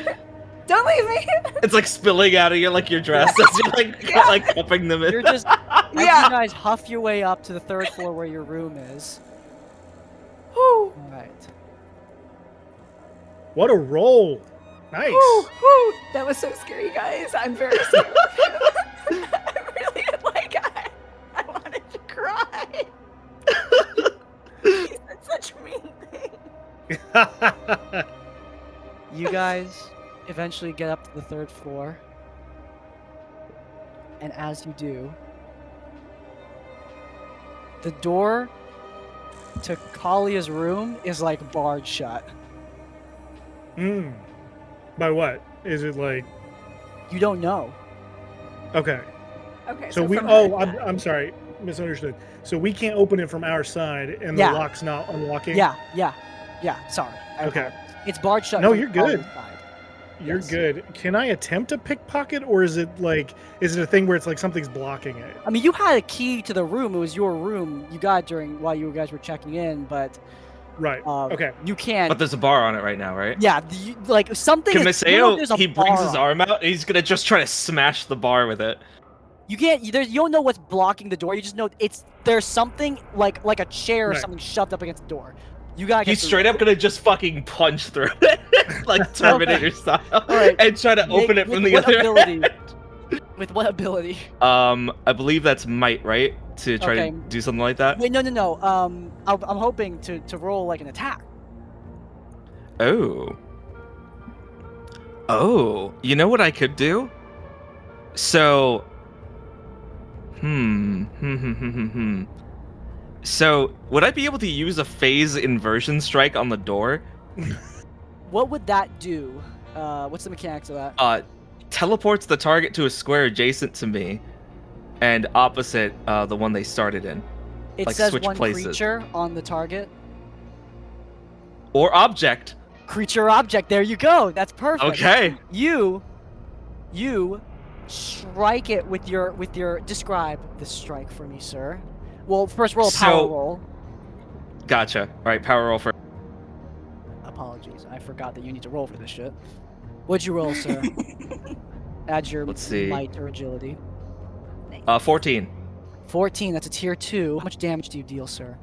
don't leave me. It's like spilling out of you like your dress as you're like, Yeah. like cupping them in. You're just as Yeah. you guys huff your way up to the third floor where your room is. Whew. Alright. What a roll! Nice. Whew, whew. That was so scary, guys. I'm very scared. I really I wanted to cry. He said such mean things. You guys eventually get up to the third floor. And as you do, the door to Kalia's room is like barred shut. By what? Is it like... You don't know. Okay. Okay. So we... from Oh, her- I'm sorry. misunderstood. So we can't open it from our side, and Yeah. the lock's not unlocking. Yeah. Sorry. I Okay. apologize. It's barred shut. No, from you're the Plaza good. side. You're Yes. good. Can I attempt a pickpocket, or is it a thing where it's like something's blocking it? I mean, you had a key to the room. It was your room. You got it while you guys were checking in, but Right. Okay. you can't. But there's a bar on it right now, right? Yeah, like something. Can is, you know, Maseo, there's a he brings bar his on it. arm out, and he's gonna just try to smash the bar with it. You can't. You don't know what's blocking the door. You just know there's something like a chair or Right. something shoved up against the door. You gotta get He's through straight it. up gonna just fucking punch through it, like Terminator style, Alright. and try to open it With from the what other ability? end. With what ability? I believe that's might, right? To try Okay. to do something like that. Wait, no. I'm hoping to roll like an attack. Oh. Oh, you know what I could do? So, So, would I be able to use a phase inversion strike on the door? What would that do? What's the mechanics of that? Teleports the target to a square adjacent to me, and opposite the one they started in, It like says switch one places. creature on the target. or object. Creature object. There you go. That's perfect. Okay. You strike it with your. Describe the strike for me, sir. Well, first roll a power So- roll. Gotcha. All right, power roll for. Apologies, I forgot that you need to roll for this shit. What'd you roll, sir? Add your Let's see. might or agility. 14. 14. That's a tier 2. How much damage do you deal, sir?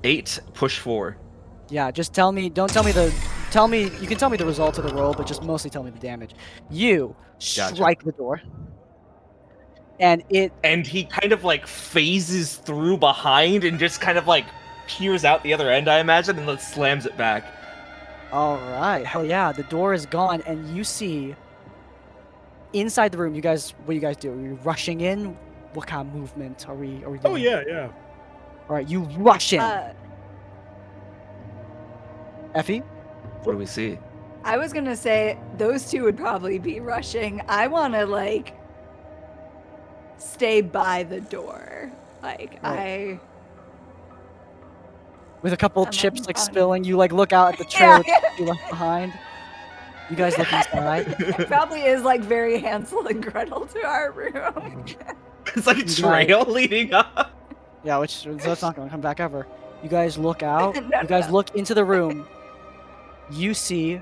8, push 4. Yeah, just tell me. Don't tell me the. Tell me. You can tell me the result of the roll, but just mostly tell me the damage. You Gotcha. strike the door, and it. And he kind of like phases through behind and just kind of like peers out the other end, I imagine, and then slams it back. All right. Hell yeah! The door is gone, and you see. Inside the room, you guys. What do you guys do? Are you rushing in? What kind of movement are we? Doing? Oh yeah. All right, you rush in. Effie. What do we see? I was gonna say those two would probably be rushing. I want to like stay by the door. Like With a couple I'm chips on- like on- spilling, you like look out at the trail that you left behind. You guys look inside. it probably is like very Hansel and Gretel to our room. It's like a trail leading up. Yeah, which that's not gonna come back ever. You guys look out. No, You guys no. look into the room. You see,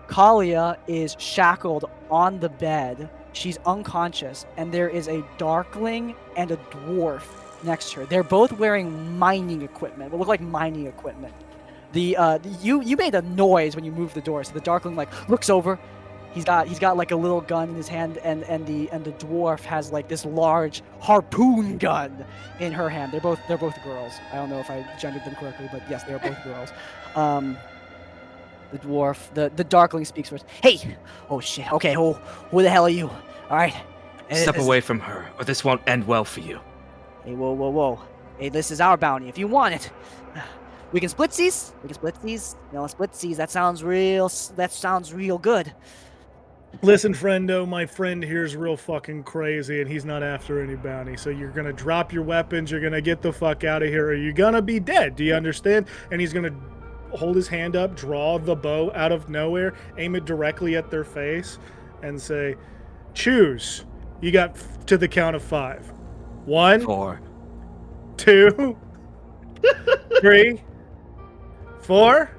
Kalia is shackled on the bed. She's unconscious, and there is a darkling and a dwarf next to her. They're both wearing mining equipment. What look like mining equipment. You made a noise when you moved the door, so the darkling like looks over. He's got like a little gun in his hand, and the dwarf has like this large harpoon gun in her hand. They're both girls. I don't know if I gendered them correctly, but yes, they're both girls. The dwarf, the darkling speaks first. Hey, oh shit. Okay, who the hell are you? All right. Step away from her, or this won't end well for you. Hey, whoa. Hey, this is our bounty. If you want it, we can split these. Split these. That sounds real good. Listen, friendo, my friend here's real fucking crazy, and he's not after any bounty. So you're gonna drop your weapons. You're gonna get the fuck out of here, or you're gonna be dead. Do you understand? And he's gonna hold his hand up, draw the bow out of nowhere, aim it directly at their face, and say, "Choose." You got to the count of 5. 1, 4. 2, 3, 4.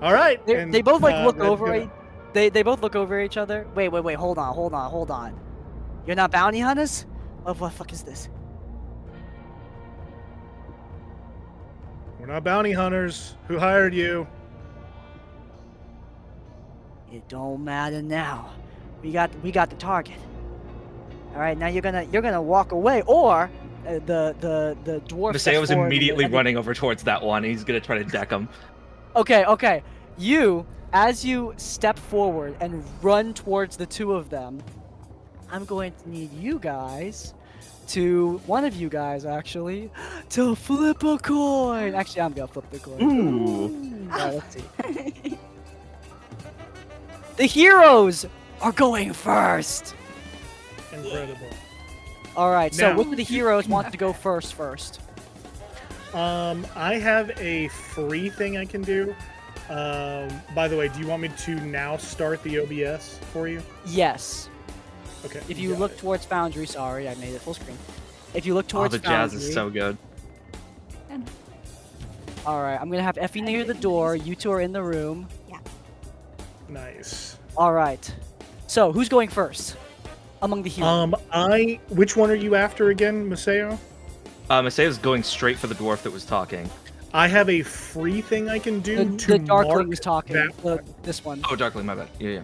All right. They and, both like look Red's over. gonna- They both look over each other. Wait. Hold on. You're not bounty hunters? What the fuck is this? We're not bounty hunters. Who hired you? It don't matter now. We got the target. All right, now you're gonna walk away, or the dwarf. steps Masayo's forward immediately and- running over towards that one. He's gonna try to deck him. Okay. As you step forward and run towards the two of them, I'm going to need you guys one of you guys actually, to flip a coin. Actually, I'm gonna flip the coin. Ooh. All right, let's see. The heroes are going first. Incredible. All right. So Now- which of the heroes wants to go first? I have a free thing I can do. By the way, do you want me to now start the OBS for you? Yes. Okay. If you got look it. towards Foundry, sorry, I made it full screen. If you look Oh, towards the jazz Foundry, is so good. all right, I'm gonna have Effie near the door. You two are in the room. Nice. All right. So who's going first among the heroes? Which one are you after again, Maseo? Masayo's going straight for the dwarf that was talking. I have a free thing I can do the to Darkling mark was talking. that This one. Oh, Darkling, my bad. Yeah.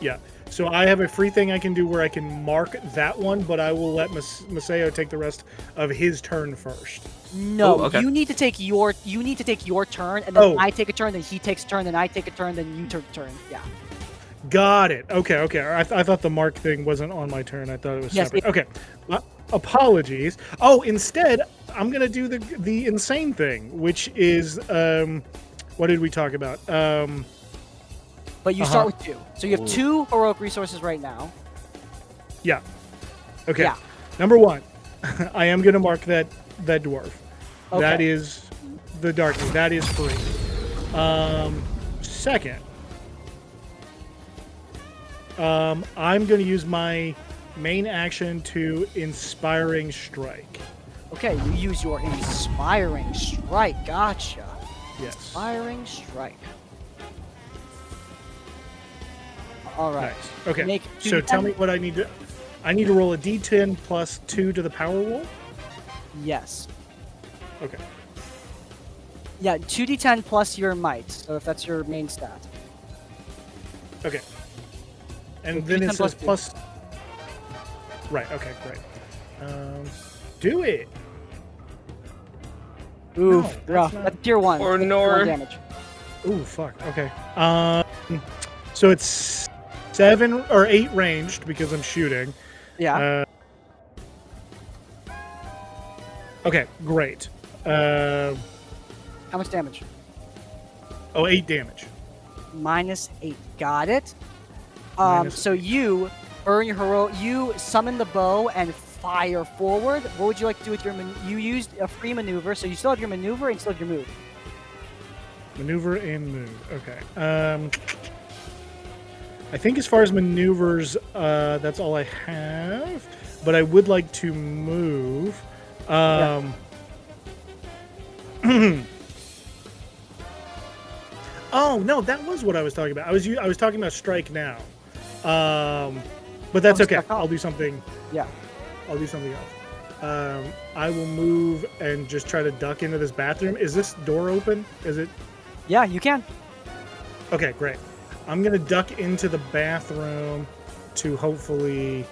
Yeah. So I have a free thing I can do where I can mark that one, but I will let Maseo take the rest of his turn first. No, Oh, okay. you need to take your turn, and then Oh. I take a turn, then he takes a turn, then I take a turn, then you take a turn. Yeah. Got it. Okay. I thought the mark thing wasn't on my turn. I thought it was Yes, separate. Okay. Apologies. Oh, instead, I'm gonna do the insane thing, which is what did we talk about? But you start with 2. So you have 2 heroic resources right now. Yeah. Okay. Yeah. Number 1, I am gonna mark that dwarf. Okay. That is the darkness. That is free. Second, I'm gonna use my main action to inspiring strike. Okay, you use your inspiring strike. Gotcha. Yes. Inspiring strike. All right. Nice. Okay. Make So tell me what I need to. I need to roll a d10 plus 2 to the power roll. Yes. Okay. Yeah, 2d10 plus your might. So if that's your main stat. Okay. And So then it d10 says plus 2. plus. Right. Okay. Great. Do it. Oof, that's rough. not- That's tier 1. Or That's nor. 1 damage. Ooh, fuck. Okay. So it's 7 or 8 ranged because I'm shooting. Yeah. Okay. Great. How much damage? 8 damage. -8. Got it. Minus So you earn your hero. You summon the bow and fire forward. What would you like to do with your? You used a free maneuver, so you still have your maneuver and still have your move. Maneuver and move. Okay. I think as far as maneuvers, that's all I have. But I would like to move. Oh no, that was what I was talking about. I was talking about strike now. But that's Oh, okay. strike off. I'll do something. Yeah. I'll do something else. I will move and just try to duck into this bathroom. Is this door open? Is it? Yeah, you can. Okay, great. I'm gonna duck into the bathroom to hopefully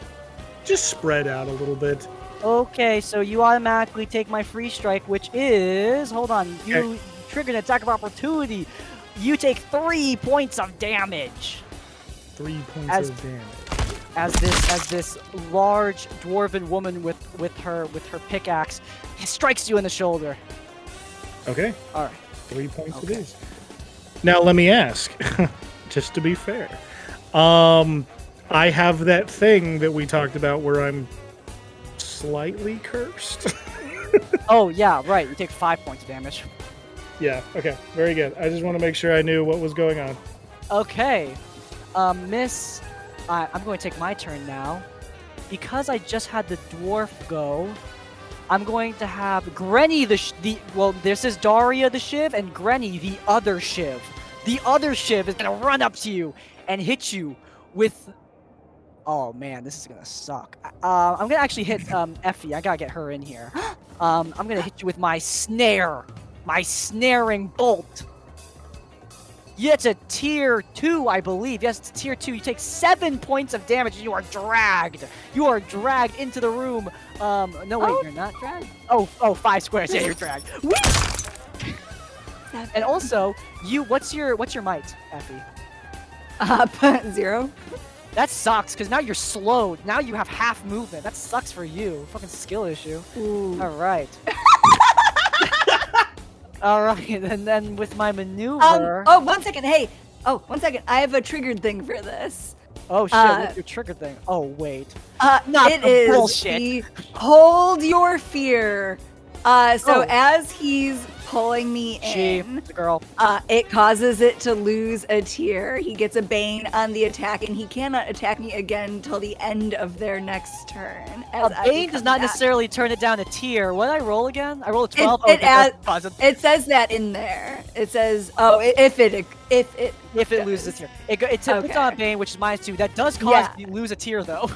just spread out a little bit. Okay, so you automatically take my free strike, which is hold on. You trigger an attack of opportunity. You take 3 points of damage 3 points As- of damage. as this large dwarven woman with her pickaxe strikes you in the shoulder. Okay, All right. 3 points Okay. it is. Now let me ask, just to be fair. I have that thing that we talked about where I'm slightly cursed. Oh yeah, right. You take 5 points of damage. Yeah, okay, very good. I just want to make sure I knew what was going on. Okay, Miss, I'm going to take my turn now. Because I just had the dwarf go, I'm going to have Granny well, this is Daria the Shiv and Granny the other Shiv. The other Shiv is going to run up to you and hit you with... Oh man, this is going to suck. I'm going to actually hit Effie. I got to get her in here. I'm going to hit you with my snare. My snaring bolt. Yeah, it's a tier 2, I believe. Yes, it's tier 2. You take 7 points of damage and you are dragged. You are dragged into the room. No, wait, you're not dragged? Oh, 5 squares. Yeah, you're dragged. Whee! And also, what's your might, Effie? 0. That sucks, because now you're slowed. Now you have half movement. That sucks for you. Fucking skill issue. Ooh. Alright. Alright, and then with my maneuver... Oh, 1 second. Hey. Oh, 1 second. I have a triggered thing for this. Oh shit! What's your trigger thing? Oh wait. Not it the is bullshit. the hold your fear. So Oh. as he's pulling me in, The girl. it causes it to lose a tier. He gets a bane on the attack, and he cannot attack me again till the end of their next turn. A bane does not necessarily turn it down a tier. What did I roll again? I rolled a 12. It says that in there. It says, if it loses a tier. It puts on a bane, which is -2. That does cause you to lose a tier though.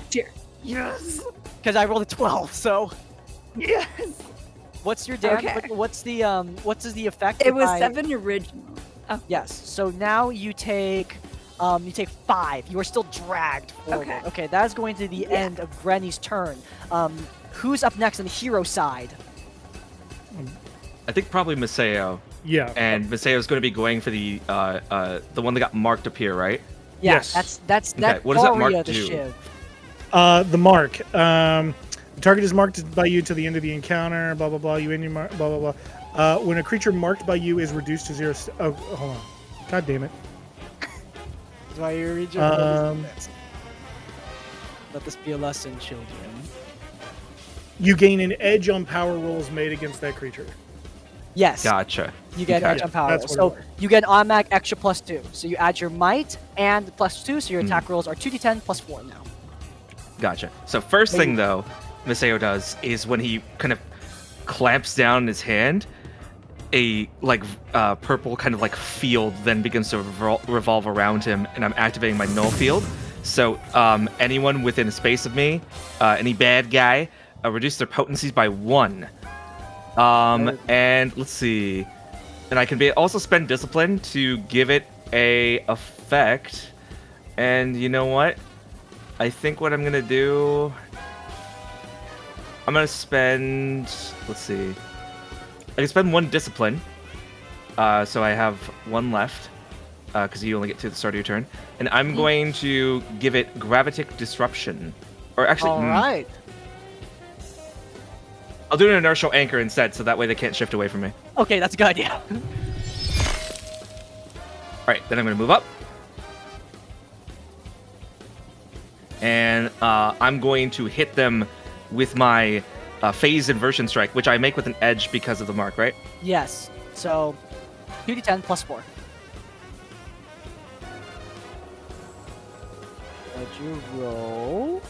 tier. Yes. Because I rolled a 12. So Yes. what's your damage? Okay. What's the the effect? It if was I- 7 original. Oh. Yes. So now you take 5. You are still dragged forward. Okay, that is going to the end of Grenny's turn. Who's up next on the hero side? I think probably Maseo. Yeah. And Maseo's going to be going for the one that got marked up here, right? Yeah, Yes. that's Okay, what does that mark Daria the do? Shiv. The mark. The target is marked by you to the end of the encounter. Blah blah blah. You and your mark. Blah blah blah. When a creature marked by you is reduced to 0. Oh, hold on. God damn it. That's why you read your Let this be a lesson, children. You gain an edge on power rolls made against that creature. Yes. Gotcha. You get Okay. edge on power. That's what So it was. you get an automatic extra +2. So you add your might and +2, so your attack rolls are 2d10 +4 now. Gotcha. So first thing though, Maseo does is when he kind of clamps down his hand, a purple kind of like field then begins to revolve around him, and I'm activating my null field. So anyone within a space of me, any bad guy, reduce their potencies by 1. And let's see, and I can also spend discipline to give it a effect. And you know what? I think what I'm gonna do, I'm gonna spend, let's see, I can spend 1 discipline, so I have 1 left, because you only get 2 at the start of your turn, and I'm going to give it gravitic disruption, or actually, All right. I'll do an inertial anchor instead, so that way they can't shift away from me. Okay, that's a good idea. All right, then I'm gonna move up, and I'm going to hit them with my phase inversion strike, which I make with an edge because of the mark, right? Yes. So 2d10 +4. What'd you roll?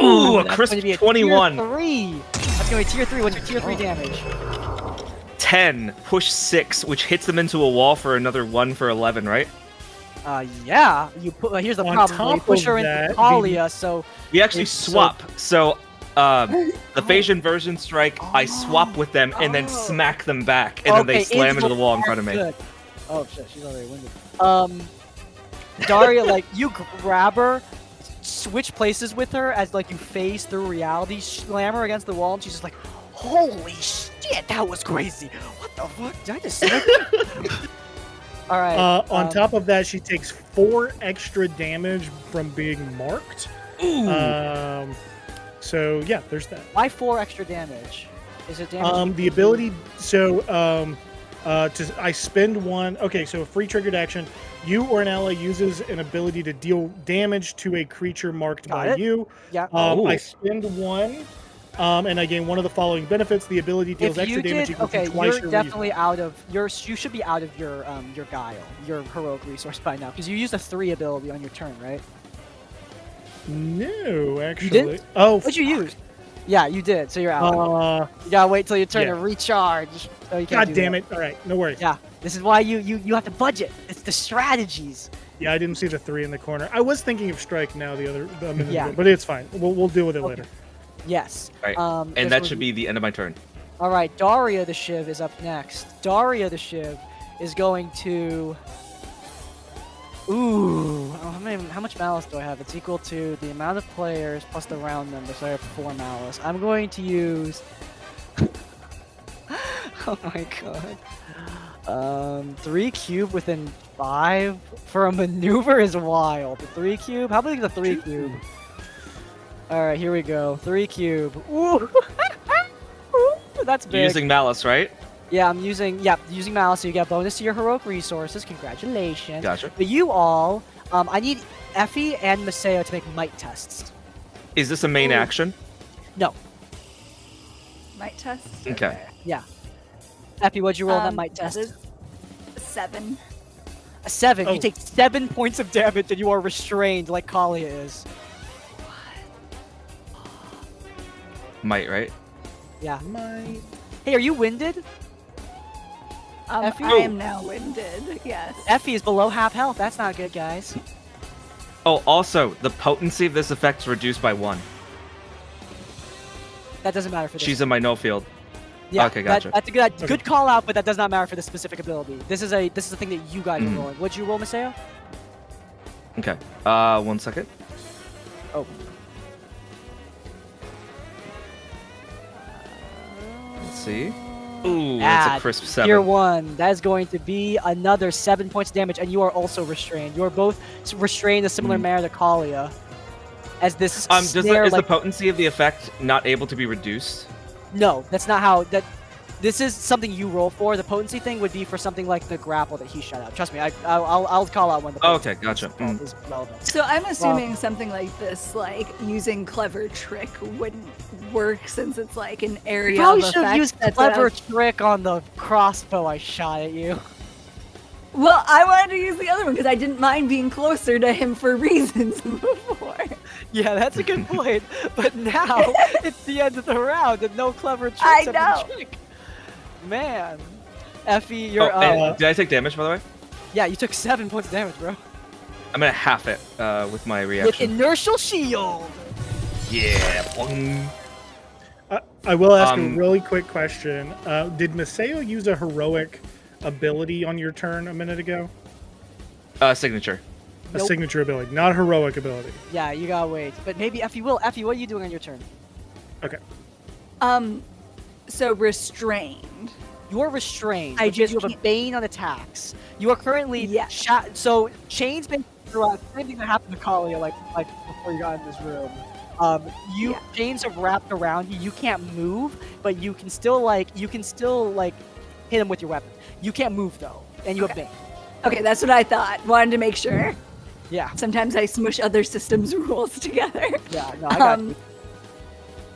Ooh, a that's crisp gonna be a 21. Tier 3. That's gonna be tier 3. What's your tier 3 damage? 10, push 6, which hits them into a wall for another 1 for 11, right? Yeah. You put. Here's the On problem. You top push of her that, into Talia, so We actually It's so- swap. So, the phase inversion strike, I swap with them and then Oh. smack them back, and then they slam into the wall in front of me. Good. Oh shit, she's already winded. Daria, like you grab her, switch places with her as like you phase through reality, slam her against the wall, and she's just like, "Holy shit, that was crazy! What the fuck? Did I just say that?" All right. On top of that, she takes 4 extra damage from being marked. Ooh. So yeah, there's that. Why 4 extra damage? Is it damage? The ability. So I spend 1. Okay, so a free triggered action. You or an ally uses an ability to deal damage to a creature marked Got by it. you. Yeah. I spend 1. And I gain one of the following benefits. The ability deals If you extra damage did, equal okay, to twice you're your definitely out of your. You should be out of your guile, your heroic resource by now, because you used a 3 ability on your turn, right? No, actually. didn't? Oh, What'd you use? Yeah, you did. So you're out. You gotta wait till your turn yeah. to recharge. So you can't God do damn that. it. All right, no worries. Yeah, this is why you have to budget. It's the strategies. Yeah, I didn't see the 3 in the corner. I was thinking of strike now a minute Yeah. ago, but it's fine. We'll deal with it Okay. later. Yes. Right. And And that should be the end of my turn. All right, Daria the Shiv is up next. Daria the Shiv is going to. Ooh, how much malice do I have? It's equal to the amount of players plus the round number, so I have 4 malice. I'm going to use. Oh my god. 3 cube within 5 for a maneuver is wild. The 3 cube? How big is the 3 cube? All right, here we go. 3 cube. Ooh, Ooh, that's big. You're using malice, right? Yeah, I'm using Malice, so you get a bonus to your heroic resources. Congratulations. Gotcha. But you all, I need Effie and Maseo to make might tests. Is this a main Ooh. action? No. Might test. Okay. Yeah. Effie, what'd you roll on that might that test? is 7. A 7. Oh. You take 7 points of damage and you are restrained like Kalia is. Might, right? Yeah. My... Hey, are you winded? Effie? I am now winded. Yes. Effie is below half health. That's not good, guys. Oh, also, the potency of this effect is reduced by 1. That doesn't matter for this. She's in my no field. Yeah, Okay, gotcha. That's a good call out, but that does not matter for this specific ability. This is a thing that you guys are rolling. What'd you roll, Maseo? Okay. 1 second. Oh. Let's see. Ooh, that's a Add crisp 7. Tier 1. That is going to be another 7 points of damage, and you are also restrained. You are both restrained in a similar manner to Kalia. As this Is snare, the potency of the effect not able to be reduced? No, that's not how. This is something you roll for. The potency thing would be for something like the grapple that he shut out. Trust me, I'll call out when the Okay, gotcha. is relevant. So I'm assuming something like this, like using clever trick, wouldn't work since it's like an area Probably of should have effect. used That's what I clever was- trick on the crossbow I shot at you. Well, I wanted to use the other one because I didn't mind being closer to him for reasons before. Yeah, that's a good point. But now it's the end of the round and no clever tricks I have know. been tricked. Man, Effie, you're and did I take damage, by the way? yeah, you took 7 points of damage, bro. I'm gonna half it with my With reaction. inertial shield. Yeah. boing. I will ask a Um, really quick question. Did Maseo use a heroic ability on your turn a minute ago? Signature. A Nope. signature ability, not a heroic ability. Yeah, you gotta wait. But maybe Effie will. Effie, what are you doing on your turn? Okay. So restrained. You're restrained. I which means just you have a can't- bane on attacks. You are currently Yeah. so chains been throughout. Same thing that happened to Kalia, like before you got in this room. Yeah. Chains have wrapped around you. You can't move, but you can still hit him with your weapon. You can't move though, and you have bane. Okay, that's what I thought. Wanted to make sure. Yeah, Sometimes I smush other systems' rules together. yeah. No, I got you.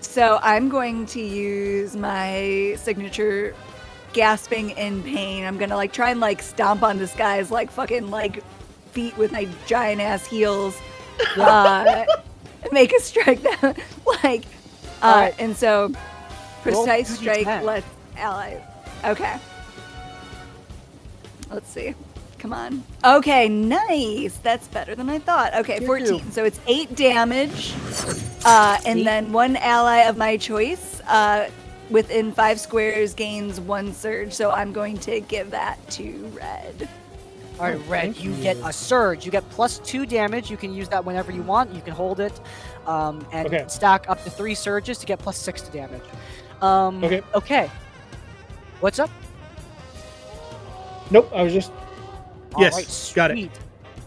So I'm going to use my signature gasping in pain. I'm gonna try and stomp on this guy's fucking feet with my giant ass heels. Make a strike that Alright. and so Roll precise 2d10. strike lets allies. Okay. Let's see. Come on. Okay, nice. That's better than I thought. Okay, Tier 14. two. So it's 8 damage. And Eight? then one ally of my choice within 5 squares gains 1 surge. So I'm going to give that to Red. All right, Red, you get a surge. You get +2 damage. You can use that whenever you want. You can hold it, and Okay. stack up to 3 surges to get +6 to damage. Okay. Okay. What's up? Nope. I was just. Yes, All right, got it. sweet.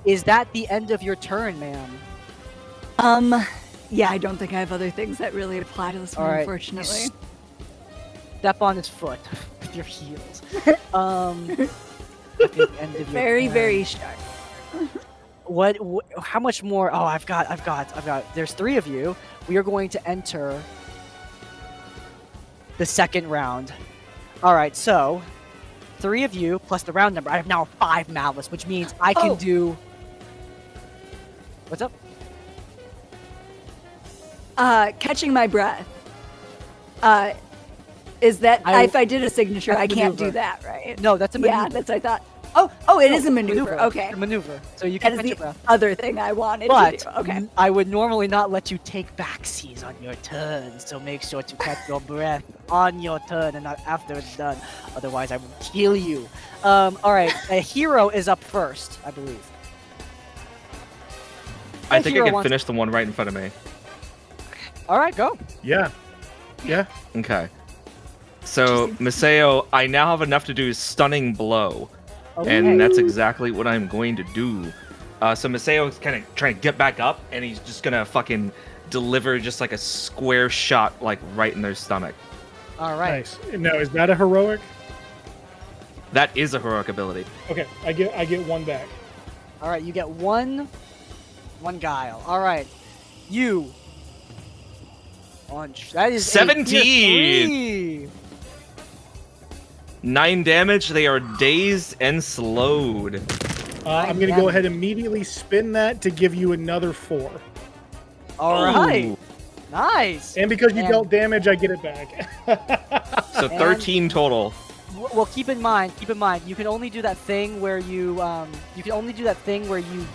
Is that the end of your turn, ma'am? Yeah, I don't think I have other things that really apply to this one, All right. unfortunately. Step on his foot with your heels. At the end of your Very, turn. very sharp. What? How much more? Oh, I've got. There's 3 of you. We are going to enter the second round. All right, so 3 of you plus the round number. I have now 5 malice, which means I can Oh. do. What's up? Catching my breath. Is that if I did a signature, that's I can't do maneuver. that, right? No, that's a maneuver. Yeah, that's what I thought. Oh, it No, is a maneuver. Okay, It's a maneuver. So you that can is catch your the breath. other thing I wanted But to do. Okay. I would normally not let you take backsies on your turn, so make sure to catch your breath on your turn and not after it's done. Otherwise, I will kill you. All right, a hero is up first, I believe. I think I Hero can wants- finish the one right in front of me. All right, go. Yeah. Yeah. Okay. So, Maseo, I now have enough to do stunning blow. Okay. And that's exactly what I'm going to do. So Maseo's kind of trying to get back up, and he's just gonna fucking deliver just like a square shot, like right in their stomach. All right. Nice. Now, is that a heroic? That is a heroic ability. Okay, I get one back. All right, you get one guile. All right, you punch. That is a 17. tier 3. 9 damage. They are dazed and slowed. I'm gonna go ahead and immediately spin that to give you another 4. All right, Ooh. nice. And because you And- dealt damage, I get it back. So 13 total. Well, keep in mind, you can only do that thing where you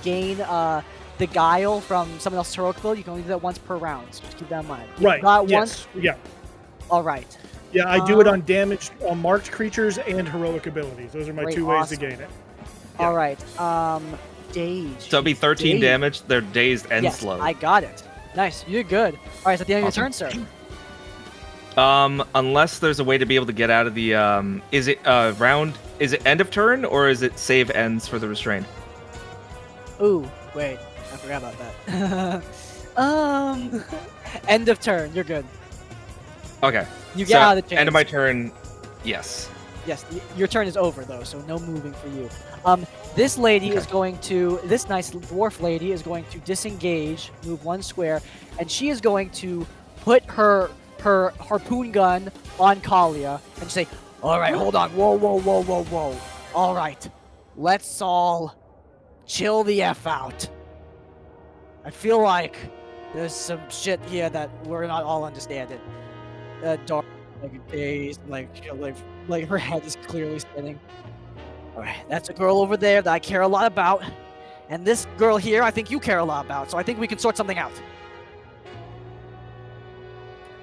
gain the guile from someone else's heroic ability. You can only do that once per round. So just keep that in mind. You Right. got Yes. once. Yeah. All right. Yeah, I do it on damaged, marked creatures and heroic abilities. Those are my Great, 2 ways to awesome. gain it. All right. Dazed. So it'll be 13 Dazed. damage. They're dazed and Yes, slowed. I got it. Nice. You did good. All right. It's at the end Awesome. of your turn, sir. Unless there's a way to be able to get out of the is it is it end of turn or is it save ends for the restrained? Ooh, wait. I forgot about that. End of turn. You're good. Okay. You So, get out of the chance. end of my turn. Yes. Yes, your turn is over though, so no moving for you. This lady is going to, this nice dwarf lady is going to disengage, move 1 square, and she is going to put her harpoon gun on Kalia and say, "All right, hold on, whoa. All right, let's all chill the f out. I feel like there's some shit here that we're not all understanding. Dark, like a daze, like her head is clearly spinning. Alright, that's a girl over there that I care a lot about. And this girl here, I think you care a lot about. So I think we can sort something out."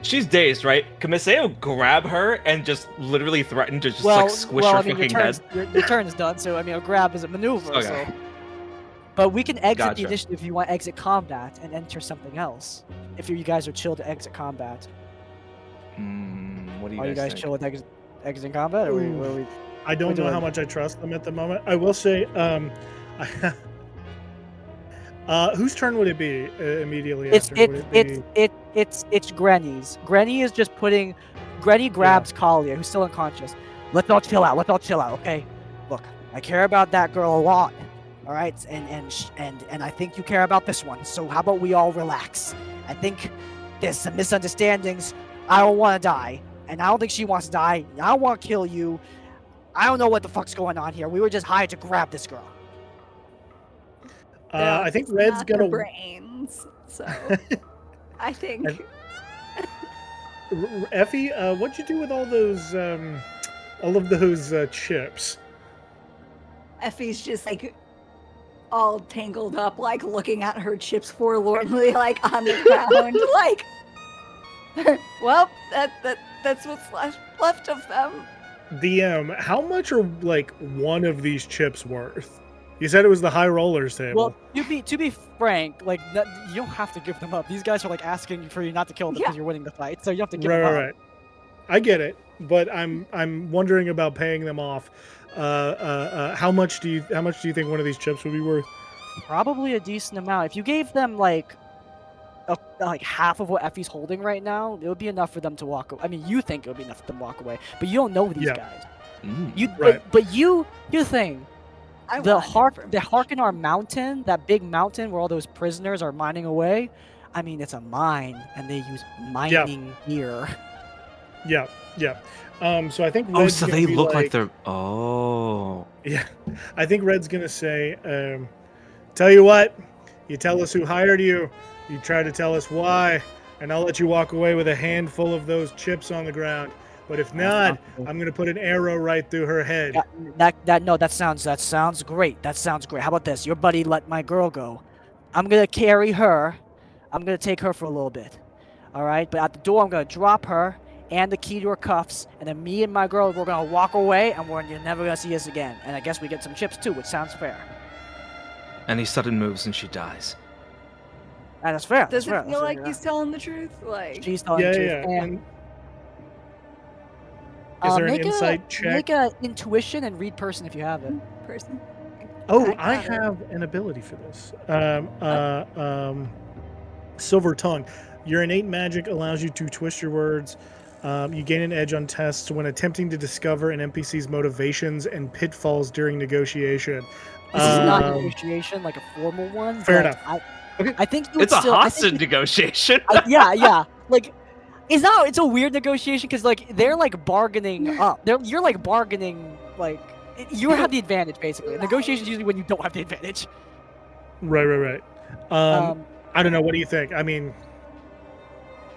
She's dazed, right? Can Maseo grab her and just literally threaten to just like squish her fucking head? Your turn is done, so I mean, a grab is a maneuver. Okay. So. But we can exit Gotcha. the initiative if you want to exit combat and enter something else. If you guys are chill to exit combat. What do you Are you guys think? chill with exiting combat? Or Ooh. are we I don't know doing? how much I trust them at the moment. I will say, whose turn would it be immediately It's after? Would it be... it's Granny's. Granny is just putting. Granny grabs Kalia, who's still unconscious. Let's all chill out. Okay. Look, I care about that girl a lot. All right, and I think you care about this one. So how about we all relax? I think there's some misunderstandings. I don't want to die, and I don't think she wants to die. I don't want to kill you. I don't know what the fuck's going on here. We were just hired to grab this girl. I think It's Red's not gonna. the brains. So I think Effie, what'd you do with all of those chips? Effie's just like all tangled up, like looking at her chips forlornly, like on the ground, like. Well, that's what's left of them. DM, how much are like one of these chips worth? You said it was the high rollers table. Well, to be frank, like you don't have to give them up. These guys are like asking for you not to kill them because you're winning the fight, so you have to give them up. Right. I get it, but I'm wondering about paying them off. How much do you think one of these chips would be worth? Probably a decent amount. If you gave them like half of what Effie's holding right now, it would be enough for them to walk away. I mean, you think it would be enough for them to walk away, but you don't know these guys. You Right. but here's the thing. I The want Harkonar mountain, that big mountain where all those prisoners are mining away. I mean, it's a mine, and they use mining gear. Yeah. So I think. Oh, Red's so gonna they be look like they're. Oh. Yeah, I think Red's gonna say, "Tell you what, you tell us who hired you. You try to tell us why, and I'll let you walk away with a handful of those chips on the ground. But if not, I'm gonna put an arrow right through her head." That sounds great. That sounds great. How about this? Your buddy let my girl go. I'm gonna carry her. I'm gonna take her for a little bit. All right, but at the door I'm gonna drop her and the key to her cuffs, and then me and my girl we're gonna walk away, and you're never gonna see us again. And I guess we get some chips too, which sounds fair. And he sudden moves and she dies. And that's fair. Does that's fair. it feel That's like he's telling the truth? Like, she's telling the truth. Yeah. And, Is there an make insight check? Make a intuition and read person if you have it. person. Oh, I I got it. have an ability for this. Silver Tongue. Your innate magic allows you to twist your words You gain an edge on tests when attempting to discover an NPC's motivations and pitfalls during negotiation. This is not Um, negotiation, like a formal one. Fair but enough. Okay. I think you would It's a still. I hostage think negotiation. yeah. Like, it's a weird negotiation because like they're like bargaining up. You're like bargaining like you have the advantage basically. Negotiation is usually when you don't have the advantage. Right. I don't know. What do you think? I mean,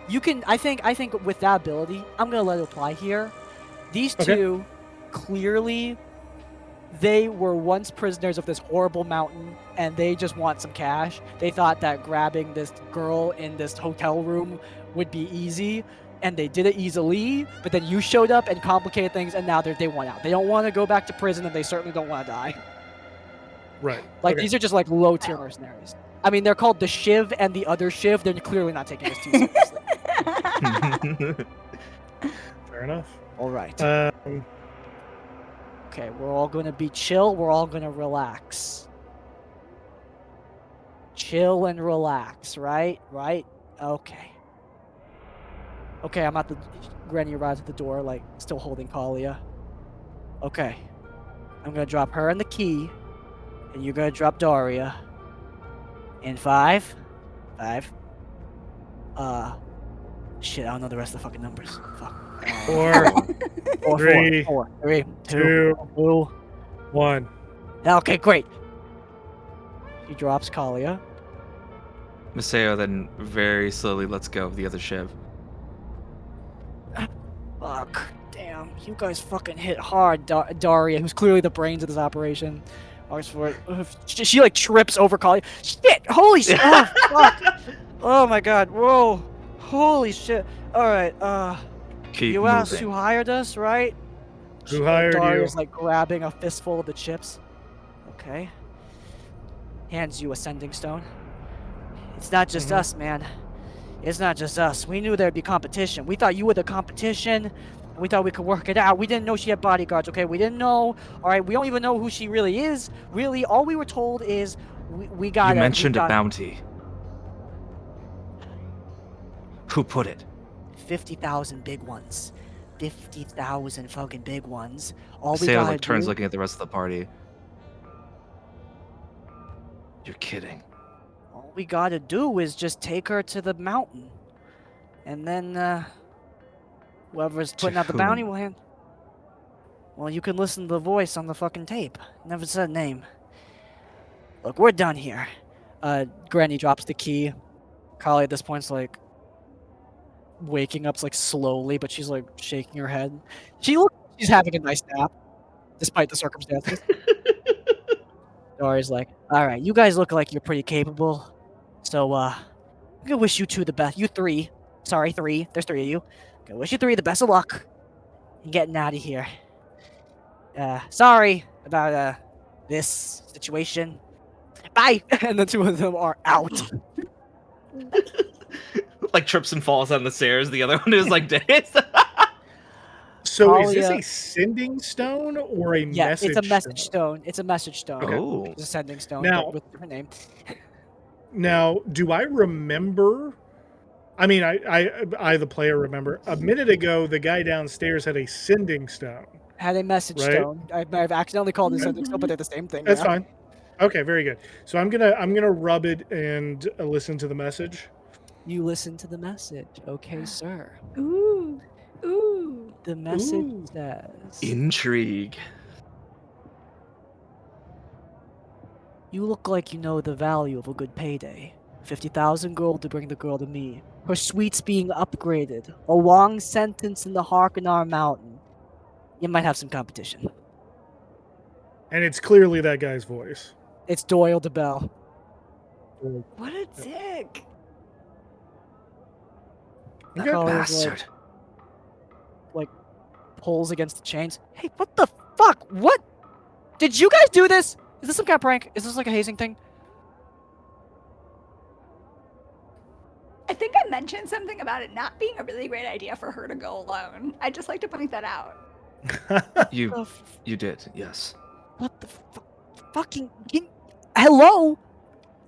You can. I think with that ability, I'm gonna let it apply here. These Okay. two, clearly, they were once prisoners of this horrible mountain, and they just want some cash. They thought that grabbing this girl in this hotel room would be easy, and they did it easily. But then you showed up and complicated things, and now they want out. They don't want to go back to prison, and they certainly don't want to die. right. Like Okay. these are just like low tier mercenaries. I mean, they're called the Shiv and the other Shiv. They're clearly not taking this too seriously. Fair enough. All right. Um, Okay, we're all gonna be chill. We're all gonna relax. Chill and relax, right? Right? Okay. Okay, I'm at the... Granny arrives at the door, like, still holding Kalia. Okay. I'm gonna drop her in the key, and you're gonna drop Daria. In 5. Shit, I don't know the rest of the fucking numbers. Fuck. 4, Four, 3, four, 3, 2, 2. 1. Okay, great. She drops Kalia. Maseo then very slowly lets go of the other Shiv. Fuck. Damn. You guys fucking hit hard, Daria, who's clearly the brains of this operation. She like trips over Kalia. Shit! Holy shit! Oh, fuck! Oh my god. Whoa. Holy shit. Alright, Keep you asked moving. who hired us, right? Who hired Daria's you? like grabbing a fistful of the chips. Okay. Hands you a sending stone. It's not just us, man. It's not just us. We knew there'd be competition. We thought you were the competition. And we thought we could work it out. We didn't know she had bodyguards, okay? We didn't know. All right, we don't even know who she really is. Really, all we were told is we got. You mentioned a bounty. Who put it? 50,000 big ones. 50,000 fucking big ones. All we Maseo gotta like turns do... looking at the rest of the party. You're kidding. All we gotta do is just take her to the mountain. And then, whoever's putting out the bounty whom? will hand... Well, you can listen to the voice on the fucking tape. Never said name. Look, we're done here. Granny drops the key. Kali at this point's like... waking up like slowly, but she's like shaking her head. She looks like she's having a nice nap, despite the circumstances. Dori's like, all right, you guys look like you're pretty capable. So, I'm gonna wish you two the best. You three. Sorry, 3. There's 3 of you. Gonna wish you 3 the best of luck in getting out of here. Sorry about, this situation. Bye! And the 2 of them are out. Like trips and falls on the stairs. The other one is like dazed. So is this Talia- a sending stone or a Yeah, message? it's a message stone. It's a message stone. Okay. Oh. It's a sending stone Now- but with a different name. Now, do I remember? I mean, I the player remember a minute ago the guy downstairs had a sending stone. Had a message Right. stone. I've accidentally called it sending stone, but they're the same thing. That's yeah. fine. Okay, very good. So I'm gonna rub it and listen to the message. You listen to the message, okay, sir. Ooh. Ooh. The message Ooh. says, Intrigue. "You look like you know the value of a good payday. 50,000 gold to bring the girl to me. Her suite's being upgraded. A long sentence in the Harkonar Mountain. You might have some competition." And it's clearly that guy's voice. It's Doyle DeBell. What a dick. That Call is bastard. Pulls against the chains. Hey, what the fuck? What? Did you guys do this? Is this some kind of prank? Is this like a hazing thing? I think I mentioned something about it not being a really great idea for her to go alone. I'd just like to point that out. You The f- you did, yes. What the fucking... Hello?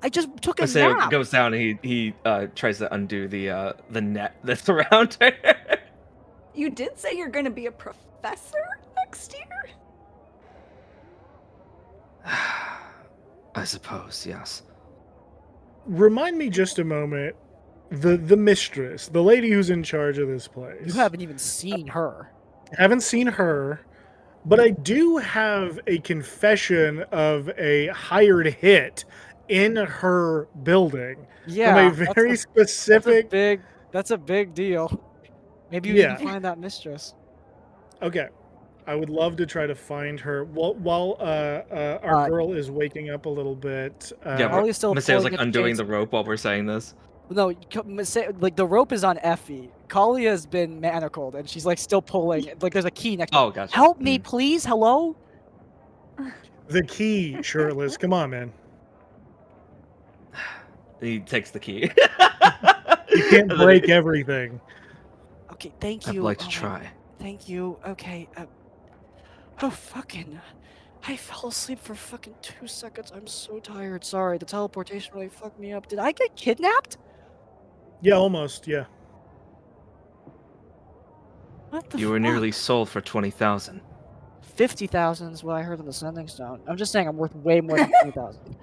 I just took a Maseo nap. goes down and he tries to undo the net that's around her. You did say you're going to be a professor next year? I suppose, yes. Remind me just a moment. The mistress, the lady who's in charge of this place. You haven't even seen her. Haven't seen her, but I do have a confession of a hired hit in her building Yeah, from a very specific. That's a big deal. Maybe you Yeah. can find that mistress. Okay, I would love to try to find her while our girl is waking up a little bit. Yeah, Probably still Maceo's pulling like at undoing Jake's- the rope while we're saying this. No, like the rope is on Effie. Kalia's been manacled and she's like still pulling. Like there's a key next to her. Oh, gotcha. Help me, please. Hello? The key, shirtless. Come on, man. He takes the key. You can't break everything. Okay, thank I'd you. like to Oh my- try. Thank you. Okay. Oh, fucking. I fell asleep for fucking 2 seconds. I'm so tired. Sorry, the teleportation really fucked me up. Did I get kidnapped? Yeah, almost. Yeah. What the You were fuck? nearly sold for 20,000. 50,000 is what I heard on the sending stone. I'm just saying I'm worth way more than 20,000.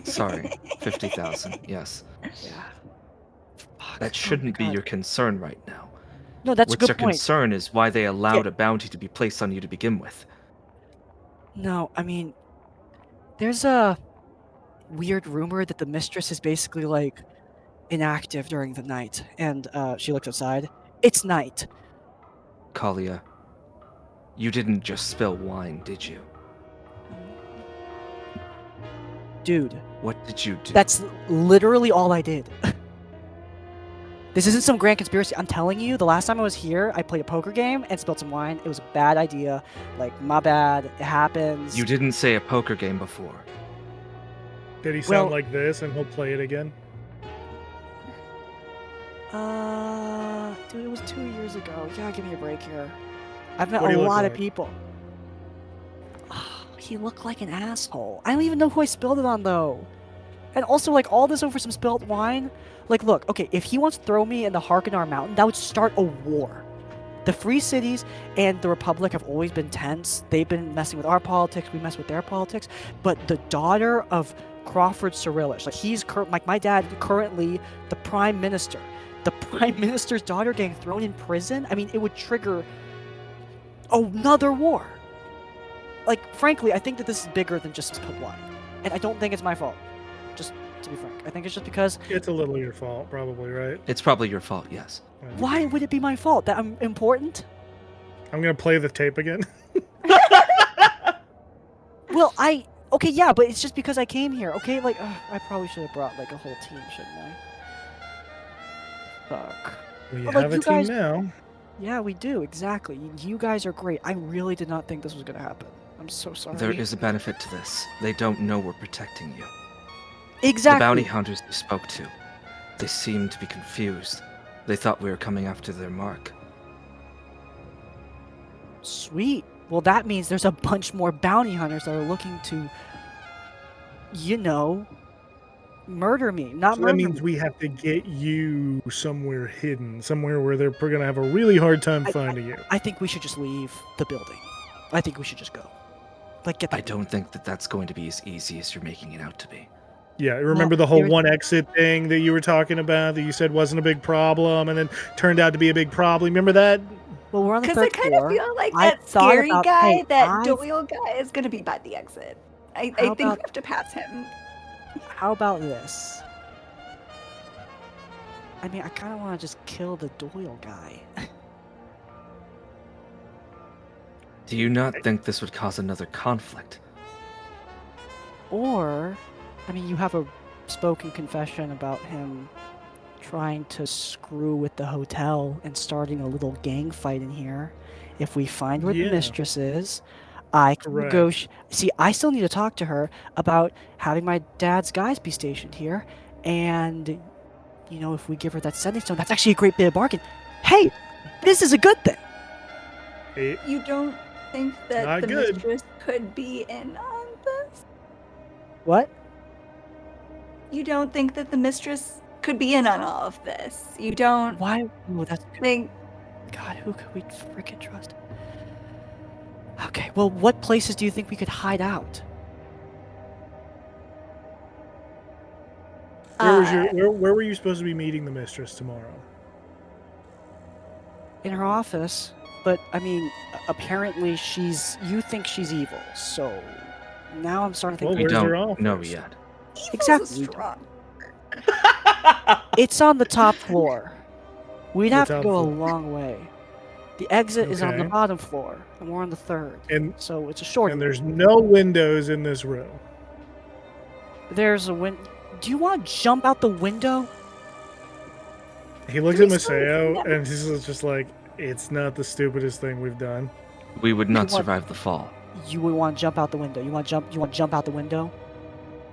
Sorry, 50,000. Yes, Yeah. Fuck. that shouldn't be God. your concern right now. No, that's a What's good your point. concern is why they allowed a bounty to be placed on you to begin with. No, I mean, there's a weird rumor that the mistress is basically like inactive during the night, and she looks outside. It's night. Kalia, you didn't just spill wine, did you? Dude, What did you do? that's literally all I did. This isn't some grand conspiracy. I'm telling you, the last time I was here, I played a poker game and spilled some wine. It was a bad idea. Like, my bad. It happens. You didn't say a poker game before. Did he sound Well- like this? And he'll play it again. Dude, it was 2 years ago. Yeah, give me a break here. I've met What do a he look lot of like? people. He looked like an asshole. I don't even know who I spilled it on, though. And also, like, all this over some spilled wine? Like, look, okay, if he wants to throw me in the Harkonar Mountain, that would start a war. The Free Cities and the Republic have always been tense. They've been messing with our politics, we mess with their politics. But the daughter of Crawford Cyrillish, like, he's like my dad, currently the Prime Minister. The Prime Minister's daughter getting thrown in prison? I mean, it would trigger another war. Like, frankly, I think that this is bigger than just spilled wine. And I don't think it's my fault. Just to be frank. I think it's just because, It's a little your fault, probably, right? It's probably your fault, yes. why would it be my fault? That I'm important? I'm gonna play the tape again. Well, okay, yeah, but it's just because I came here, okay? Like, I probably should have brought, like, a whole team, shouldn't I? Fuck. We But, like, have a you team guys- now. Yeah, we do, exactly. You guys are great. I really did not think this was gonna happen. I'm so sorry. There is a benefit to this. They don't know we're protecting you. Exactly. The bounty hunters you spoke to, they seemed to be confused. They thought we were coming after their mark. Sweet. Well, that means there's a bunch more bounty hunters that are looking to, you know, murder me. Not So murder that means me. we have to get you somewhere hidden, somewhere where they're gonna have a really hard time finding you. I think we should just leave the building. I think we should just go. Like, get the I don't think that that's going to be as easy as you're making it out to be. Yeah, remember the whole here's- one exit thing that you were talking about that you said wasn't a big problem and then turned out to be a big problem? Remember that? Well, we're on the Because I third kind floor. of feel like I that thought scary about- guy, hey, that I've- Doyle guy, is going to be by the exit. I How think we about- have to pass him. How about this? I mean, I kind of want to just kill the Doyle guy. Do you not think this would cause another conflict? Or, I mean, you have a spoken confession about him trying to screw with the hotel and starting a little gang fight in here. If we find where Yeah. the mistress is, I can Correct. negotiate. See, I still need to talk to her about having my dad's guys be stationed here. And, you know, if we give her that sending stone, that's actually a great bit of bargain. Hey, this is a good thing. Hey, You don't think that Not the good. mistress could be in on this? What? You don't think that the mistress could be in on all of this? You don't Why? Oh, that's think God, who could we freaking trust? Okay, well, what places do you think we could hide out? Where were you supposed to be meeting the mistress tomorrow? In her office, but I mean, apparently you think she's evil, so now I'm starting to think. Well, We where's her don't know office? yet. Exactly. Strong. It's on the top floor. We'd The have to top go a floor. long way. The exit is on the Okay. bottom floor, and we're on the third. And So it's a short. and there's no windows in this room. There's a do you want to jump out the window? He looks Can at we still Maseo never- and he's just like, it's not the stupidest thing we've done. We would not what? survive the fall. You would want to jump out the window. You want to jump out the window?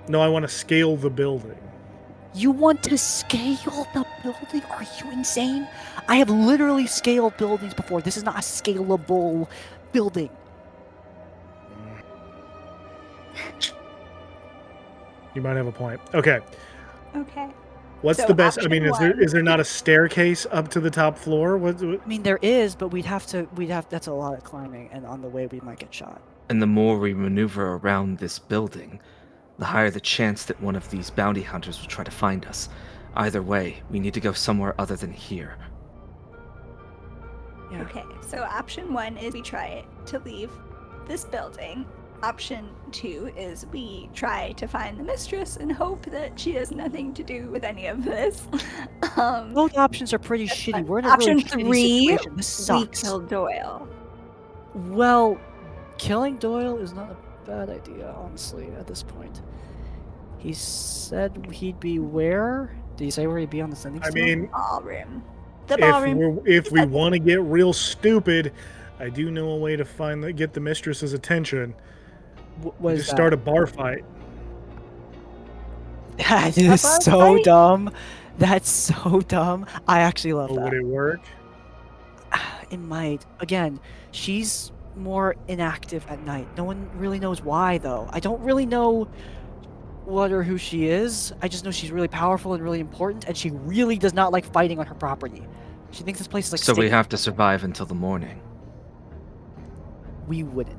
No, I want to scale the building. You want to scale the building? Are you insane? I have literally scaled buildings before. This is not a scalable building. You might have a point. Okay. Okay. What's So the best? I option mean, one- is there not a staircase up to the top floor? What I mean, there is, but that's a lot of climbing, and on the way we might get shot. And the more we maneuver around this building, the higher the chance that one of these bounty hunters will try to find us. Either way, we need to go somewhere other than here. Yeah. Okay, so option 1 is we try to leave this building. Option 2 is we try to find the mistress and hope that she has nothing to do with any of this. Both options are pretty shitty. fine. We're in a Option really shitty 3, situation. This we sucks. kill Doyle. Well, killing Doyle is not a bad idea, honestly, at this point. He said he'd be where? Did he say where he'd be on the sending I stone? mean, Ballroom. The ballroom. if we want to get real stupid, I do know a way to get the mistress's attention. What is Just that? start a bar fight. That A is bar so fight? dumb. That's so dumb. I actually love Oh, would that. it work? It might. Again, she's more inactive at night. No one really knows why, though. I don't really know what or who she is. I just know she's really powerful and really important, and she really does not like fighting on her property. She thinks this place is like So we sacred. have to survive until the morning. We wouldn't.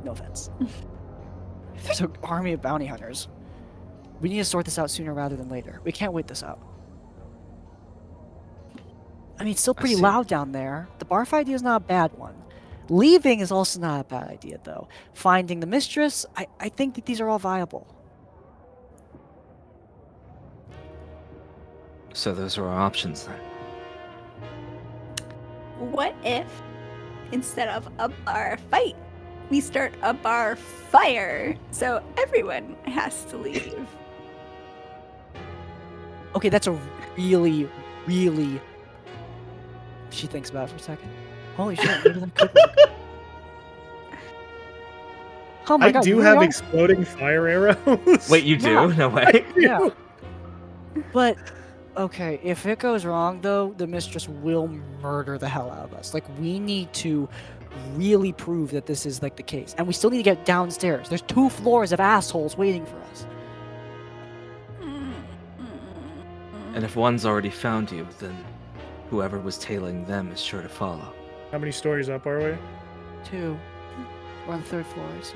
No offense. There's an army of bounty hunters. We need to sort this out sooner rather than later. We can't wait this out. I mean, it's still I pretty see. loud down there. The bar fight idea is not a bad one. Leaving is also not a bad idea, though. Finding the mistress, I think that these are all viable. So those are our options then. What if, instead of a bar fight, we start a bar fire so everyone has to leave? Okay, that's a really, really... She thinks about it for a second. Holy shit, where did that cook work? Oh my I god, do you have really exploding fire arrows. Wait, you do? Yeah. No way. Yeah. But okay, if it goes wrong though, the mistress will murder the hell out of us. Like we need to really prove that this is like the case. And we still need to get downstairs. There's 2 floors of assholes waiting for us. And if one's already found you, then whoever was tailing them is sure to follow. How many stories up are we? 2. We're on the 3rd floor, so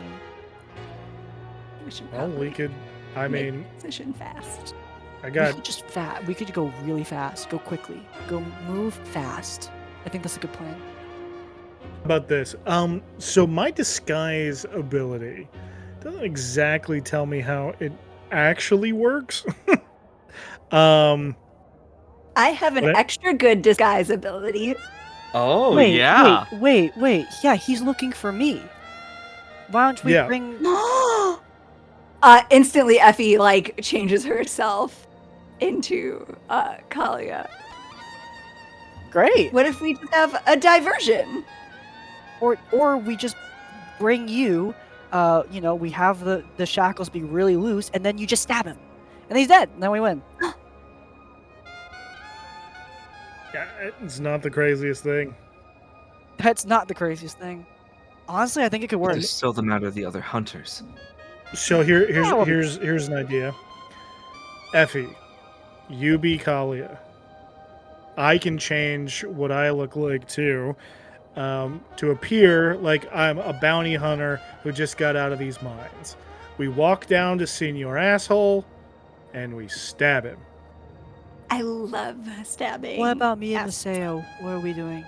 We should Well, probably we could. I make mean, position fast. I we got. could just we could go really fast, go quickly, go move fast. I think that's a good plan. About this. So my disguise ability doesn't exactly tell me how it actually works. I have an What? extra good disguise ability. Oh, wait, yeah. wait. Yeah, he's looking for me. Why don't we Yeah. bring Instantly Effie like changes herself into Kalia. Great. What if we just have a diversion? Or we just bring you, we have the shackles be really loose, and then you just stab him. And he's dead, and then we win. Yeah, it's not the craziest thing. That's not the craziest thing. Honestly, I think it could work. It's still the matter of the other hunters. So Yeah. here's an idea. Effie, you be Kalia. I can change what I look like too, to appear like I'm a bounty hunter who just got out of these mines. We walk down to Senior Asshole, and we stab him. I love stabbing. What about me and assholes. Maseo? What are we doing?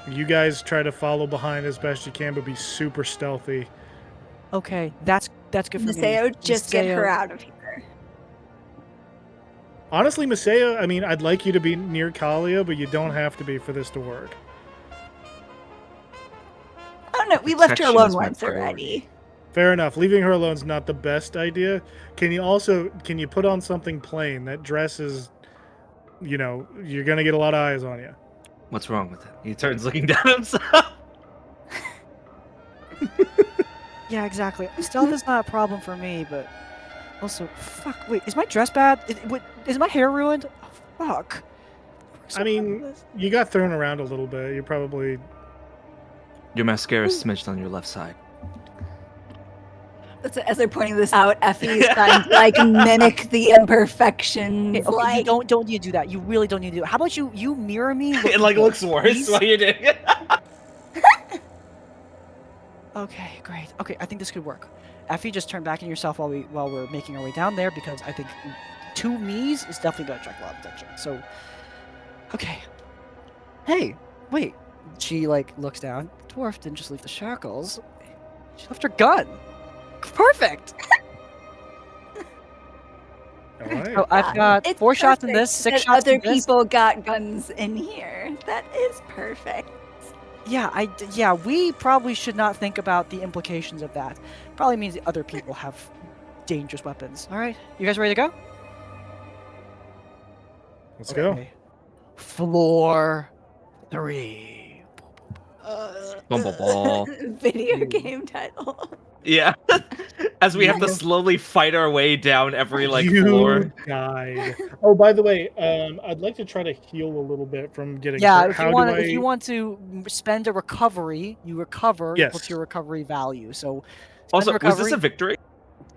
You guys try to follow behind as best you can, but be super stealthy. Okay, that's good for me. Maseo, just get her Maseo- out of here. Honestly, Maseo, I mean, I'd like you to be near Kalia, but you don't have to be for this to work. Oh no, we left her Protection alone is my once priority. already. Fair enough. Leaving her alone is not the best idea. Can you put on something plain? That dress is, you're gonna get a lot of eyes on you. What's wrong with it? He turns looking down at himself. Yeah, exactly. Stealth is not a problem for me, but also, fuck. Wait, is my dress bad? Is my hair ruined? Oh, fuck. I mean, you got thrown around a little bit. You probably. Your mascara is smidged on your left side. As they're pointing this out, Effie's trying to like mimic the imperfections. Okay, like, you don't need to do that. You really don't need to do it. How about you mirror me? It like looks worse please? while you're doing it. Okay, great. Okay, I think this could work. Effie, just turn back in yourself while we're making our way down there, because I think 2 me's is definitely gonna attract a lot of attention. So, okay. Hey, wait. She like looks down. The dwarf didn't just leave the shackles. She left her gun. Perfect. All right. So I've got it's 4 shots in perfect this, 6 that shots other in this. people got guns in here. That is perfect. Yeah, we probably should not think about the implications of that. Probably means the other people have dangerous weapons. All right, you guys ready to go? Let's go. Okay. Floor 3. Bumbleball. Video game title. Yeah. As we have to Yeah. slowly fight our way down every You floor. died. Oh, by the way, I'd like to try to heal a little bit from getting Yeah, hurt. if you want to spend a recovery, you recover equal Yes. to your recovery value. So spend Also, was this recovery. a victory?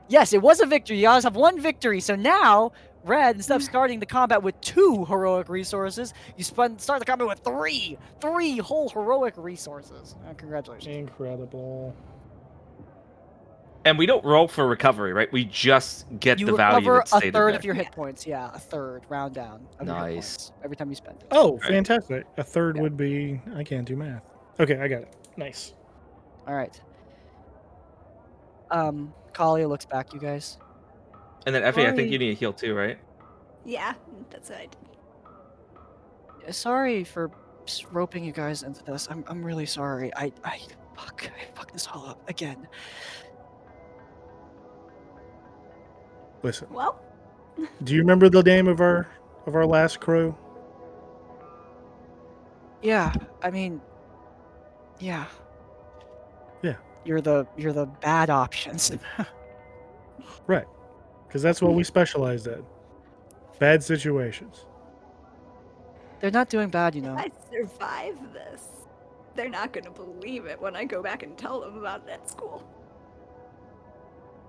Yes, it was a victory. You guys have 1 victory. So now, Red, instead of starting the combat with 2 heroic resources, you start the combat with 3 whole heroic resources. Congratulations. Incredible. And we don't roll for recovery, right? We just get You the value recover that's a stated third there. of your hit points. Yeah, a third, round down. Of your hit Nice. points every time you spend it. Oh, Right. fantastic. A third Yeah. would be. I can't do math. Okay, I got it. Nice. All right. Kalia looks back, you guys. And then Effie, I think Sorry. you need a heal too, right? Yeah, that's what I did. Sorry for roping you guys into this. I'm really sorry. I fucked this all up again. Listen. Well, Do you remember the name of our last crew? Yeah, I mean, yeah. Yeah. You're the bad options. Right. Because that's what we specialized in. Bad situations. They're not doing bad, you know. I survived this. They're not going to believe it when I go back and tell them about it at school.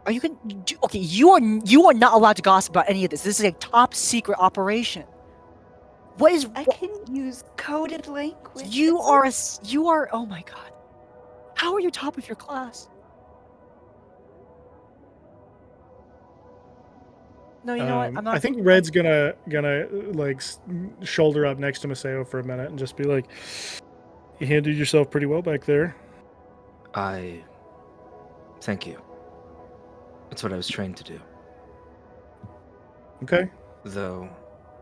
Are you going? Okay, you are not allowed to gossip about any of this. This is a top secret operation. What is? I can use coded language. You It's are. Oh my god. How are you top of your class? No, you know what? I'm not. I think Red's gonna like shoulder up next to Maseo for a minute and just be like, "You handled yourself pretty well back there." Thank you. It's what I was trained to do. Okay. Though,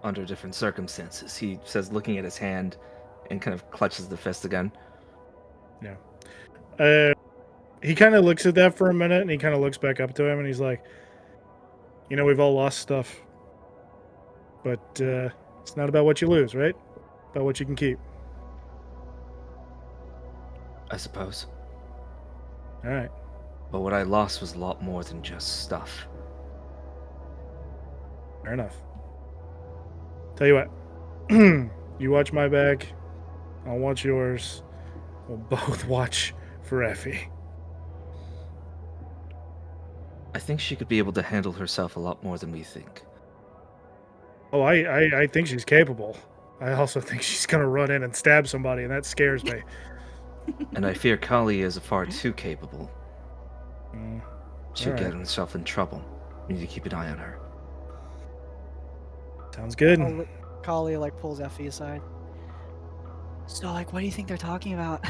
under different circumstances. He says, looking at his hand, and kind of clutches the fist again. He kind of looks at that for a minute, and he kind of looks back up to him, and he's like, we've all lost stuff, but it's not about what you lose, right? About what you can keep. I suppose. All right. But what I lost was a lot more than just stuff. Fair enough. Tell you what, you watch my back, I'll watch yours. We'll both watch for Effie. I think she could be able to handle herself a lot more than we think. Oh, I think she's capable. I also think she's gonna run in and stab somebody, and that scares me. And I fear Kali is far too capable. She'll Alright. get herself in trouble. We need to keep an eye on her. Sounds good. Kali like pulls Effie aside. So like, what do you think they're talking about?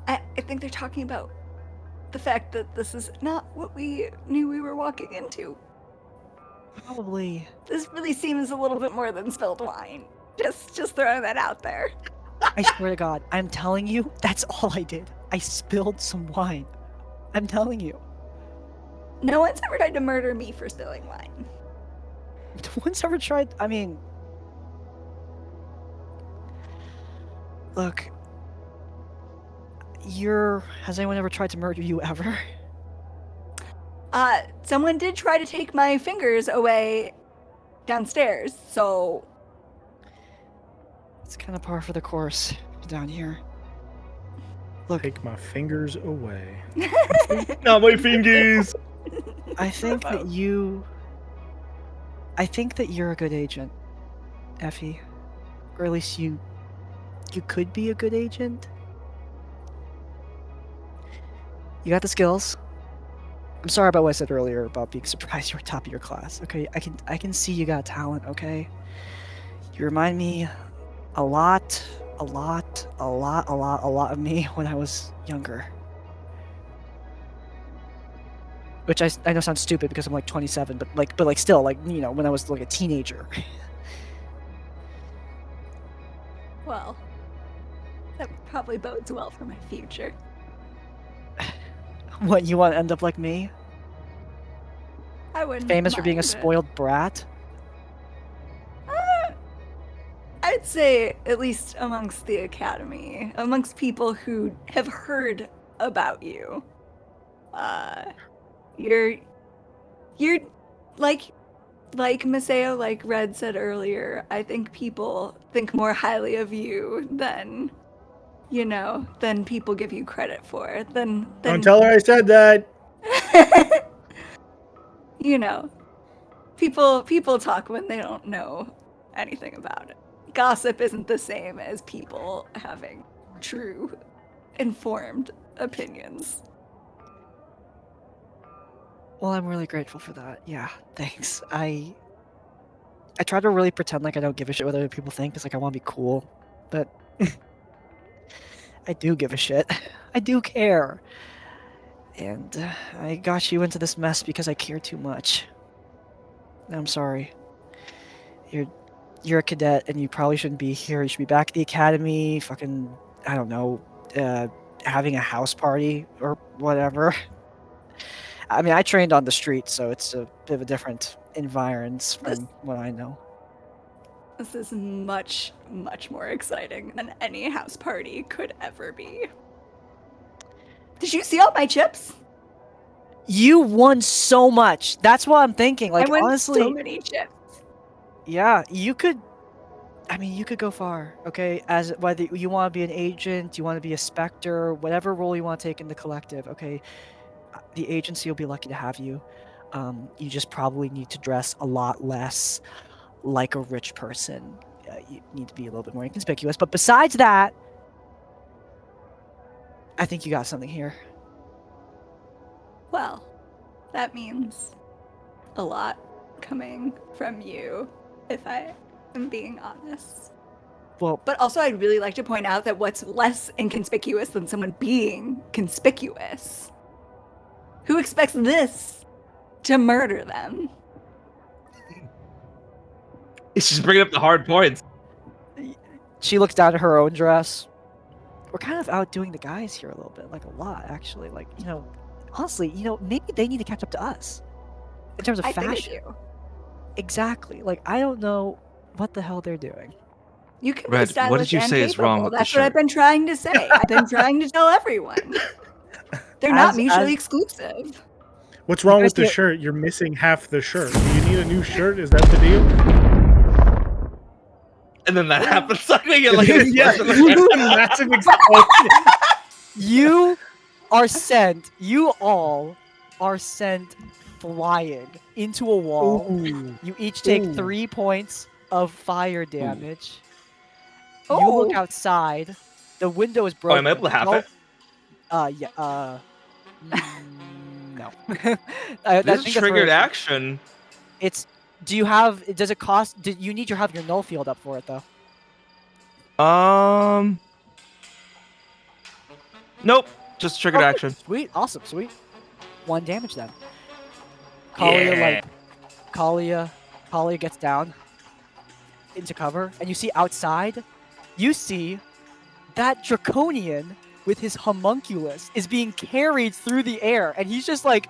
I think they're talking about the fact that this is not what we knew we were walking into. Probably. This really seems a little bit more than spilled wine. Just throwing that out there. I swear to God, I'm telling you, that's all I did. I spilled some wine. I'm telling you. No one's ever tried to murder me for spilling wine. No one's ever tried. I mean, look. Has anyone ever tried to murder you ever? Someone did try to take my fingers away downstairs, so It's kind of par for the course down here. Look, Take my fingers away. Not my fingers! I think that you're a good agent, Effie. Or at least you could be a good agent. You got the skills. I'm sorry about what I said earlier about being surprised you were top of your class. Okay, I can see you got talent, okay? You remind me a lot of me when I was younger. Which I know sounds stupid because I'm like 27, but still, like, you know, when I was like a teenager. well, that probably bodes well for my future. What, you want to end up like me? I wouldn't Famous for being a mind it. spoiled brat? I'd say, at least amongst the academy, amongst people who have heard about you, you're like Maseo, like Red said earlier, I think people think more highly of you than, you know, than people give you credit for. Don't tell her I said that. You know, people talk when they don't know anything about it. Gossip isn't the same as people having true, informed opinions. Well, I'm really grateful for that. Yeah, thanks. I try to really pretend like I don't give a shit what other people think, because like I want to be cool, but I do give a shit. I do care. And I got you into this mess because I care too much. I'm sorry. You're a cadet and you probably shouldn't be here. You should be back at the academy, fucking, I don't know, having a house party or whatever. I mean, I trained on the street, so it's a bit of a different environs from what I know. This is much, much more exciting than any house party could ever be. Did you see all my chips? You won so much. That's what I'm thinking. Like, I won honestly, so many chips. yeah, you could. I mean, you could go far. Okay, as whether you want to be an agent, you want to be a specter, whatever role you want to take in the collective. Okay, the agency will be lucky to have you. You just probably need to dress a lot less like a rich person. You need to be a little bit more inconspicuous. But besides that, I think you got something here. Well, that means a lot coming from you, if I am being honest. Well, But also, I'd really like to point out that what's less inconspicuous than someone being conspicuous? Who expects this to murder them? It's just bringing up the hard points. she looks down at her own dress. We're kind of outdoing the guys here a little bit, like a lot, actually. Like, you know, honestly, you know, maybe they need to catch up to us in terms of I think I fashion. do. Exactly. Like, I don't know what the hell they're doing. You can Red, be stylish what did you and say is wrong capable. with the That's what I've shirt? been trying to say. I've been trying to tell everyone. They're not mutually exclusive. What's wrong guys with the get- shirt? You're missing half the shirt. Do you need a new shirt? Is that the deal? And then that happens. I think it like Yeah, explodes. massive explosion. You all are sent flying into a wall. Ooh. You each take Ooh. 3 points of fire damage. You Oh. look outside. The window is Oh, broken. am I able to have No- it? Yeah. No. I This think that's triggered where action. it's. Do you have? Does it cost? You need to have your null field up for it though. Nope. Just triggered Okay, action. Sweet. Awesome. Sweet. 1 damage then. Kalia Kalia gets down into cover, and you see outside. You see that Draconian with his homunculus is being carried through the air, and he's like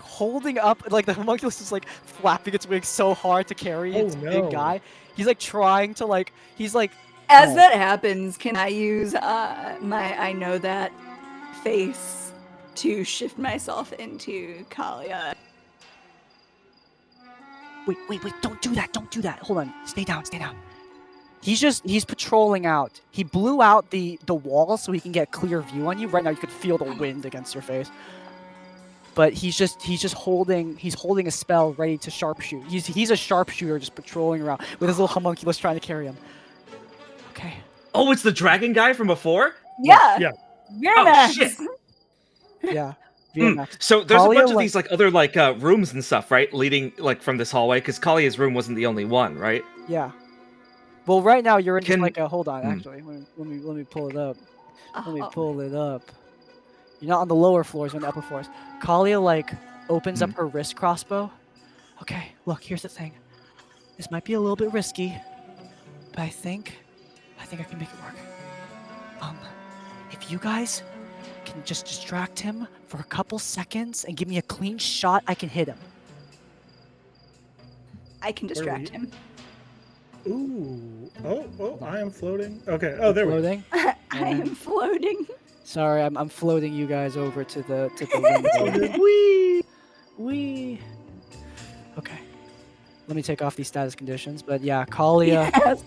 holding up, like the homunculus is like flapping its wings so hard to carry Oh, its no. big guy. He's like trying to like As Oh. that happens, can I use my I know that face to shift myself into Kalia? Wait, don't do that. Hold on. Stay down. He's patrolling out. He blew out the wall so he can get a clear view on you. Right now you could feel the wind against your face. But he's just holding a spell ready to sharpshoot. He's a sharpshooter just patrolling around with his little homunculus trying to carry him. Okay. Oh, it's the dragon guy from before? Yeah. Yeah. Very Oh, nice. shit. Yeah. Hmm. VMX. So there's a Kalia, bunch of like- these like other like rooms and stuff, right? Leading like from this hallway, because Kalia's room wasn't the only one, right? Yeah. Well, right now you're in just Can- like a hold on. Hmm. Actually, let me pull it up. Let me Oh. pull it up. You're not on the lower floors, you're on the upper floors. Kalia like opens up her wrist crossbow. Okay, look, here's the thing. This might be a little bit risky, but I think I can make it work. If you guys can just distract him for a couple seconds and give me a clean shot, I can hit him. I can distract you? him. Ooh. Oh, I am floating. Okay. Oh, there we go. Floating. I am floating. Sorry, I'm floating you guys over to the window. Wee. Okay. Let me take off these status conditions. But yeah, Kalia Yes.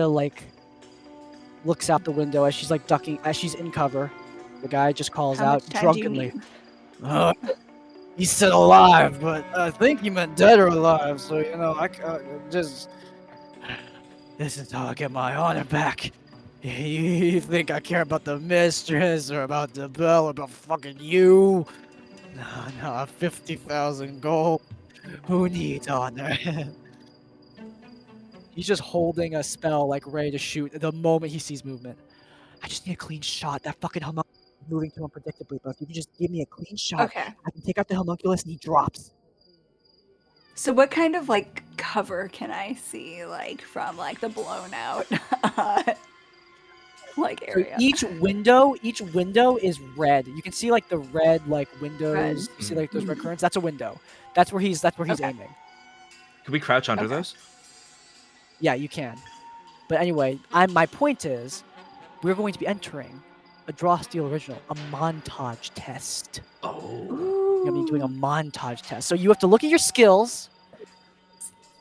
like looks out the window as she's like ducking, as she's in cover. The guy just calls How out much time do you drunkenly. need? He said alive, but I think he meant dead or alive. So you know, I just this is how I get my honor back. You think I care about the mistress or about the bell or about fucking you? No, 50,000 gold. Who needs honor? He's just holding a spell, like ready to shoot the moment he sees movement. I just need a clean shot. That fucking homunculus is moving too unpredictably, but if you can just give me a clean shot, Okay. I can take out the homunculus and he drops. So what kind of like cover can I see like from like the blown out like So area? each window is red. You can see like the red like windows. Red. You see like those red curtains. That's a window. That's where he's Okay. aiming. Can we crouch under Okay. those? Yeah, you can. But anyway, my point is, we're going to be entering a Draw Steel Original, a montage test. Oh. You're gonna be doing a montage test. So you have to look at your skills.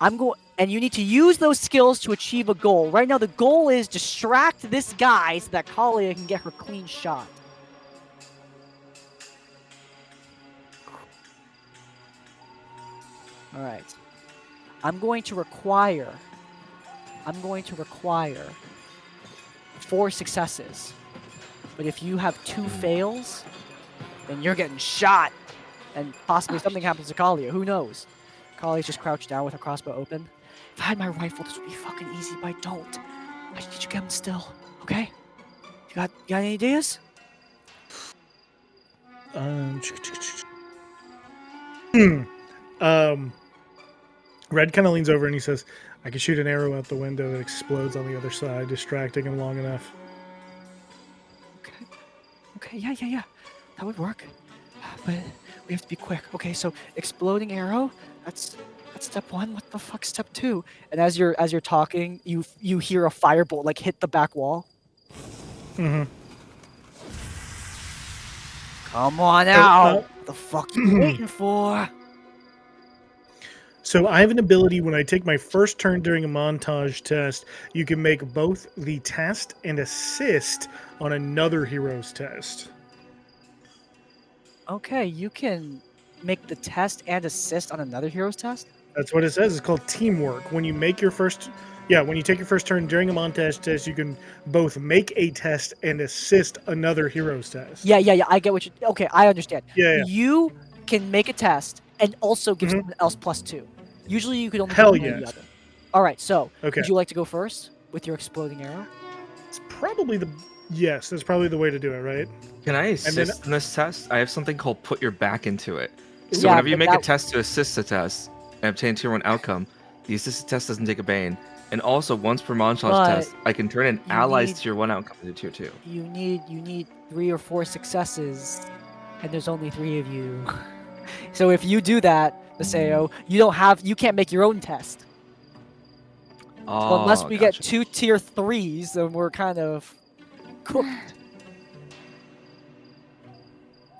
And you need to use those skills to achieve a goal. Right now, the goal is distract this guy so that Kalia can get her clean shot. All right. I'm going to require 4 successes. But if you have 2 fails, then you're getting shot. And possibly something happens to Kalia. Who knows? Kalia's just crouched down with her crossbow open. If I had my rifle, this would be fucking easy, but I don't. I just need you to get him still, okay? You got any ideas? Red kind of leans over and he says, I can shoot an arrow out the window that explodes on the other side, distracting him long enough. Okay, yeah. That would work. But we have to be quick. Okay, so exploding arrow, that's step 1. What the fuck, step 2? And as you're talking, you hear a firebolt like hit the back wall. Mm-hmm. Come on out. What the fuck you waiting for? So I have an ability when I take my first turn during a montage test, you can make both the test and assist on another hero's test. Okay, you can make the test and assist on another hero's test? That's what it says. It's called teamwork. When you make your first, when you take your first turn during a montage test, you can both make a test and assist another hero's test. Yeah. I get what you. Okay, I understand. Yeah. You can make a test and also give Mhm. someone else +2. Usually, you could only Hell do one or the yes. other. All right. So, Okay. would you like to go first with your exploding arrow? It's probably that's probably the way to do it, right? Can I then- assist in this test? I have something called put your back into it. So Yeah, whenever you but make a that- test to assist a test and obtain tier 1 outcome, the assisted test doesn't take a bane. And also, once per montage But test, I can turn an you ally's need- tier 1 outcome into tier 2. You need 3 or 4 successes, and there's only 3 of you. So if you do that, Maseo, you can't make your own test. So unless we get gotcha. 2 tier 3s, then we're kind of cooked.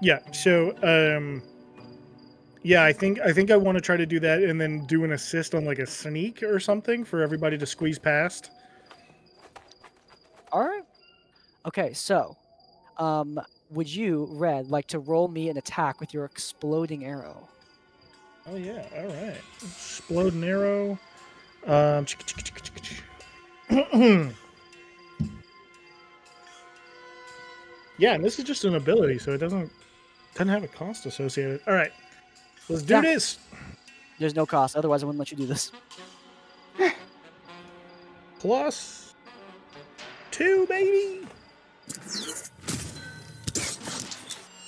Yeah. So, I think I want to try to do that and then do an assist on like a sneak or something for everybody to squeeze past. All right. Okay, so, would you, Red, like to roll me an attack with your exploding arrow? Oh yeah. All right. Exploding arrow. Yeah, and this is just an ability, so it doesn't have a cost associated. All right. Let's do Yeah. this. There's no cost, otherwise I wouldn't let you do this. +2, baby.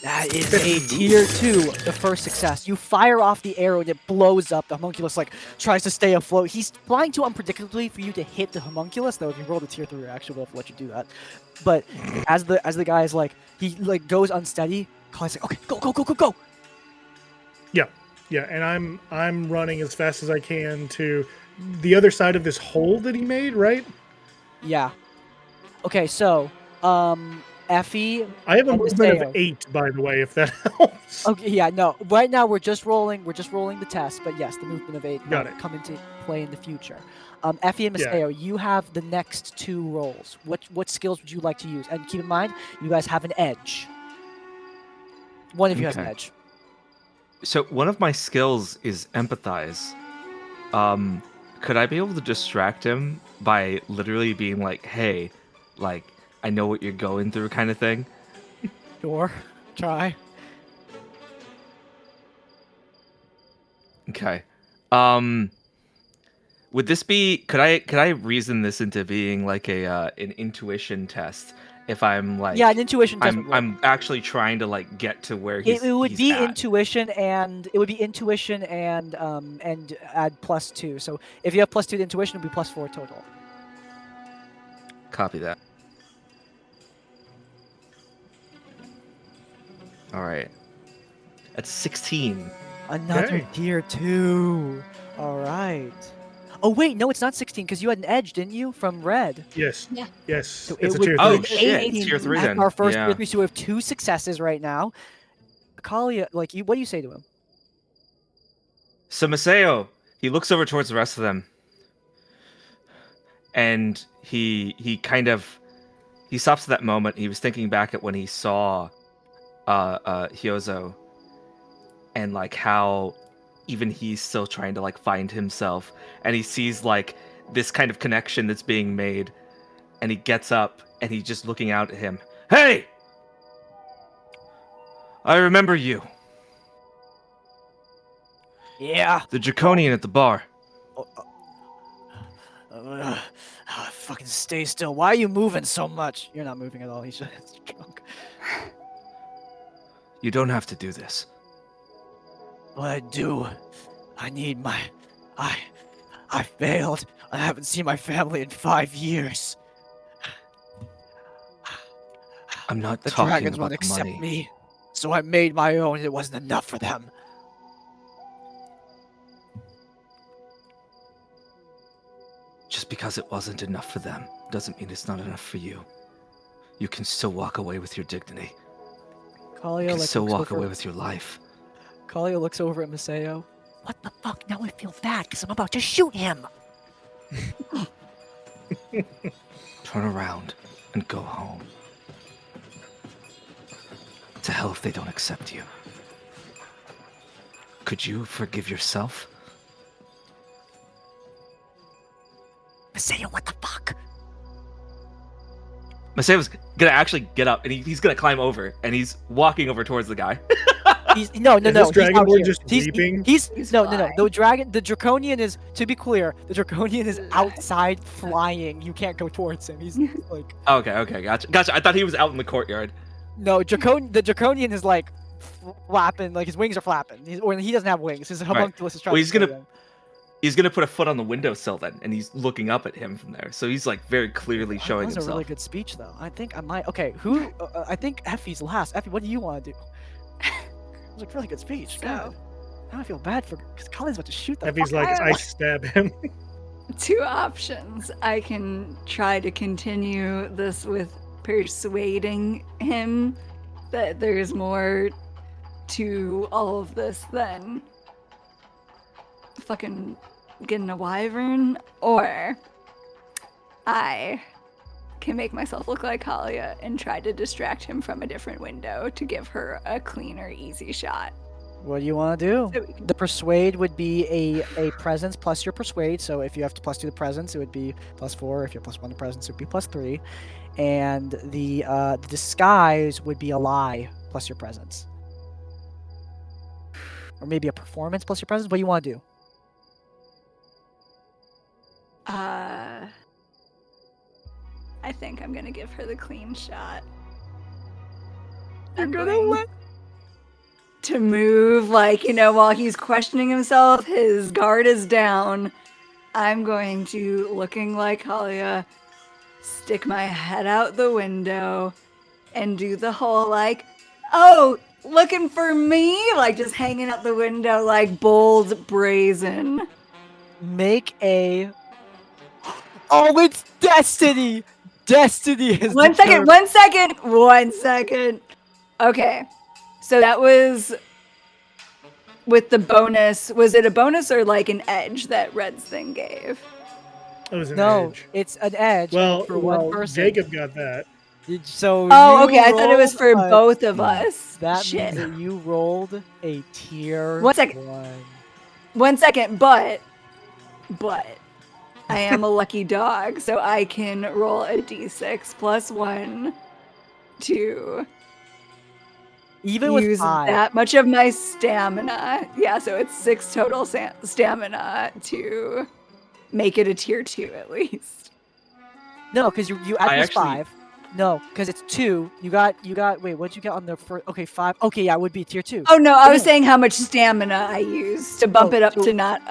That is a tier 2, the first success. You fire off the arrow and it blows up. The homunculus tries to stay afloat. He's flying too unpredictably for you to hit the homunculus, though if you roll the tier 3 reaction, we'll have to let you do that. But as the guy is he goes unsteady, Kali's like, okay, go. Yeah, and I'm running as fast as I can to the other side of this hole that he made, right? Yeah. Okay, so, Effie. I have a and movement Maseo. of 8, by the way, if that helps. Okay, yeah, no. Right now we're just rolling the test, but yes, the movement of 8 Got will it. come into play in the future. Effie and Yeah. Maseo, you have the next 2 rolls. What skills would you like to use? And keep in mind, you guys have an edge. One of you has an Okay. edge. So one of my skills is empathize. Could I be able to distract him by literally being like, hey, like, I know what you're going through kind of thing? Sure. Try. Okay. Would this be could I reason this into being like an intuition test if I'm like Yeah, an intuition test would work. I'm actually trying to like get to where he's It would he's be at. intuition and add +2. So if you have +2 to intuition, it'll be +4 total. Copy that. All right. That's 16. Another Okay. tier 2. All right. Oh wait, no, it's not 16 because you had an edge, didn't you, from red? Yes. Yeah. Yes. So It's it a would tier be Oh, an 3. shit, 18 tier 3 as then. our first Yeah. tier 3, so we have 2 successes right now. Kalia, what do you say to him? So Maseo, he looks over towards the rest of them. And he kind of he stops at that moment. He was thinking back at when he saw Hyozo and like how even he's still trying to like find himself, and he sees like this kind of connection that's being made, and he gets up and he's just looking out at him. Hey! I remember you. Yeah. The Draconian at the bar. Fucking stay still. Why are you moving so much? You're not moving at all. He's just drunk. You don't have to do this. But I do. I need my. I failed. I haven't seen my family in 5 years. I'm not The talking dragons about won't the accept money. me. So I made my own and it wasn't enough for them. Just because it wasn't enough for them doesn't mean it's not enough for you. You can still walk away with your dignity. You Kalia can like still looks walk over. away with your life. Kalia looks over at Maseo. What the fuck? Now I feel bad because I'm about to shoot him. Turn around and go home. To hell if they don't accept you. Could you forgive yourself? Maseo, what the fuck? Masayo's gonna actually get up and he's gonna climb over and he's walking over towards the guy. No. Is this He's out dragonborn here. just weeping? He's No. flying. The draconian is, to be clear, the draconian is outside flying. You can't go towards him. He's like, Okay, gotcha. I thought he was out in the courtyard. no, the draconian is like flapping, like his wings are flapping. He doesn't have wings. His homunculus is trying Well, to he's gonna- kill him. He's gonna put a foot on the windowsill then, and he's looking up at him from there. So he's like very clearly showing That was himself. a really good speech, though. I think I might. Okay, who? I think Effie's last. Effie, what do you want to do? It was like really good speech. So- Good. Now I feel bad for because Colin's about to shoot the. Effie's fuck like, out of I him. stab him. 2 options. I can try to continue this with persuading him that there's more to all of this than fucking getting a wyvern, or I can make myself look like Kalia and try to distract him from a different window to give her a cleaner, easy shot. What do you want to do? So we can- The persuade would be a presence plus your persuade. So if you have to +2 the presence, it would be +4. If you have +1 the presence, it would be +3. And the disguise would be a lie plus your presence, or maybe a performance plus your presence. What do you want to do? I think I'm gonna give her the clean shot. You're I'm gonna going let. to move, like, while he's questioning himself, his guard is down. I'm going to, looking like Halia, stick my head out the window and do the whole, like, oh, looking for me? Like, just hanging out the window, like, bold, brazen. Make a. Oh, it's destiny. Destiny is. One second. Okay. So that was with the bonus. Was it a bonus or like an edge that Red's thing gave? It was an No, edge. it's an edge Well, for one person. Jacob got that. So. Oh, you okay. I thought it was for rolled a- both of us. That Shit. means that you rolled a tier. 1 second. 1. 1 second, but I am a lucky dog, so I can roll a d6 plus 1 to Even with use 5. that much of my stamina. Yeah, so it's 6 total stamina to make it a tier 2 at least. No, because you I add this actually- 5. No, because it's 2. You got. Wait, what'd you get on the first? Okay, 5. Okay, yeah, it would be tier 2. Oh no, I was Yeah. saying how much stamina I used to bump Oh, it up so- to not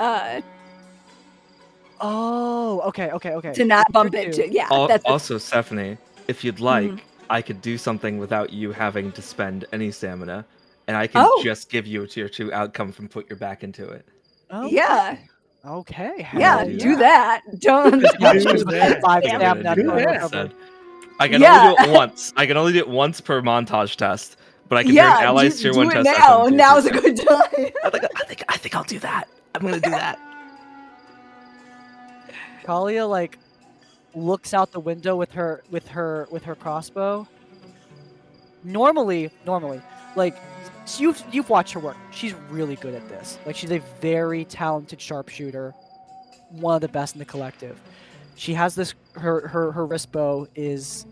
Oh, okay. to not bump tier it 2. to yeah. Al- That's also, Stephanie, if you'd like, Mhm. I could do something without you having to spend any stamina, and I can Oh. just give you a tier 2 outcome from put your back into it. Oh, yeah, Okay. yeah. do Do that. that. Don't. Yeah, Do because that. 5 I think I'm stamina. gonna do do what that. I cover. said. I can Yeah. only do it once. I can only do it once per montage test, but I can Yeah, turn allies do tier 1 it test. now. SMT Now's a tier good time. I think I'll do that. I'm gonna do that. Kalia like looks out the window with her crossbow. Normally, like you've watched her work. She's really good at this. Like she's a very talented sharpshooter, one of the best in the collective. She has this her wrist bow is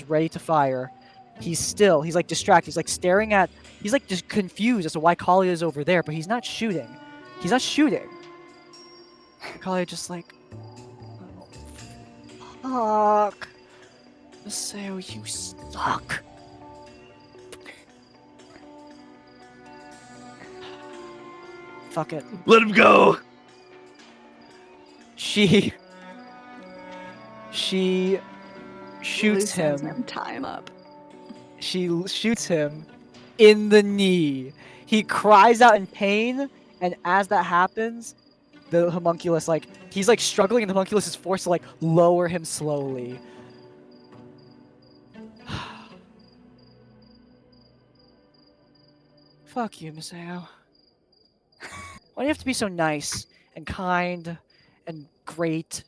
ready to fire. He's like distracted. He's like staring at. He's like just confused as to why Kalia is over there, but he's not shooting. He's not shooting. Kalia just like, oh, fuck. Maseo, you suck. Fuck it. Let him go. She shoots Losing him. some time up. She shoots him in the knee. He cries out in pain, and as that happens, the homunculus he's like struggling, and the homunculus is forced to like lower him slowly. Fuck you, Maseo. Why do you have to be so nice and kind and great?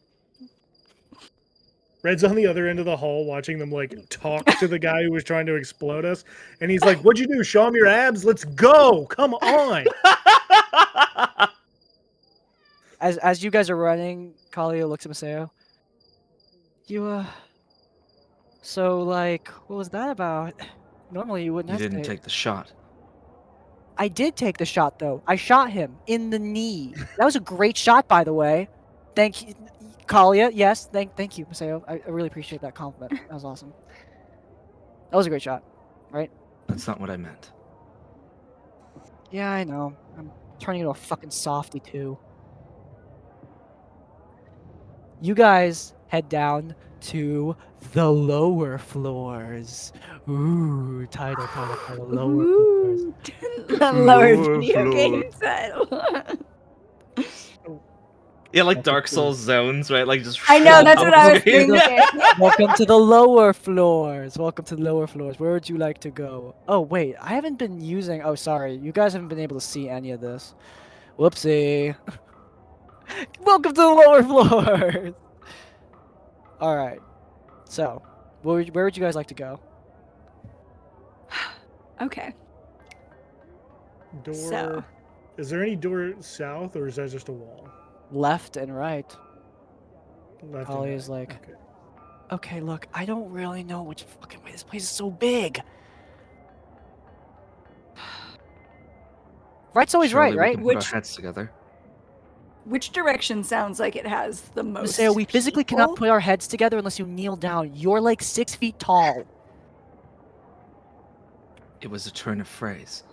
Red's on the other end of the hall watching them like talk to the guy who was trying to explode us. And he's like, what'd you do? Show him your abs? Let's go. Come on. As you guys are running, Kalia looks at Maseo. You, so, like, what was that about? Normally you wouldn't You hesitate. didn't take the shot. I did take the shot, though. I shot him in the knee. That was a great shot, by the way. Thank you, Kalia. Yes, thank you, Maseo. I really appreciate that compliment. That was awesome. That was a great shot, right? That's not what I meant. Yeah, I know. I'm turning into a fucking softy, too. You guys head down to the lower floors. Ooh, title, lower floors. Ooh, the lower Lower video floor. game title. Yeah, like That's Dark cool. Souls zones, right? Like just. I know, that's what I was screen. thinking. Welcome to the lower floors. Welcome to the lower floors. Where would you like to go? Oh, wait. I haven't been using... Oh, sorry. You guys haven't been able to see any of this. Whoopsie. Welcome to the lower floors. All right. So, where would you guys like to go? Okay. Door. So. Is there any door south, or is that just a wall? Left and right. Left Holly and is right. like- Okay. Okay, look. I don't really know which fucking way. This place is so big. Right's always Surely right, we right? can put our Which- heads together. Which direction sounds like it has the most? Maseo, we physically cannot people? put our heads together unless you kneel down. You're like 6 feet tall. It was a turn of phrase.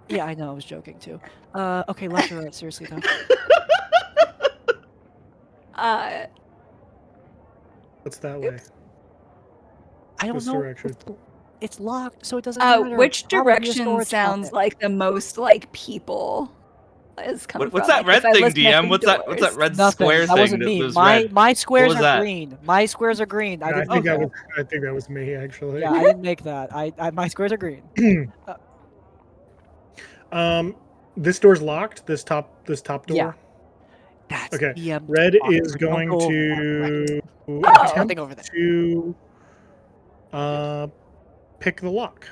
Yeah, I know. I was joking too. Okay, left or right? Seriously though. What's that way? Oops. I don't This know. direction. It's locked, so it doesn't matter. Which Probably a direction storage sounds cabinet. like the most like people is coming What's from? that Like, if red I thing, listen at DM? the What's that doors. red Nothing. square That thing wasn't that me. was My red? my squares was are that? green. My squares are green. I Yeah, I didn't think make that that. was. I think that was me actually. Yeah, I didn't make that. My squares are green. This door's locked. This top door. Yeah. That's Okay. DM Red talk. is Don't going go over to that. attempt Nothing over there. to pick the lock.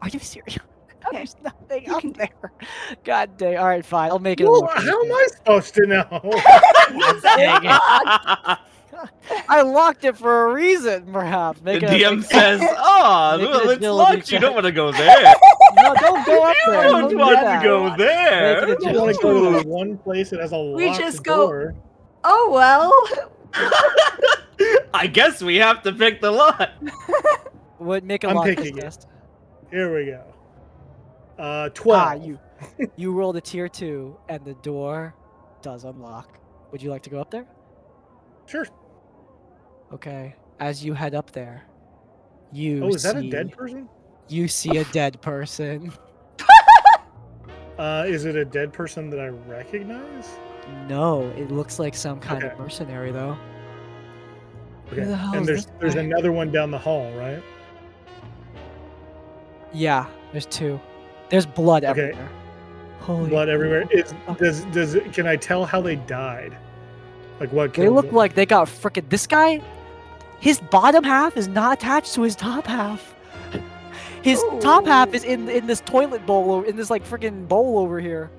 Are you serious? Okay. There's nothing You up can do- there. God dang. All right, fine. I'll make it. a Well, location. how am I supposed to know? Dang it. I locked it for a reason, perhaps. The Make it DM says, "Oh, Make it well, a it's agility locked. You check. don't want to go there. No, don't go up You there. don't do want to that. go Make there." it I don't want to go to Ooh. the one place that has a We locked just go- door. Oh well. I guess we have to pick the lock. Would make a I'm lock picking it. test. Here we go. 12. You rolled a tier 2, and the door does unlock. Would you like to go up there? Sure. Okay. As you head up there, you Oh, is that a see- dead person? You see a dead person. Is it a dead person that I recognize? No, it looks like some kind of Okay. mercenary though. Okay. the hell And is there's this guy? another one down the hall, right? Yeah, there's 2. There's blood Okay. everywhere. Holy Blood everywhere. fuck. Can I tell how they died? Like what They killed look them? like they got frickin' this guy. His bottom half is not attached to his top half. His top half is in this toilet bowl, in this like frickin' bowl over here.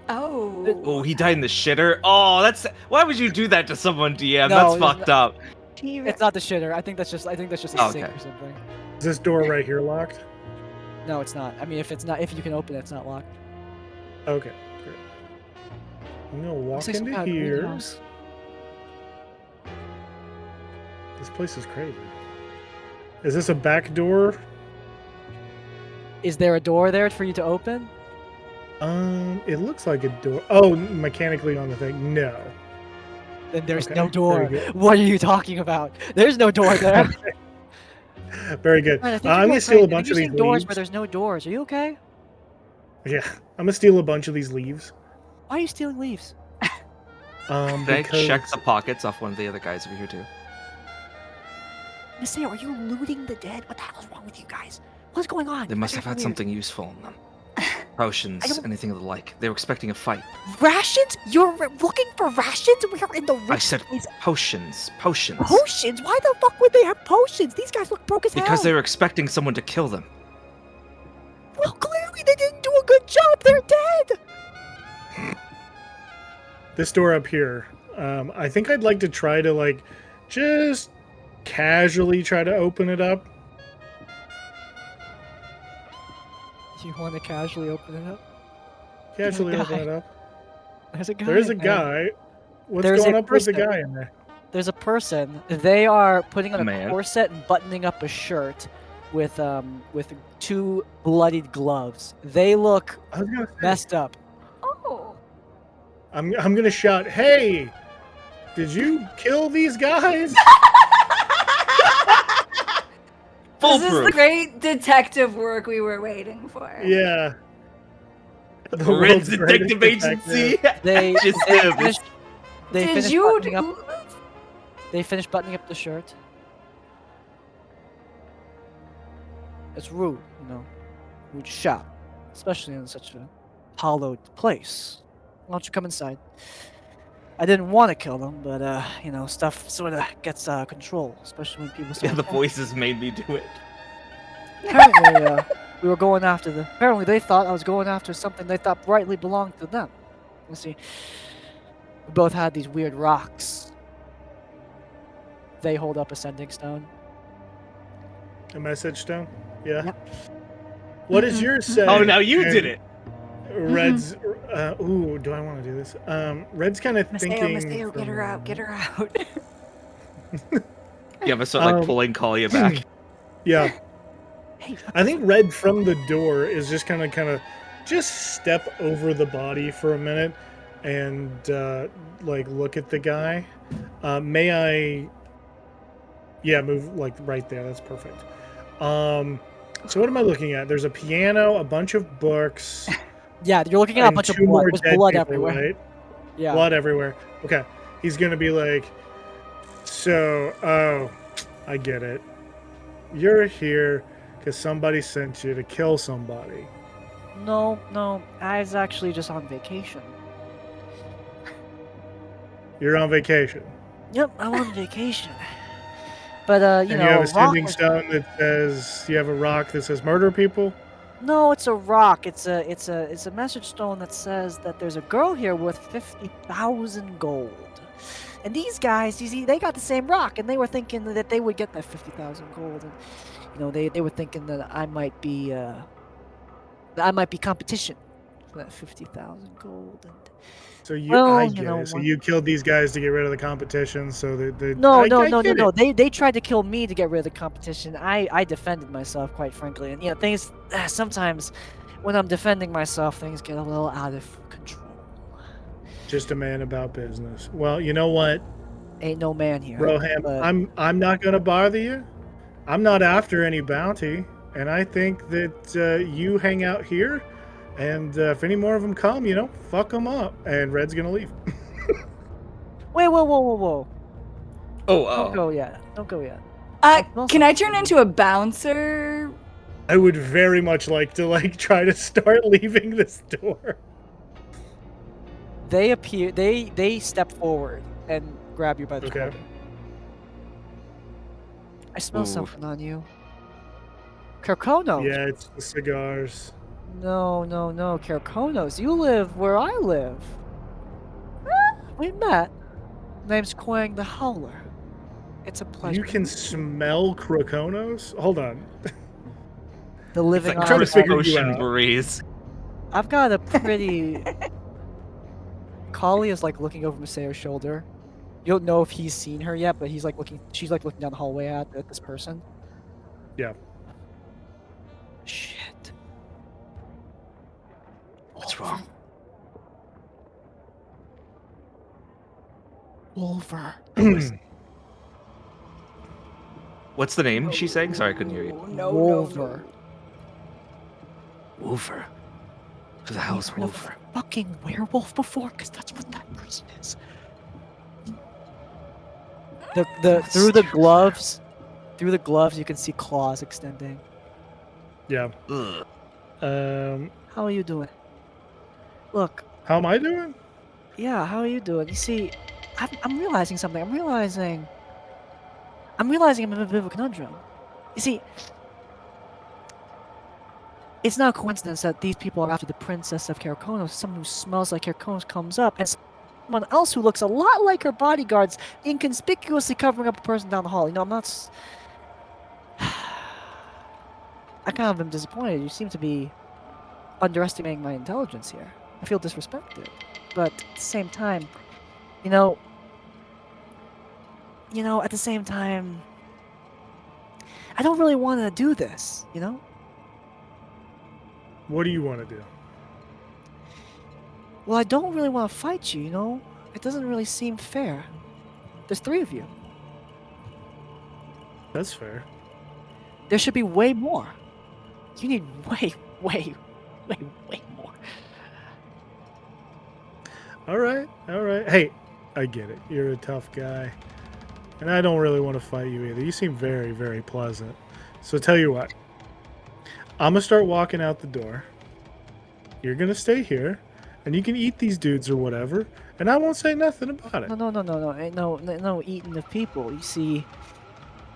Oh. Oh, he died in the shitter. Oh, that's. Why would you do that to someone, DM? No, That's it's fucked up. It's not the shitter. I think that's just a Oh, sink okay. or something. Is this door right here locked? No, it's not. I mean, if you can open it, it's not locked. Okay, great. I'm gonna walk Looks like some into kind of here. greenhouse. This place is crazy. Is this a back door? Is there a door there for you to open? It looks like a door. Oh, mechanically on the thing. No. Then there's Okay, no door. very good. What are you talking about? There's no door there. Very good. Right, I think I'm you're gonna right, steal a Frank. I bunch think of you're these seeing doors leaves. where there's no doors. Are you okay? Yeah, I'm gonna steal a bunch of these leaves. Why are you stealing leaves? Can I Because check the pockets off one of the other guys over here too? Maseo, are you looting the dead? What the hell is wrong with you guys? What's going on? They You must guys have are had weird. something useful in them. Potions, don't- anything of the like. They were expecting a fight. Rations? You're looking for rations? We're in the I rich said place. potions. Potions. Potions? Why the fuck would they have potions? These guys look broke as hell. Because they were expecting someone to kill them. Well, clearly they didn't do a good job. They're dead. this door up here. I think I'd like to try to like just casually try to open it up. You want to casually open it up? Casually guy. open it up. There's a guy. There's a in there. guy. What's There's going a up with the person. guy in there? There's a person. They are putting on a Man. corset and buttoning up a shirt with 2 bloodied gloves. They look I was gonna say, messed up. Oh. I'm gonna shout, "Hey, did you kill these guys?" This is the Foolproof. great detective work we were waiting for. Yeah. The Red's world's detective greatest agency. They Just they nervous. finished, they Did finished you buttoning up. do this? They finished buttoning up the shirt. It's rude, you know. Rude to shout, especially in such a hallowed place. Why don't you come inside? I didn't want to kill them, but you know, stuff sort of gets out of control, especially when people Yeah, start. the voices made me do it. Apparently, we were going after the. Apparently, they thought I was going after something they thought rightly belonged to them. You see, we both had these weird rocks. They hold up a sending stone. A message stone? Yeah. Yep. What is yours say? Oh, now you And did it. Red's. Ooh, do I want to do this? Red's kind of thinking. Mateo, get her out, get her out. Yeah, but start like pulling Kalia back. Yeah. Hey, I think Red from the door is just kind of just step over the body for a minute and like look at the guy. May I? Yeah, move like right there. That's perfect. So what am I looking at? There's a piano, a bunch of books, yeah, you're looking at a and bunch of 2 blood. more There's dead blood people, everywhere. right? Yeah. Blood everywhere. Okay. He's gonna be like, so, oh, I get it. You're here because somebody sent you to kill somebody. No, I was actually just on vacation. You're on vacation. Yep, I'm on vacation. But you And know, you have a rock sending was- stone that says, you have a rock that says murder people? No, it's a rock. It's a message stone that says that there's a girl here worth 50,000 gold. And these guys, you see, they got the same rock, and they were thinking that they would get that 50,000 gold, and you know, they were thinking that I might be competition for that 50,000 gold. And So you, Well, I you get know, it. So one- you killed these guys to get rid of the competition, so that no, I no, get it. they tried to kill me to get rid of the competition. I defended myself, quite frankly, and you know, things sometimes when I'm defending myself, things get a little out of control. Just a man about business. Well, you know what, Ain't no man here. Roham, but- I'm not gonna bother you. I'm not after any bounty, and I think that you hang out here, and if any more of them come, you know, fuck them up, and Red's gonna leave. Wait, whoa! Oh, Don't go yet. Don't go yet. Can I turn into a bouncer? I would very much like to try to start leaving this door. They appear. They step forward and grab you by the Okay. shoulder. I smell Ooh. something on you. Kerkonos. Yeah, it's the cigars. No, Kerkonos. You live where I live. We met. Name's Quang the Howler. It's a pleasure. You can smell Kerkonos? Hold on. The It's living like trying to Chris figure you Ocean out. breeze. I've got a pretty. Kali is like looking over Masayo's shoulder. You don't know if he's seen her yet, but he's like looking. She's like looking down the hallway at this person. Yeah. Shit. What's wrong? Wolver. What's the name she's saying? Sorry, I couldn't hear you. No, Wolver. Wolfer. Who the hell's Heard of Wolfer? a fucking werewolf before? Because that's what that person is. Through the gloves, you can see claws extending. Yeah. Ugh. How are you doing? Look, How am I doing? yeah, how are you doing? You see, I'm realizing something. I'm realizing I'm in a bit of a conundrum. You see, it's not a coincidence that these people are after the princess of Kerkonos. Someone who smells like Kerkonos comes up, and someone else who looks a lot like her bodyguards, inconspicuously covering up a person down the hall. You know, I'm not. I kind of am disappointed. You seem to be underestimating my intelligence here. I feel disrespected, but at the same time, you know, at the same time, I don't really want to do this. You know. What do you want to do? Well, I don't really want to fight you. You know, it doesn't really seem fair. There's 3 of you. That's fair. There should be way more. You need way more. All right. Hey, I get it. You're a tough guy. And I don't really want to fight you either. You seem very, very pleasant. So tell you what. I'm going to start walking out the door. You're going to stay here. And you can eat these dudes or whatever. And I won't say nothing about it. No. Ain't no eating of people. You see,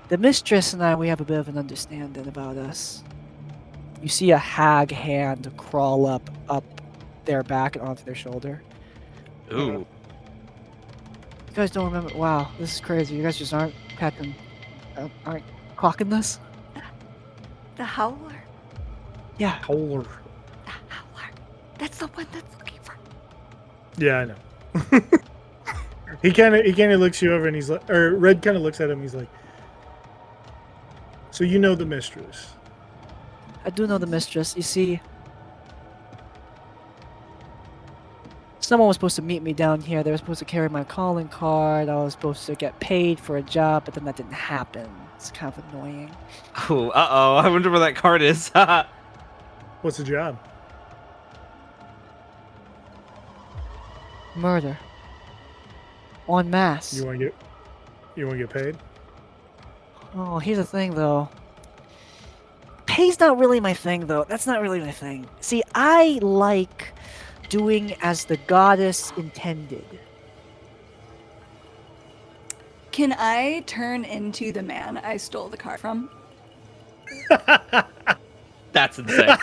the mistress and I, we have a bit of an understanding about us. You see a hag hand crawl up their back and onto their shoulder. Ooh. You guys don't remember? Wow, this is crazy. You guys just aren't clocking this? The Howler. Yeah. Howler. The Howler. That's the one that's looking for. Yeah, I know. He kind of looks you over and he's like, or Red kind of looks at him. He's like, so you know the mistress? I do know the mistress. You see, someone was supposed to meet me down here. They were supposed to carry my calling card. I was supposed to get paid for a job, but then that didn't happen. It's kind of annoying. Oh, uh-oh. I wonder where that card is. What's the job? Murder. En masse. You want to get paid? Oh, here's the thing, though. Pay's not really my thing, though. That's not really my thing. See, I like doing as the goddess intended. Can I turn into the man I stole the car from? That's insane.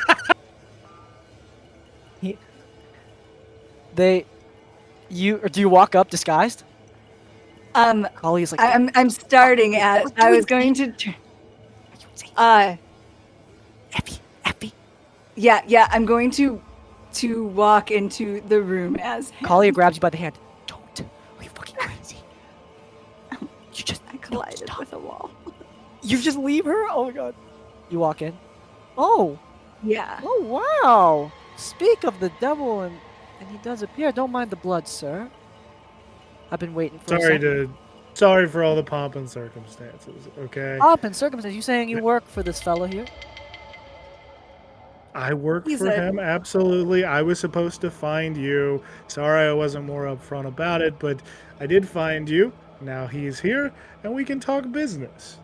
Do you walk up disguised? Collie's like, I'm starting at. I was going to. Effie. Yeah. I'm going to walk into the room as him. Collier grabs you by the hand. Don't. Are you fucking crazy? I collided with a wall. You just leave her? Oh my god. You walk in. Oh. Yeah. Oh wow. Speak of the devil and he does appear. Don't mind the blood, sir. I've been waiting for Sorry for all the pomp and circumstances, okay? Pomp and circumstances. You saying you work for this fellow here? I work for him, absolutely. I was supposed to find you. Sorry I wasn't more upfront about it, but I did find you. Now he's here, and we can talk business.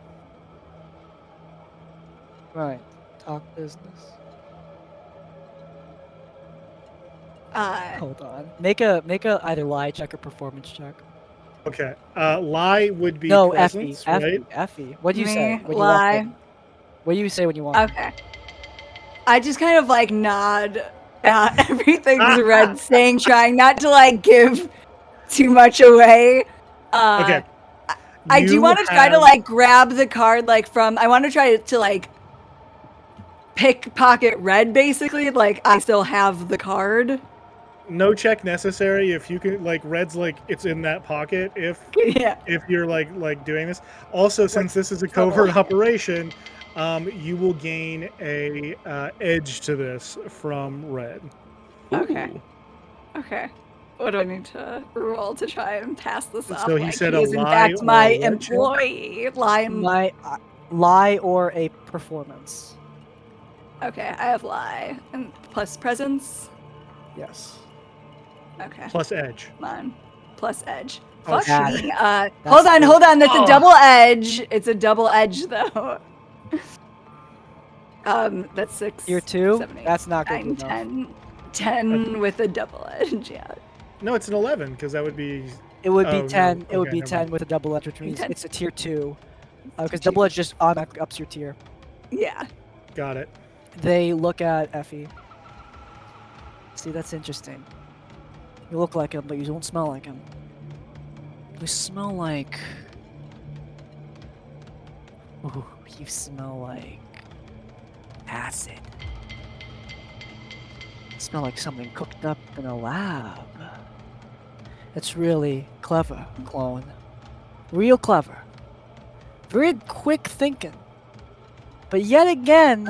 Right. Talk business. Hold on. Make a either lie check or performance check. Okay. Lie would be No, presence, right? Effie. What do you say? When Lie. You walk in? What do you say when you walk in? Okay. I just kind of like nod at everything's Red saying, trying not to like give too much away. Okay. I do want to try to like grab the card like from. I want to try to like pickpocket Red basically. Like I still have the card. No check necessary if you can, like, Red's like it's in that pocket if you're like doing this. Also, since this is a covert operation, you will gain a edge to this from Red. Okay. What do I need to roll to try and pass this off? So he said he a is in lie fact or my a red check? employee. Lie or a performance. Okay, I have lie and plus presence. Yes. Okay. Plus edge. Come on. Plus edge. Oh, Fuck shit. me. Hold on. That's a double edge. It's a double edge though. That's 6. Tier 2? 7, 8, That's not good 9, enough. 10 with a double edge. Yeah. No, it's an 11 because that would be. It would be Oh, 10. no. It would Okay, be never 10 mind. with a double edge, which means 10. it's a tier 2. Because double edge just automatically ups your tier. Yeah. Got it. They look at Effie. See, that's interesting. You look like him, but you don't smell like him. You smell like... Ooh, you smell like... acid. You smell like something cooked up in a lab. It's really clever, clone. Real clever. Very quick thinking. But yet again,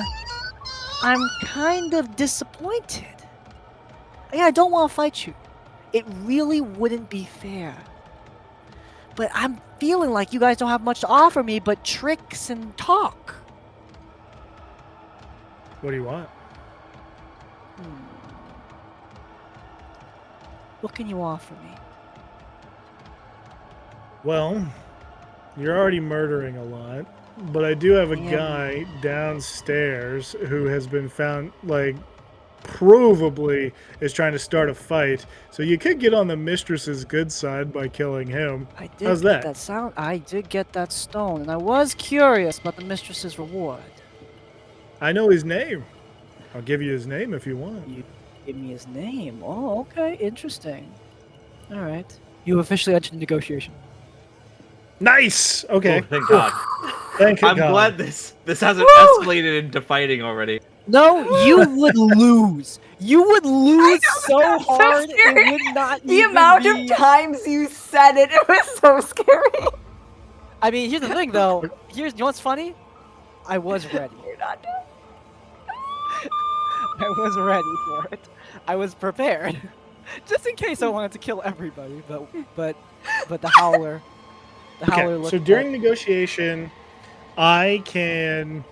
I'm kind of disappointed. Yeah, I don't want to fight you. It really wouldn't be fair. But I'm feeling like you guys don't have much to offer me but tricks and talk. What do you want? What can you offer me? Well, you're already murdering a lot, but I do have a guy downstairs who has been found, like, provably is trying to start a fight. So you could get on the mistress's good side by killing him. I did How's get that? I did get that stone, and I was curious about the mistress's reward. I know his name. I'll give you his name if you want. You give me his name. Oh, okay, interesting. All right. You officially entered negotiation. Nice. Okay. Oh, thank God. Thank God. I'm glad this hasn't escalated into fighting already. No, you would lose. You would lose so that's so hard scary. it would not The even amount be... of times you said it, it was so scary. I mean, here's the thing, though. You know what's funny? I was ready. You're not doing I was ready for it. I was prepared, just in case I wanted to kill everybody. But the howler, Okay, looked so during negotiation, I can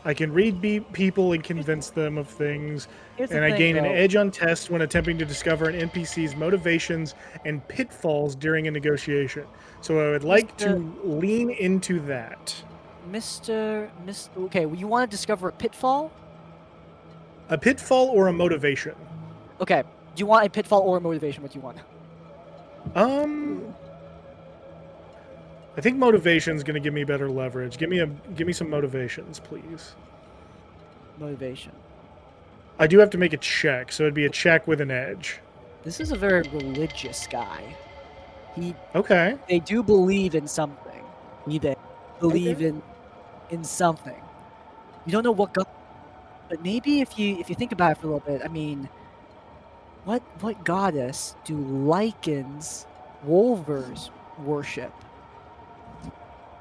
read people and convince them of things, Here's the and I thing, gain an though. edge on tests when attempting to discover an NPC's motivations and pitfalls during a negotiation. So I would like to lean into that. Okay, well, you want to discover a pitfall? A pitfall or a motivation? Okay, do you want a pitfall or a motivation? What do you want? I think motivation's gonna give me better leverage. Give me some motivations, please. Motivation. I do have to make a check, so it'd be a check with an edge. This is a very religious guy. Okay. They do believe in something. They believe in something. You don't know what God, but maybe if you think about it for a little bit, I mean, what goddess do Lycans Wolvers worship?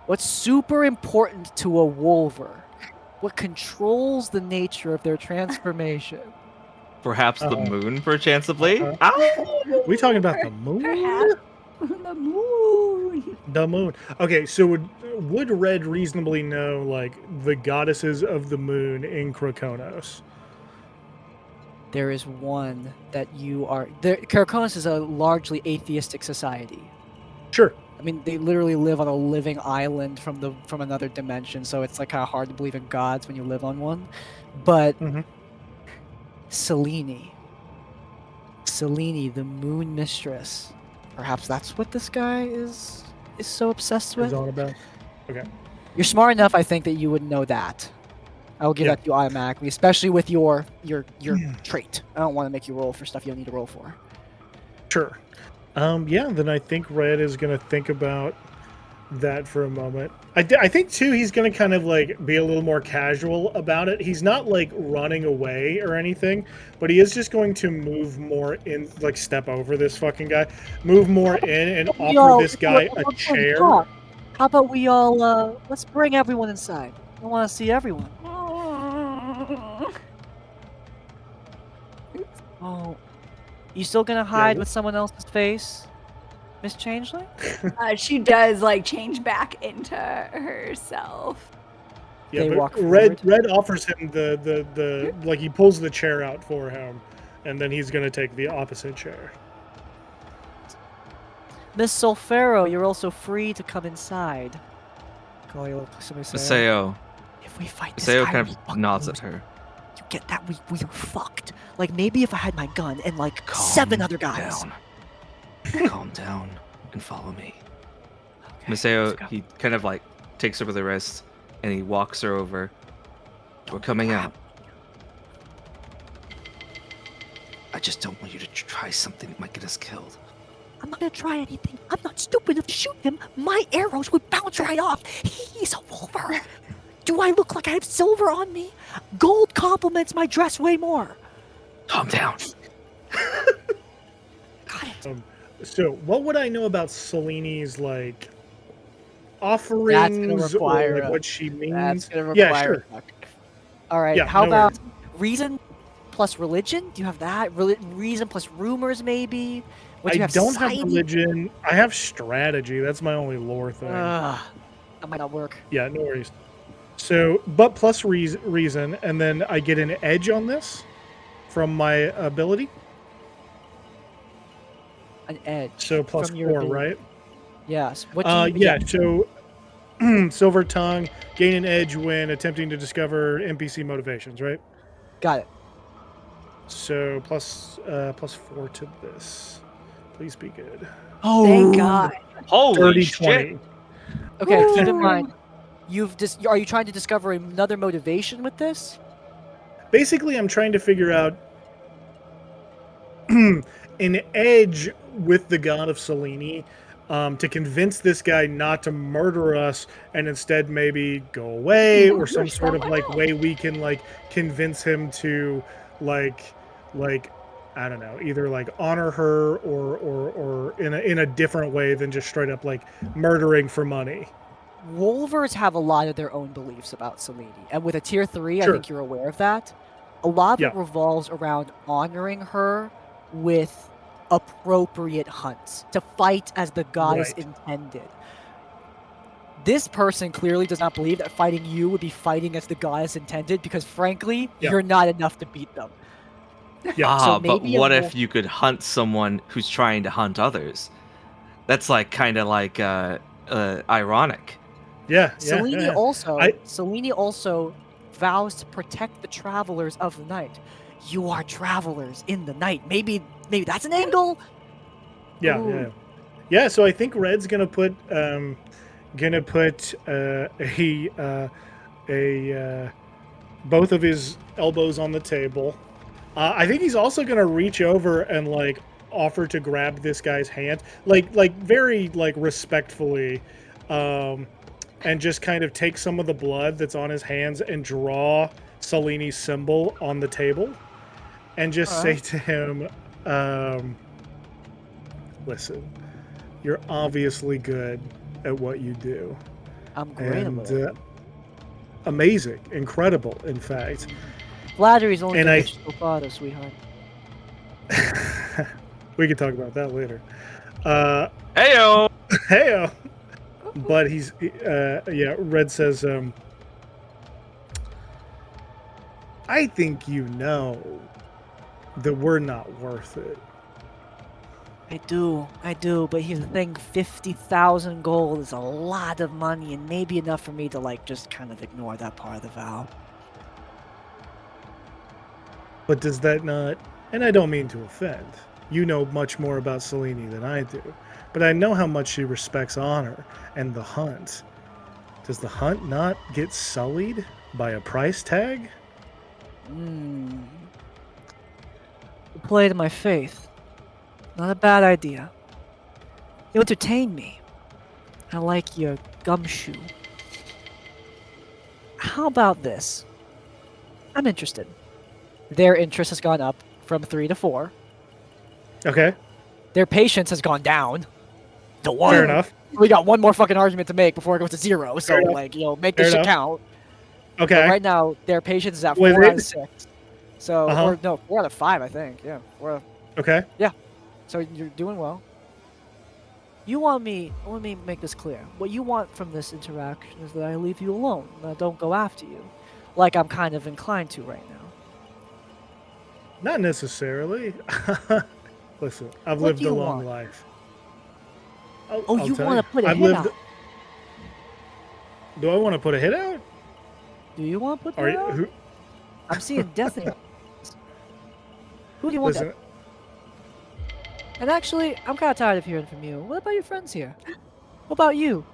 What's super important to a Wolver? What controls the nature of their transformation? Perhaps the moon, perchancedly? We talking about the moon? perhaps the moon. The moon. Okay, so would Red reasonably know, like, the goddesses of the moon in Kerkonos? There is one that you are... Kerkonos is a largely atheistic society. Sure. I mean, they literally live on a living island from another dimension, so it's like kind of hard to believe in gods when you live on one. But Selene, the moon mistress, perhaps that's what this guy is so obsessed with. Is on about. Okay. You're smart enough, I think, that you would know that. I will give that to you automatically, especially with your trait. I don't want to make you roll for stuff you don't need to roll for. Sure. Yeah, then I think Red is going to think about that for a moment. I think, too, he's going to kind of, like, be a little more casual about it. He's not, like, running away or anything, but he is just going to move more in, like, step over this fucking guy, move more in and offer this guy a chair. How about we all, let's bring everyone inside. I want to see everyone. Oh, you still gonna hide with someone else's face, Miss Changeling? She does like change back into herself. Yeah, They but walk Red forward. offers him the like, he pulls the chair out for him, and then he's gonna take the opposite chair. Miss Solfero, you're also free to come inside. Call you somebody say. Maseo. If we fight this Maseo guy, kind we of fucking nods lose. at her. You get that? We are fucked. Like maybe if I had my gun and like 7 other guys. Calm down and follow me. Okay, Maseo, let's go. he kind of like takes over the wrist and he walks her over. We're coming out. I just don't want you to try something that might get us killed. I'm not gonna try anything. I'm not stupid enough to shoot him. My arrows would bounce right off. He's a wolver. Do I look like I have silver on me? Gold complements my dress way more. Calm down. Got it. So, what would I know about Seleni's like offerings require or like a- what she means? That's gonna require. Yeah, sure. All right. Yeah, how no about worries. reason plus religion? Do you have that? Reason plus rumors, maybe. What do you I have? don't society? have religion. I have strategy. That's my only lore thing. Ugh, that might not work. Yeah, no worries. So, but plus reason, and then I get an edge on this from my ability. An edge. So plus from your 4, ability. right? Yes. What do you? Yeah. So, Silver Tongue, gain an edge when attempting to discover NPC motivations, right? Got it. So plus 4 to this. Please be good. Oh, Thank God. Holy 30, shit! 20. Okay, keep in Woo. mind, are you trying to discover another motivation with this? Basically, I'm trying to figure out an edge with the god of Selene to convince this guy not to murder us and instead maybe go away, or some sort of like way we can like convince him to like I don't know, either like honor her or in a different way than just straight up like murdering for money. Wolvers have a lot of their own beliefs about Selene, and with a tier 3, I Sure. think you're aware of that. A lot of Yeah. it revolves around honoring her with appropriate hunts to fight as the goddess Right. intended. This person clearly does not believe that fighting you would be fighting as the goddess intended, because frankly, Yeah. you're not enough to beat them. Yeah. So But maybe a what wolf- if you could hunt someone who's trying to hunt others? That's like kind of like ironic. Yeah. Selene also I- Selene also vows to protect the travelers of the night. You are travelers in the night. Maybe that's an angle. Yeah, Ooh. yeah. Yeah, so I think Red's gonna put both of his elbows on the table. I think he's also gonna reach over and like offer to grab this guy's hand, like very like respectfully, and just kind of take some of the blood that's on his hands and draw Selene's symbol on the table, and just say to him, "Listen, you're obviously good at what you do, I'm great and at it. amazing, incredible, in fact." Flattery's only and gonna I- get you so far, though, sweetheart. We can talk about that later. Heyo! Hey, but he's yeah. Red says, "I think you know that we're not worth it." I do, but here's the thing, 50,000 gold is a lot of money, and maybe enough for me to like just kind of ignore that part of the vow. But does that not? And I don't mean to offend. You know much more about Selene than I do, but I know how much she respects honor and the hunt. Does the hunt not get sullied by a price tag? You play to my faith. Not a bad idea. You entertain me. I like your gumshoe. How about this? I'm interested. Their interest has gone up from 3 to 4. Okay, Their patience has gone down to 1. fair enough. We got one more fucking argument to make before it goes to 0. So, Fair enough. like, make Fair this shit enough. count. Okay, But right now, their patience is at Wait, 4 wait. out of 6. So, Uh-huh. or no, 4 out of 5, I think. Yeah, 4 out of okay. So you're doing well. You want me, let me make this clear. What you want from this interaction is that I leave you alone, and I don't go after you. Like I'm kind of inclined to right now. Not necessarily. Listen, I've What lived do a you long want? life. Oh, I'll you tell want to put a I've hit lived. out? Do I want to put a hit out? Do you want to put Are that you, out? who, I'm seeing death in your eyes. Who do you want listen, that? And actually, I'm kind of tired of hearing from you. What about your friends here? What about you?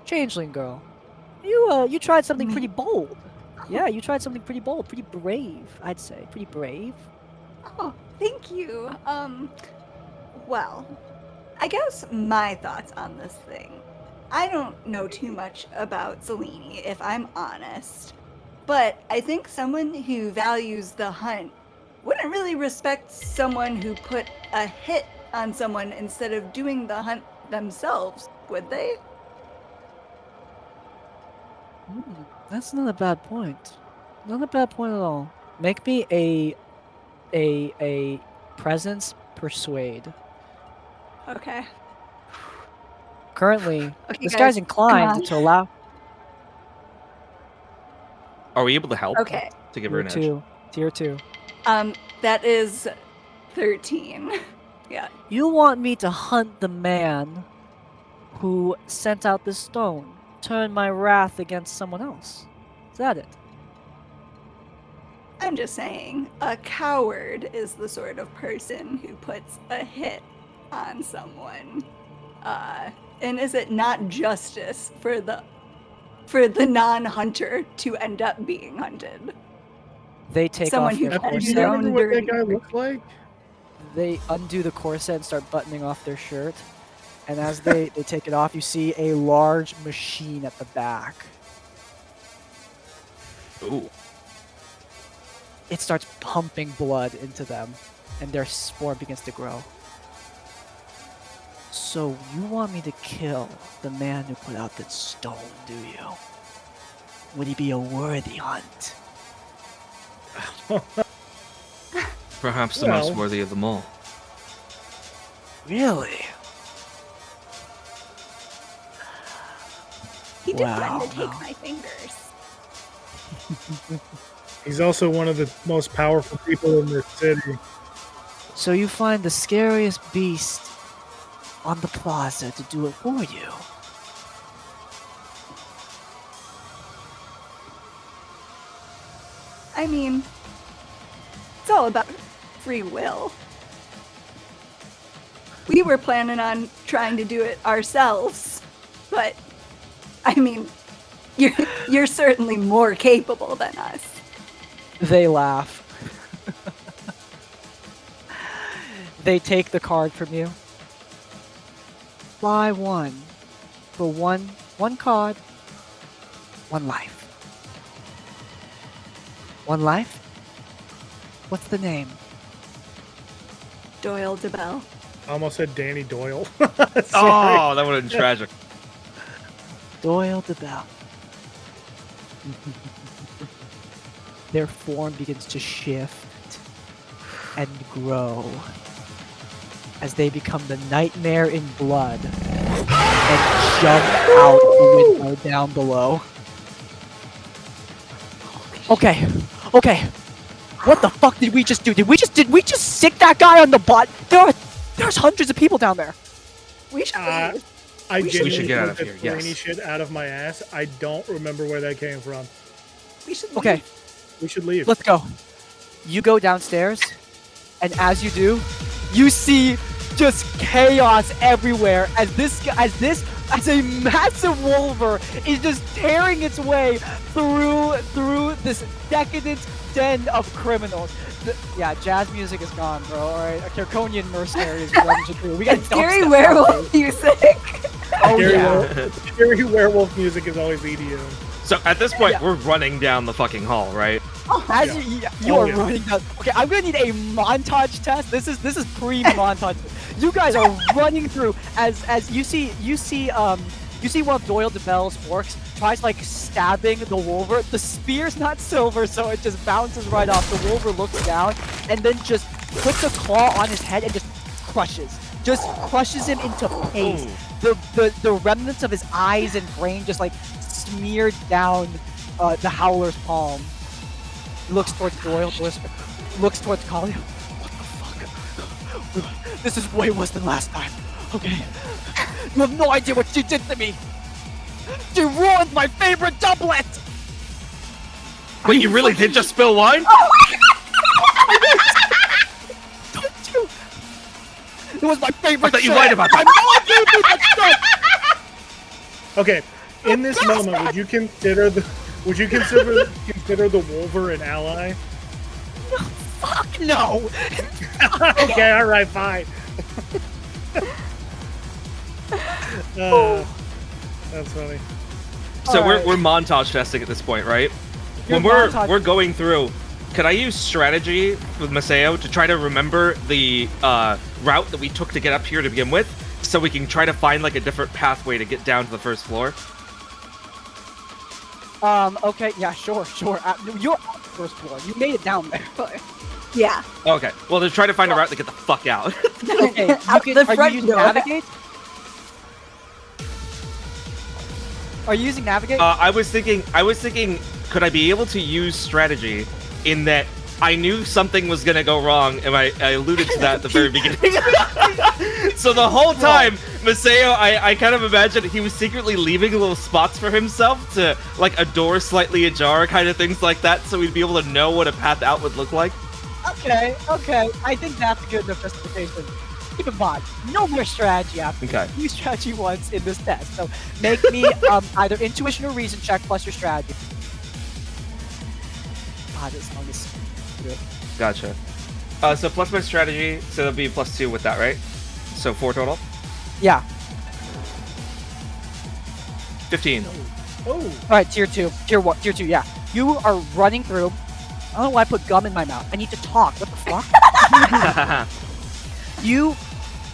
Changeling girl. You tried something pretty bold. Yeah, you tried something pretty bold, pretty brave, I'd say. Pretty brave. Oh, thank you. Well, I guess my thoughts on this thing. I don't know too much about Zelini, if I'm honest. But I think someone who values the hunt wouldn't really respect someone who put a hit on someone instead of doing the hunt themselves, would they? That's not a bad point. Not a bad point at all. Make me a presence persuade. Okay. Currently, Okay, this guys, guy's come inclined on. to allow Are we able to help Okay. to give her tier an edge? 2. Tier 2. That is 13. Yeah. You want me to hunt the man who sent out this stone, turn my wrath against someone else. Is that it? I'm just saying, a coward is the sort of person who puts a hit on someone. And is it not justice for the non-hunter to end up being hunted? They take Someone off who their had Do you their corset. own remember what that dirty guy work. looks like? They undo the corset and start buttoning off their shirt. And as they take it off, you see a large machine at the back. Ooh. It starts pumping blood into them, and their spore begins to grow. So you want me to kill the man who put out that stone, do you? Would he be a worthy hunt? Perhaps the Well- most worthy of them all. Really? He did Wow, threaten to take wow. my fingers. He's also one of the most powerful people in this city. So you find the scariest beast on the plaza to do it for you? I mean, it's all about free will. We were planning on trying to do it ourselves, but I mean, you're certainly more capable than us. They laugh. They take the card from you. Buy one. For one card, one life. One life? What's the name? Doyle DeBell. I almost said Danny Doyle. Sorry. Oh, that would have been tragic. Doyle DeBell. Their form begins to shift and grow as they become the nightmare in blood and jump out the window down below. Okay. What the fuck did we just do? Did we just sick that guy on the butt? There's hundreds of people down there. We should leave. I We should genuinely get out pulled of that here, yes. brainy shit out of my ass. I don't remember where that came from. We should leave. Okay, We should leave. let's go. You go downstairs, and as you do, you see just chaos everywhere as a massive wolver is just tearing its way through this decadent den of criminals. Yeah, jazz music is gone, bro. All right, a Kerkonian mercenary is running through. We got It's scary dubstep werewolf music. Oh Scary, yeah. scary werewolf music is always E EDM. So at this point, Yeah. we're running down the fucking hall, right? As you Oh, are yeah. running down. Okay, I'm gonna need a montage test. This is pre-montage. You guys are running through as you see one of Doyle DeBell's orcs tries like stabbing the wolver. The spear's not silver, so it just bounces right off. The wolver looks down and then just puts a claw on his head and just crushes him into paste. The remnants of his eyes and brain just like smeared down the howler's palm. Looks towards Doyle, looks towards Kali. What the fuck? This is way worse than last time. Okay. You have no idea what she did to me. She ruined my favorite doublet. Wait, you really did just spill wine? Don't you? It was my favorite. I thought you shit. lied about I that. know I did that stuff. Okay, in this moment, would you consider Would you consider the Wolver an ally? Fuck no! Okay, all right, fine. That's funny. So Alright. we're montage testing at this point, right? You're When montage- we're going through, could I use strategy with Maseo to try to remember the route that we took to get up here to begin with, so we can try to find like a different pathway to get down to the first floor? Okay, yeah, sure. You're on the first floor. You made it down there. Yeah. Okay. Well, to try to find a route to get the fuck out. Okay, Out you the can, are front you using door. navigate? Are you using navigate? I was thinking, could I be able to use strategy in that I knew something was gonna go wrong, and I alluded to that at the very beginning. So the whole time, Maseo, I kind of imagined he was secretly leaving little spots for himself to, like, a door slightly ajar, kind of things like that, so we'd be able to know what a path out would look like. Okay. I think that's a good enough justification. Keep in mind, no more strategy after Okay. you use strategy once in this test. So make me either intuition or reason check plus your strategy. God, this song is good. Gotcha. So plus my strategy, so that'll be +2 with that, right? So 4 total? Yeah. 15. Oh, All right, tier 2. Tier 1. Tier 2, yeah. You are running through. I don't know why I put gum in my mouth. I need to talk. What the fuck? You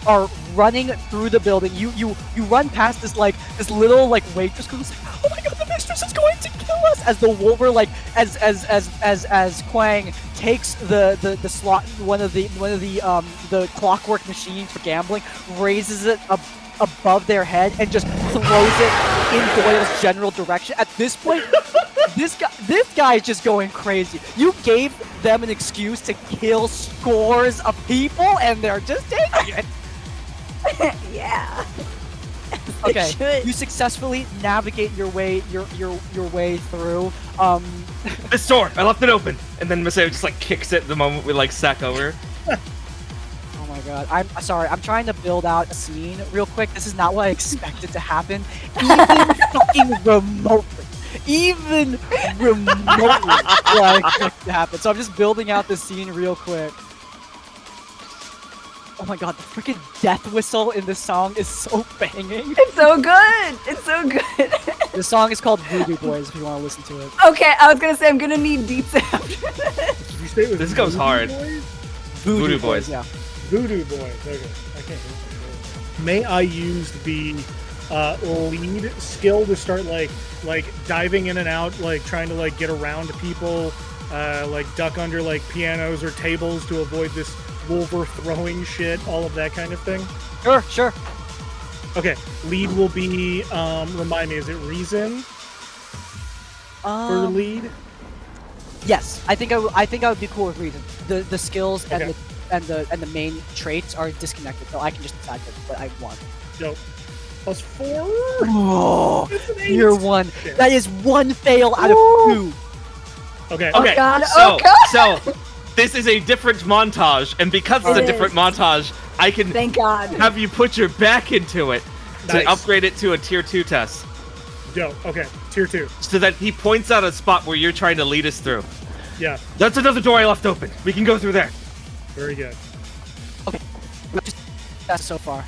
are running through the building. You run past this little waitress who's like, oh my god, the mistress is going to kill us! As the Wolver as Quang takes the slot one of the clockwork machines for gambling, raises it above their head and just throws it in Doyle's general direction. At this point, this guy is just going crazy. You gave them an excuse to kill scores of people, and they're just taking it. Yeah. Okay, should. you successfully navigate your way way through. This door! I left it open! And then Maseo just, like, kicks it the moment we, like, sack over. Oh my god, I'm sorry. I'm trying to build out a scene real quick. This is not what I expected to happen, even fucking remotely. Even remotely what I expected to happen. So I'm just building out the scene real quick. Oh my god, the freaking death whistle in this song is so banging. It's so good. It's so good. The song is called Voodoo Boys if you want to listen to it. Okay, I was gonna say I'm gonna need deeps after this. did you say it was This goes Voodoo hard. Boys? Voodoo Boys. Yeah. Voodoo Boys. Okay, I can't hear it. May I use the lead skill to start like diving in and out, like trying to like get around people, like duck under like pianos or tables to avoid this Wolver throwing shit, all of that kind of thing? Sure. Okay, lead will be remind me, is it reason for lead? Yes, I think I would be cool with reason. The skills Okay. and the main traits are disconnected, so I can just decide what I want. Nope. +4? Oh, It's an 8. you're one. Shit. That is one fail out of Ooh. 2. Okay. Okay, God, so, oh God. so, this is a different montage, and because it's a It different is. montage, I can Thank God. have you put your back into it to Nice. upgrade it to a tier 2 test. Dope. Okay, tier 2. So that he points out a spot where you're trying to lead us through. Yeah, That's another door I left open. We can go through there. very good. That's so far.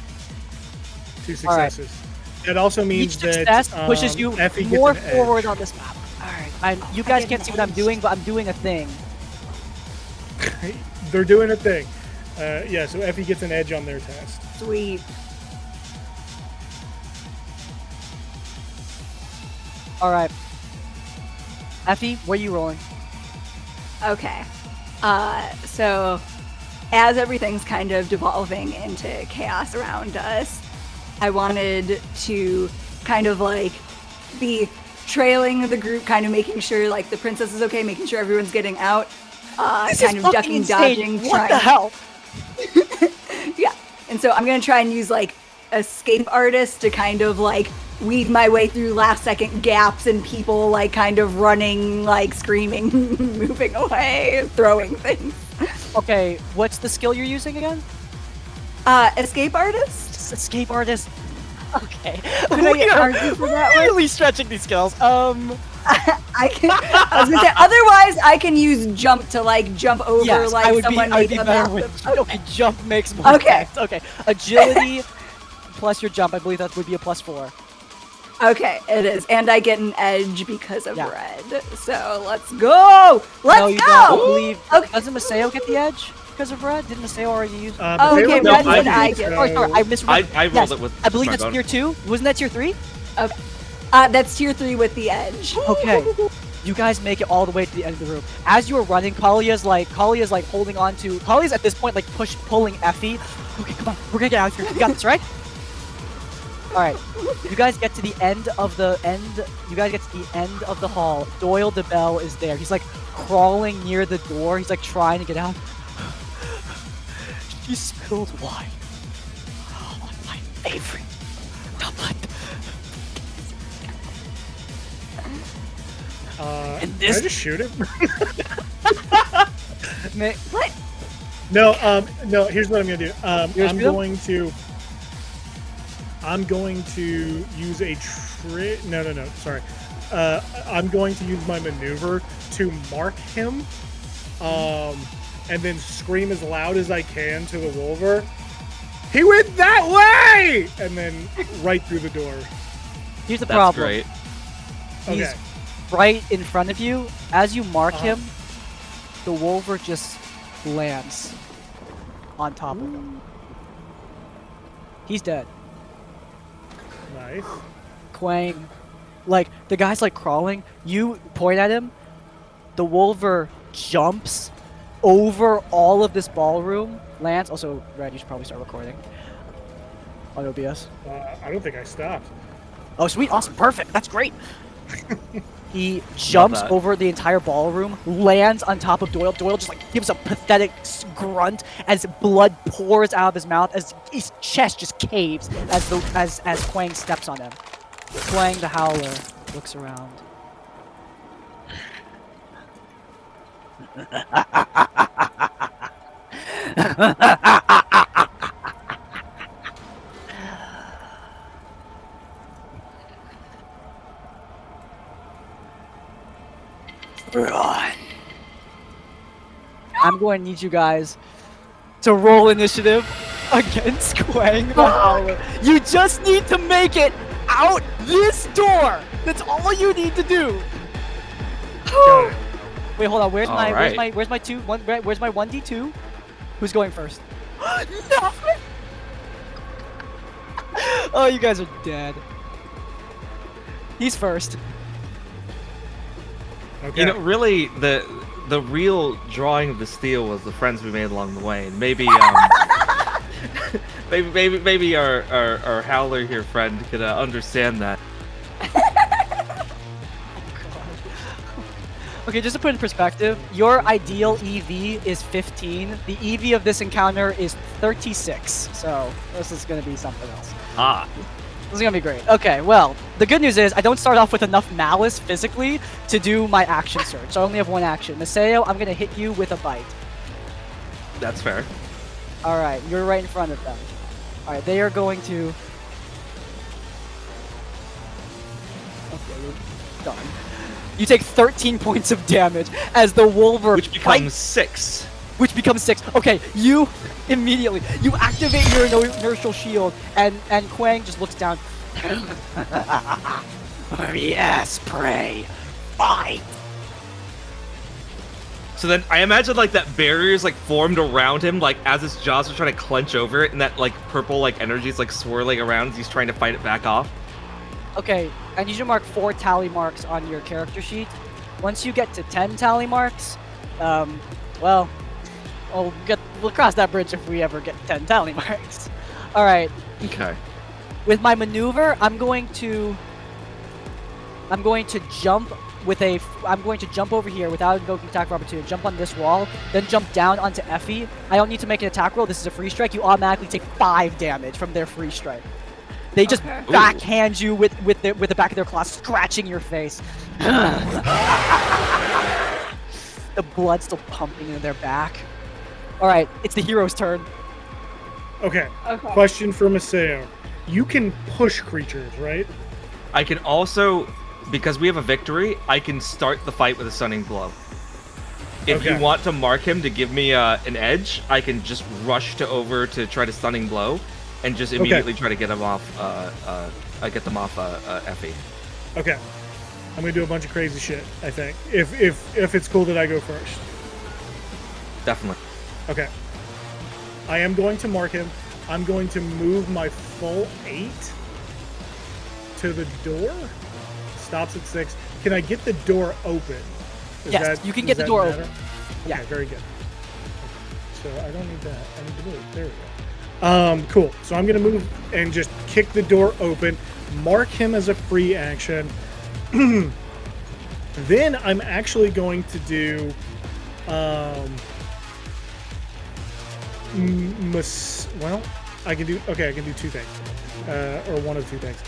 2 All right. successes. It also means Each that success pushes you Effie gets more an edge. forward on this map. Alright, you guys can't see what I'm doing, but I'm doing a thing. They're doing a thing. Yeah, so Effie gets an edge on their test. Sweet. Alright. Effie, what are you rolling? Okay. So as everything's kind of devolving into chaos around us, I wanted to kind of like be trailing the group, kind of making sure like the princess is okay, making sure everyone's getting out, This kind is of fucking ducking, insane. dodging, What trying. the hell? Yeah. And so I'm gonna try and use like escape artist to kind of like weave my way through last second gaps and people like kind of running, like screaming, moving away, throwing things. Okay, what's the skill you're using again? Escape artist? Escape artist. Okay. Could I We get are argue for that one? really stretching these skills. I was gonna say, otherwise I can use jump to like jump over Yes, like I would someone be made better a with. map. Okay, jump makes more Okay. sense. Okay, agility plus your jump. I believe that would be a +4. Okay, it is, and I get an edge because of Yeah. red. So let's go. Let's No, you go. don't. I believe. Okay. Doesn't Maseo get the edge because of red? Didn't Maseo already use? Oh, okay, No, red I would I did. get. Oh, sorry, I misread. I rolled Yes, it with. I believe my that's bonus. tier 2. Wasn't that tier 3? That's tier 3 with the edge. Okay. You guys make it all the way to the end of the room. As you are running, Kalia's like holding on to. Kalia's at this point like pulling Effie. Okay, come on, we're gonna get out of here. You got this, right? All right. You guys get to the end of the hall. Doyle the Bell is there. He's like crawling near the door. He's like trying to get out. She spilled wine. Oh, my favorite. Doublet. And Can this- I just shoot him? What? No, no. Here's what I'm gonna do. Yours, I'm Bill? going to use a trick. No. Sorry. I'm going to use my maneuver to mark him, and then scream as loud as I can to the Wolver. He went that way, and then right through the door. Here's the That's problem. great. He's Okay. right in front of you. As you mark Uh-huh. him, the Wolver just lands on top of him. He's dead. Nice. Quang, like the guy's like crawling. You point at him. The Wolver jumps over all of this ballroom. Lands. Also, Red, you should probably start recording on OBS. I don't think I stopped. Oh, sweet, awesome, perfect. That's great. He jumps that. over the entire ballroom, lands on top of Doyle. Doyle just like gives a pathetic grunt as blood pours out of his mouth, as his chest just caves as Quang steps on him. Quang the Howler looks around. Run. I'm going to need you guys to roll initiative against Quang the Howler. You just need to make it out this door. That's all you need to do. Got it. Wait, hold on. Where's my Alright. where's my 1d2? Who's going first? No! Oh, you guys are dead. He's first. Okay. You know, really, the real drawing of the steel was the friends we made along the way, and maybe maybe our howler here friend could understand that. Okay, just to put in perspective, your ideal EV is 15. The EV of this encounter is 36. So this is going to be something else. Ah, This is going to be great. Okay, well, the good news is I don't start off with enough malice physically to do my action surge. So I only have one action. Maseo, I'm going to hit you with a bite. that's fair. All right, you're right in front of them. All right, they are going to... Okay, you're done. You take 13 points of damage as the Wolver Which becomes 6. which becomes 6. Okay, you immediately activate your inertial shield, and Quang just looks down. Yes, prey, fight. So then I imagine like that barrier is like formed around him, like as his jaws are trying to clench over it, and that like purple like energy is like swirling around as he's trying to fight it back off. Okay, and you should mark 4 tally marks on your character sheet. Once you get to 10 tally marks, well, we'll cross that bridge if we ever get 10 tally marks. All right. Okay. With my maneuver, I'm going to jump over here without invoking attack of opportunity. Jump on this wall, then jump down onto Effie. I don't need to make an attack roll. This is a free strike. You automatically take 5 damage from their free strike. They just Okay. backhand you with the back of their claws, scratching your face. The blood still pumping into their back. All right, it's the hero's turn. Okay. Okay. Question for Maseo. you can push creatures, right? I can also, because we have a victory, I can start the fight with a stunning blow. If you Okay. want to mark him to give me an edge, I can just rush over to try to stunning blow, and just immediately try to get him off. Get them off Effie. Okay. I'm gonna do a bunch of crazy shit, I think. If it's cool that I go first. Definitely. Okay. I am going to mark him. I'm going to move my full 8 to the door. Stops at 6. Can I get the door open? Yes, you can get the door open. Okay, Yeah. very good. So I don't need that. I need to move. There we go. Cool. So I'm gonna move and just kick the door open, mark him as a free action. Then I'm actually going to do well, I can do 2 things. Or one of 2 things.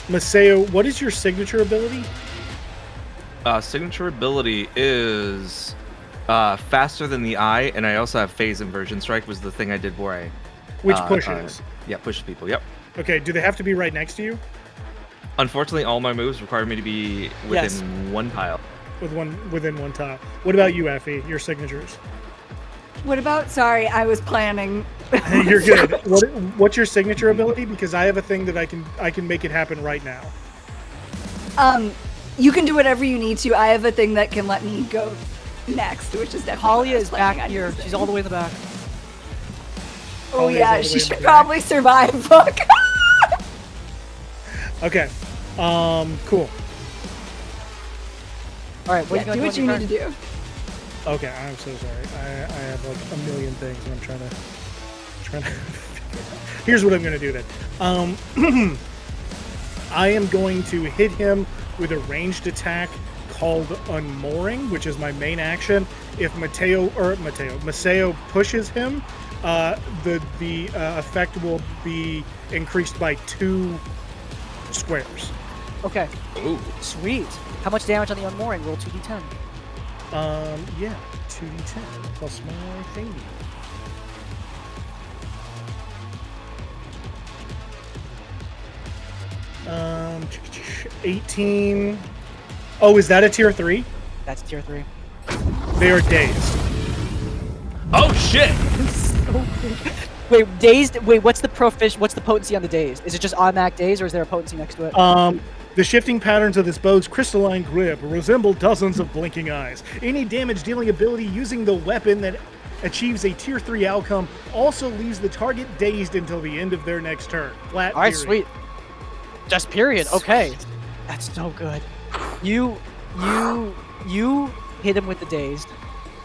Maseo, what is your signature ability? Signature ability is faster than the eye, and I also have phase inversion strike. Was the thing I did where I Which pushes? Yeah, pushes people. Yep. Okay, do they have to be right next to you? Unfortunately, all my moves require me to be within one tile. Within one tile. What about you, Effie? Your signatures? What about? Sorry, I was planning. You're good. What's your signature ability? Because I have a thing that I can make it happen right now. You can do whatever you need to. I have a thing that can let me go next, which is definitely. Talia what I was is planning back on here. using. She's all the way in the back. Oh Talia's all yeah, the she way should back. probably survive. Fuck. Okay. Cool. All right, what are you Yeah, gonna do what do you on need your to do. Okay, I'm so sorry. I have like a million things, and I'm trying to. Here's what I'm gonna do then. I am going to hit him with a ranged attack called Unmooring, which is my main action. If Maseo pushes him, the effect will be increased by 2 squares. Okay, Ooh. sweet. How much damage on the unmooring? Roll 2d10. Yeah, 2d10 plus my thingy. Um, 18. Oh, is that a tier 3? That's tier 3. They are dazed. Oh shit! Wait, dazed. Wait, what's the potency on the dazed? Is it just automatic daze, or is there a potency next to it? The shifting patterns of this bow's crystalline grip resemble dozens of blinking eyes. Any damage-dealing ability using the weapon that achieves a tier 3 outcome also leaves the target dazed until the end of their next turn. Flat. All right, period. sweet. Just period. Okay, that's so good. You hit him with the dazed,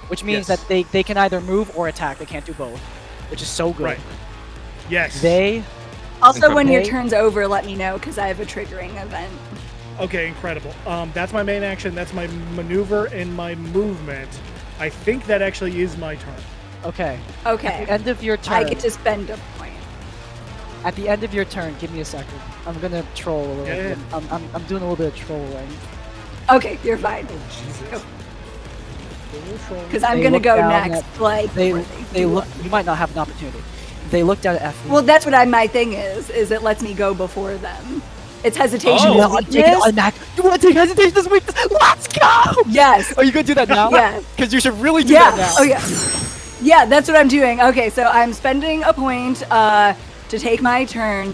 which means Yes. that they can either move or attack. They can't do both, which is so good. Right. Yes. They Also, when your Okay. turn's over, let me know because I have a triggering event. Okay, incredible. That's my main action. That's my maneuver and my movement. I think that actually is my turn. okay. Okay. At the end of your turn. I get to spend a point. At the end of your turn, give me a second. I'm gonna troll a little Yeah, bit. I'm doing a little bit of trolling. Okay, you're fine. Oh, Jesus. Because I'm They gonna look go down next. at- Like They where they do look. what? You might not have an opportunity. They looked at Effie. Well, that's what my thing is it lets me go before them. It's hesitation. Oh. you is want to take it weakness. automatic. You want to take hesitation this week? Let's go! Yes. Are you gonna do that now? Yes. Because you should really do Yeah. that now. Oh yeah. Yeah, that's what I'm doing. Okay, so I'm spending a point to take my turn.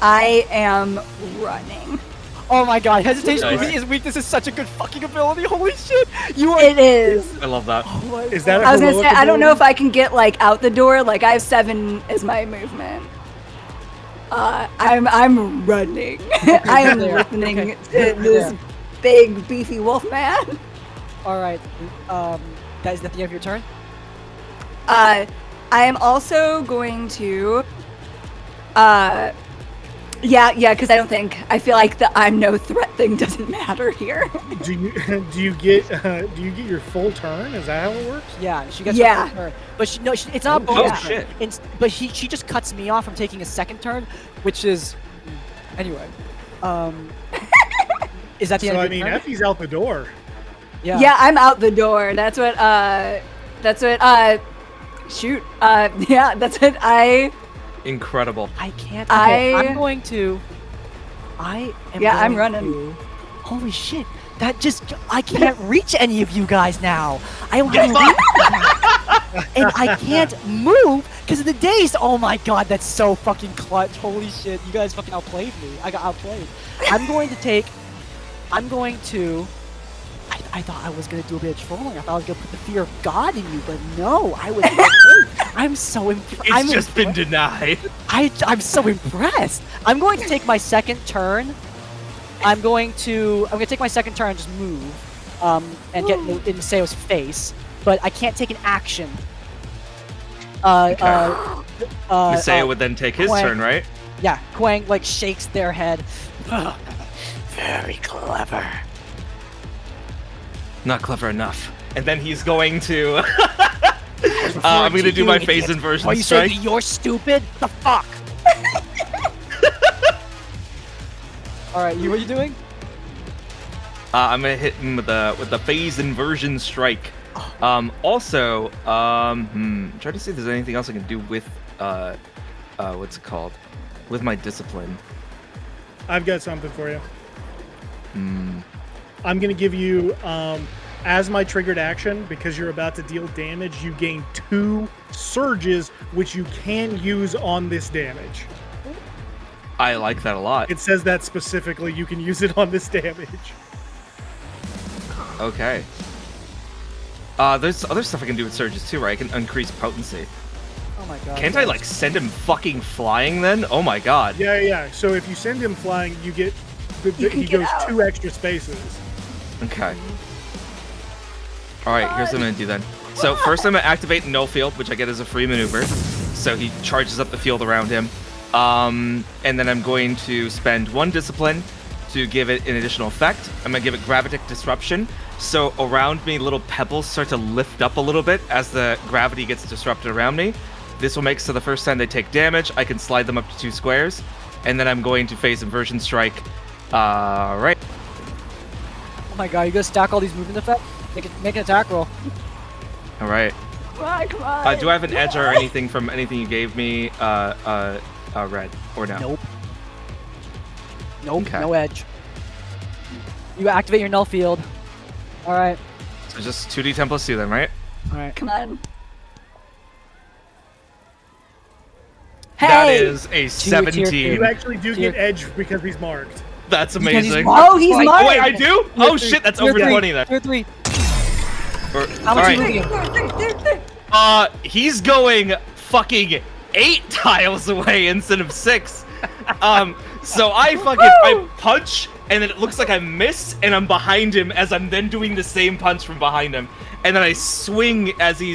I am running. Oh my god, hesitation Nice. with me is weakness is such a good fucking ability. Holy shit! You are. It is. I love that. Oh my Is that a I was gonna heroic say I don't know if ability? I can get like out the door. Like I have 7 as my movement. I'm running. I am there. listening Okay. to this big beefy wolf man. All right. That is that the end of your turn? I am also going to. Yeah, because I feel like the I'm no threat thing doesn't matter here. Do you get your full turn? Is that how it works? Yeah, she gets Yeah. her full turn. But it's not a Oh, bonus shit. turn. But she just cuts me off from taking a second turn, which is anyway. Is that the So end I of mean, your turn? Effie's out the door. Yeah. Yeah, I'm out the door. That's what Shoot. Yeah, that's it. Incredible. I can't. Okay, I- I'm going to. I am. Yeah, I'm going running. to- Holy shit! That just. I can't reach any of you guys now. I only reach and I can't move because of the daze. Oh my god, that's so fucking clutch. Holy shit, you guys fucking outplayed me. I got outplayed. I'm going to. I thought I was gonna do a bit of trolling. I thought I was gonna put the fear of God in you, but no, I was. I'm so impressed. It's just been denied. I'm so impressed. I'm going to take my second turn. I'm going to take my second turn and just move, and get in Masayo's face. But I can't take an action. Masayo would then take his Quang. turn, right? Yeah, Quang like shakes their head. Very clever. Not clever enough. And then he's going to. I'm going to do my phase inversion Are you strike. saying that you're stupid? The fuck? All right, what are you doing? I'm gonna hit him with the phase inversion strike. Also, try to see if there's anything else I can do with what's it called? With my discipline. I've got something for you. I'm gonna give you as my triggered action, because you're about to deal damage, you gain 2 surges, which you can use on this damage. I like that a lot. It says that specifically, you can use it on this damage. Okay. There's other stuff I can do with surges too, right? I can increase potency. Oh my god. Can't I like send him fucking flying then? Oh my god. Yeah. So if you send him flying, you get You can he get goes out. 2 extra spaces. Okay. Alright, here's what I'm gonna do then. So first I'm gonna activate null field, which I get as a free maneuver. So he charges up the field around him. And then I'm going to spend 1 discipline to give it an additional effect. I'm gonna give it gravitic disruption. So around me, little pebbles start to lift up a little bit as the gravity gets disrupted around me. This will make so the first time they take damage, I can slide them up to 2 squares. And then I'm going to phase inversion strike. Right. Oh my god, you gonna stack all these movement effects? Make an attack roll. All right. Come on. Do I have an edge or anything from anything you gave me, Red, or no? Nope. Nope, Okay. no edge. You activate your null field. Alright, So just 2d10 plus 2 then, right? alright. Come on. That Hey! is a tier 17. two. You actually do Here. get edge because he's marked. That's Because he's amazing. marked. Oh, he's Wait, marked. Wait, I do? Oh shit, that's over 20 then. Tier 3. Or- How much alright. you moving? He's going fucking 8 tiles away instead of 6. So I punch, and then it looks like I miss, and I'm behind him as I'm then doing the same punch from behind him. And then I swing as he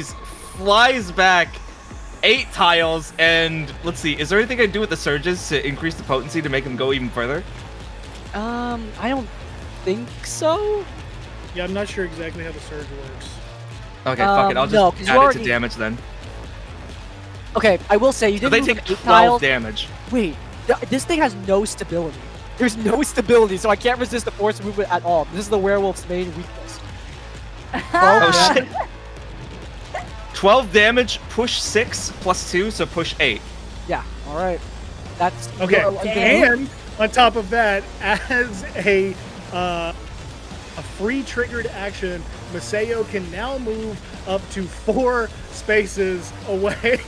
flies back 8 tiles, and let's see, is there anything I can do with the surges to increase the potency to make him go even further? I don't think so. Yeah, I'm not sure exactly how the surge works. Okay, fuck it, I'll no, just 'cause add you it already- to damage then. Okay, I will say you So didn't they move take 8 12 tiles. damage. Wait, this thing has no stability. There's no stability, so I can't resist the force movement at all. This is the werewolf's main weakness. Oh shit. 12 damage, push 6 plus 2, so push 8. Yeah, alright. That's Okay, okay. and on top of that, as a free triggered action, Masayo can now move up to 4 spaces away.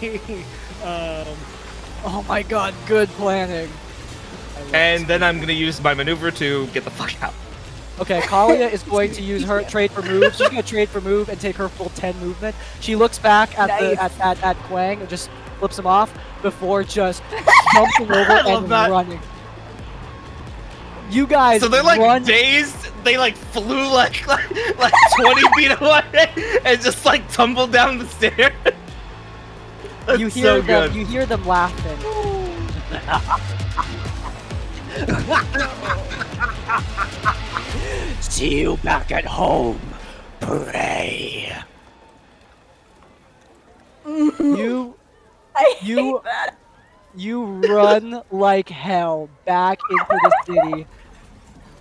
Oh my god, good planning. I love And this. then I'm gonna use my maneuver to get the fuck out. Okay, Kalia is going to use her trade for move. She's gonna trade for move and take her full 10 movement. She looks back at Nice. at Quang and just flips him off before just jumping over love and that. running. You guys So they're like run. dazed. They like flew like 20 feet away and just like tumbled down the stairs. That's You hear so them. good. You hear them laughing. See you back at home, Pray. You I You- hate that. You run like hell back into the city.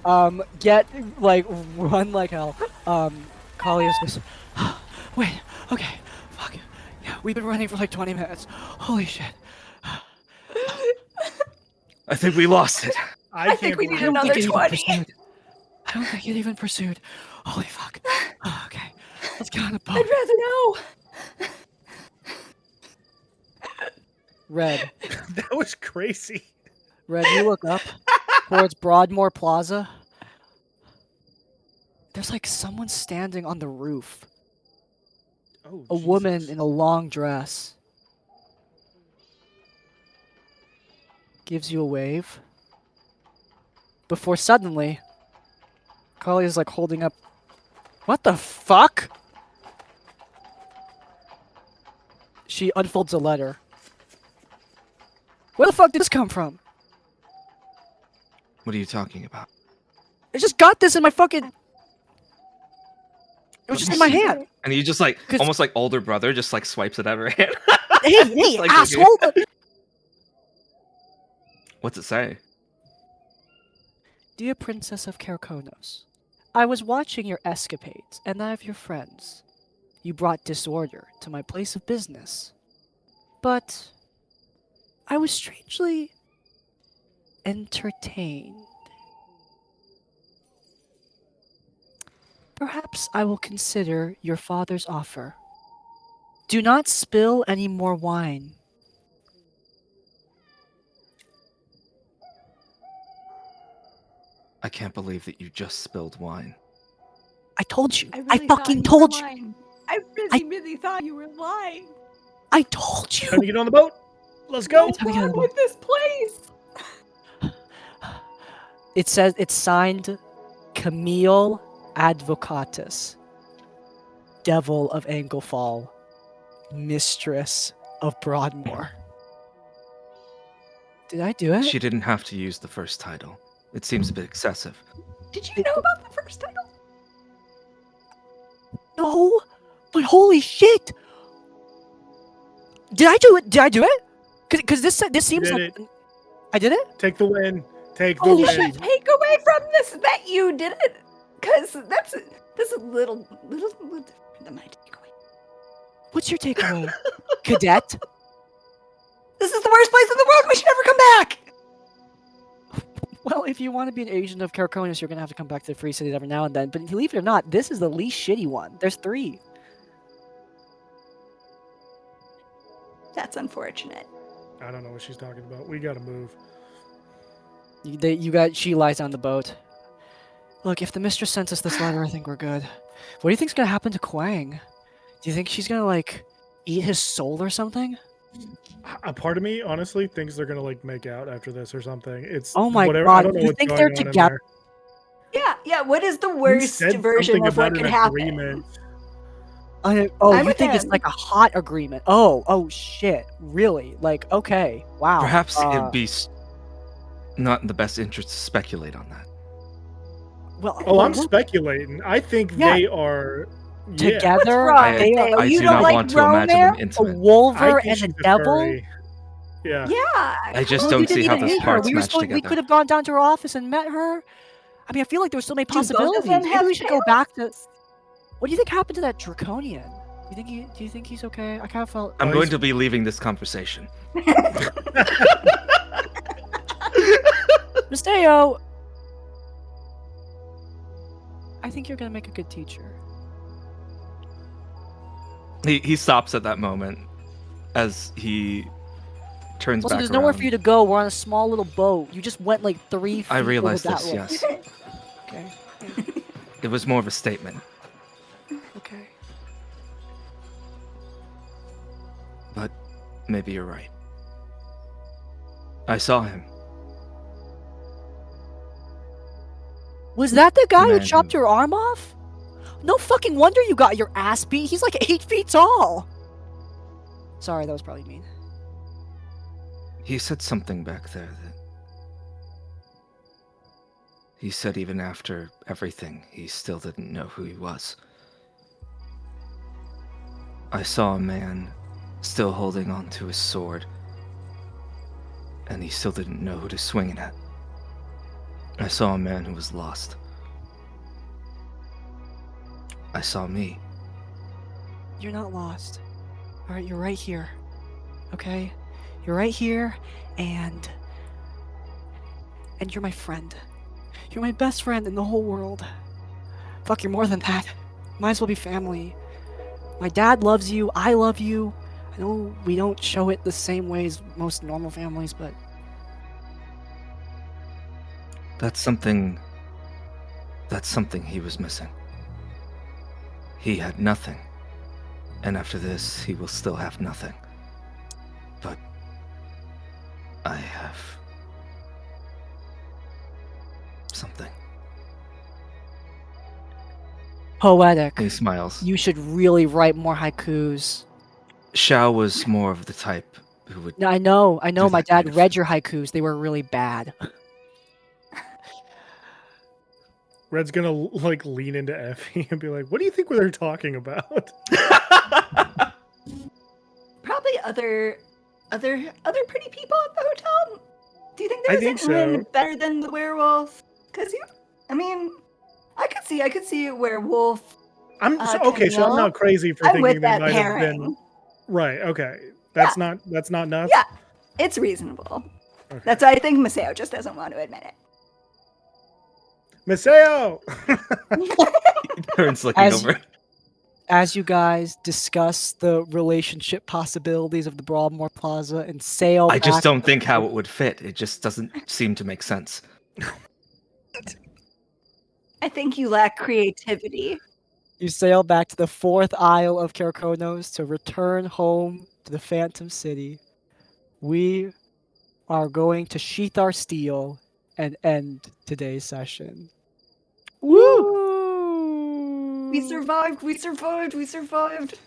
Run like hell. Kalia's just, wait, okay, fuck, yeah, We've been running for like 20 minutes. Holy shit. I think we lost it. I think we need another it even 20. pursued. I don't think it even pursued. Holy fuck. Oh, okay. Let's get on the boat. I'd rather know. Red. That was crazy. Red, you look up towards Broadmore Plaza. There's like someone standing on the roof. Oh, A woman Jesus. in a long dress. Gives you a wave. Before suddenly, Carly is like holding up. What the fuck? She unfolds a letter. Where the fuck did this come from? What are you talking about? I just got this in my fucking. It was just in my hand. And you just like 'Cause- almost like older brother just like swipes it out of her hand. Hey, Like, asshole! What's it say? Dear Princess of Kerkonos, I was watching your escapades and that of your friends. You brought disorder to my place of business. But I was strangely entertained. Perhaps I will consider your father's offer. Do not spill any more wine. I can't believe that you just spilled wine. I told you. I, I really fucking thought told were you. lying. I really thought you were lying. I told you. Time to get on the boat. Let's go. What's Time to get on wrong the boat. with this place? It says it's signed Camille Advocatus, Devil of Anglefall, Mistress of Broadmore. Did I do it? She didn't have to use the first title. It seems a bit excessive. Did you know about the first title? No, but holy shit! Did I do it? Did I do it? Because this seems did like I did it. Take the win. Take the Holy win. shit. Take away from this that you did it, because that's a little different than my takeaway. What's your takeaway, Cadet? This is the worst place in the world. We should never come back. Well, if you want to be an agent of Kerkonos, you're gonna have to come back to the Free Cities every now and then. But believe it or not, this is the least shitty one. There's 3. That's unfortunate. I don't know what she's talking about. We gotta move. She lies on the boat. Look, if the mistress sent us this letter, I think we're good. What do you think's gonna happen to Quang? Do you think she's gonna like eat his soul or something? A part of me honestly thinks they're gonna like make out after this or something. It's Oh my whatever. God, I don't know you what's think going they're on in together? there. Yeah. What is the He worst said version something of what about could an happen? agreement. Oh, I'm you with think it's him. like a hot agreement? Oh shit! Really? Like, okay, wow. Perhaps it'd be not in the best interest to speculate on that. Well, Oh, I'm look, speculating. I think Yeah. they are together. What's wrong They with are you? I You do don't not like want to imagine them romance? a intimate. wolver I think and a she's devil. furry. Yeah. Yeah. I just Well, don't you didn't see how even those meet her. parts We were match supposed, we together. could have gone down to her office and met her. I mean, I feel like there were so many Do both of possibilities. them Maybe have we should go back to. parents? What do you think happened to that Draconian? Do you think he's okay? I kind of felt. I'm Oh, going he's- to be leaving this conversation. Misteo, I think you're gonna make a good teacher. He stops at that moment as he turns Also, back there's nowhere around. for you to go. We're on a small little boat. You just went like 3 feet I over realize that this, way. yes. Okay. It was more of a statement, Okay. but maybe you're right. I saw him. Was that the guy who Man chopped who- your arm off? No fucking wonder you got your ass beat. He's like 8 feet tall. Sorry, that was probably mean. He said something back there that... He said even after everything, he still didn't know who he was. I saw a man still holding on to his sword, and he still didn't know who to swing it at. I saw a man who was lost. I saw me. You're not lost. All right, you're right here. Okay? You're right here, and you're my friend. You're my best friend in the whole world. Fuck, you're more than that. Might as well be family. My dad loves you. I love you. I know we don't show it the same way as most normal families, but That's something he was missing. He had nothing. And after this, he will still have nothing. But I have something. poetic. He smiles. You should really write more haikus. Xiao was more of the type who would. No, I know. Do My that dad kind of read thing. your haikus. They were really bad. Red's gonna like lean into Effie and be like, "What do you think they're talking about?" Probably other pretty people at the hotel. Do you think I there's think anyone so. better than the werewolf? Because I could see a werewolf. Okay, so I'm Camille, not crazy for I'm thinking with they that might have pairing. been right. Okay, that's not nuts. Yeah, it's reasonable. Okay. That's why I think Maseo just doesn't want to admit it. Maseo. Turns looking As over. As you guys discuss the relationship possibilities of the Broadmore Plaza and sail I just back don't think how it would fit. It just doesn't seem to make sense. I think you lack creativity. You sail back to the 4th Isle of Kerkonos to return home to the Phantom City. We are going to sheath our steel and end today's session. Woo! Woo! We survived. We survived. We survived.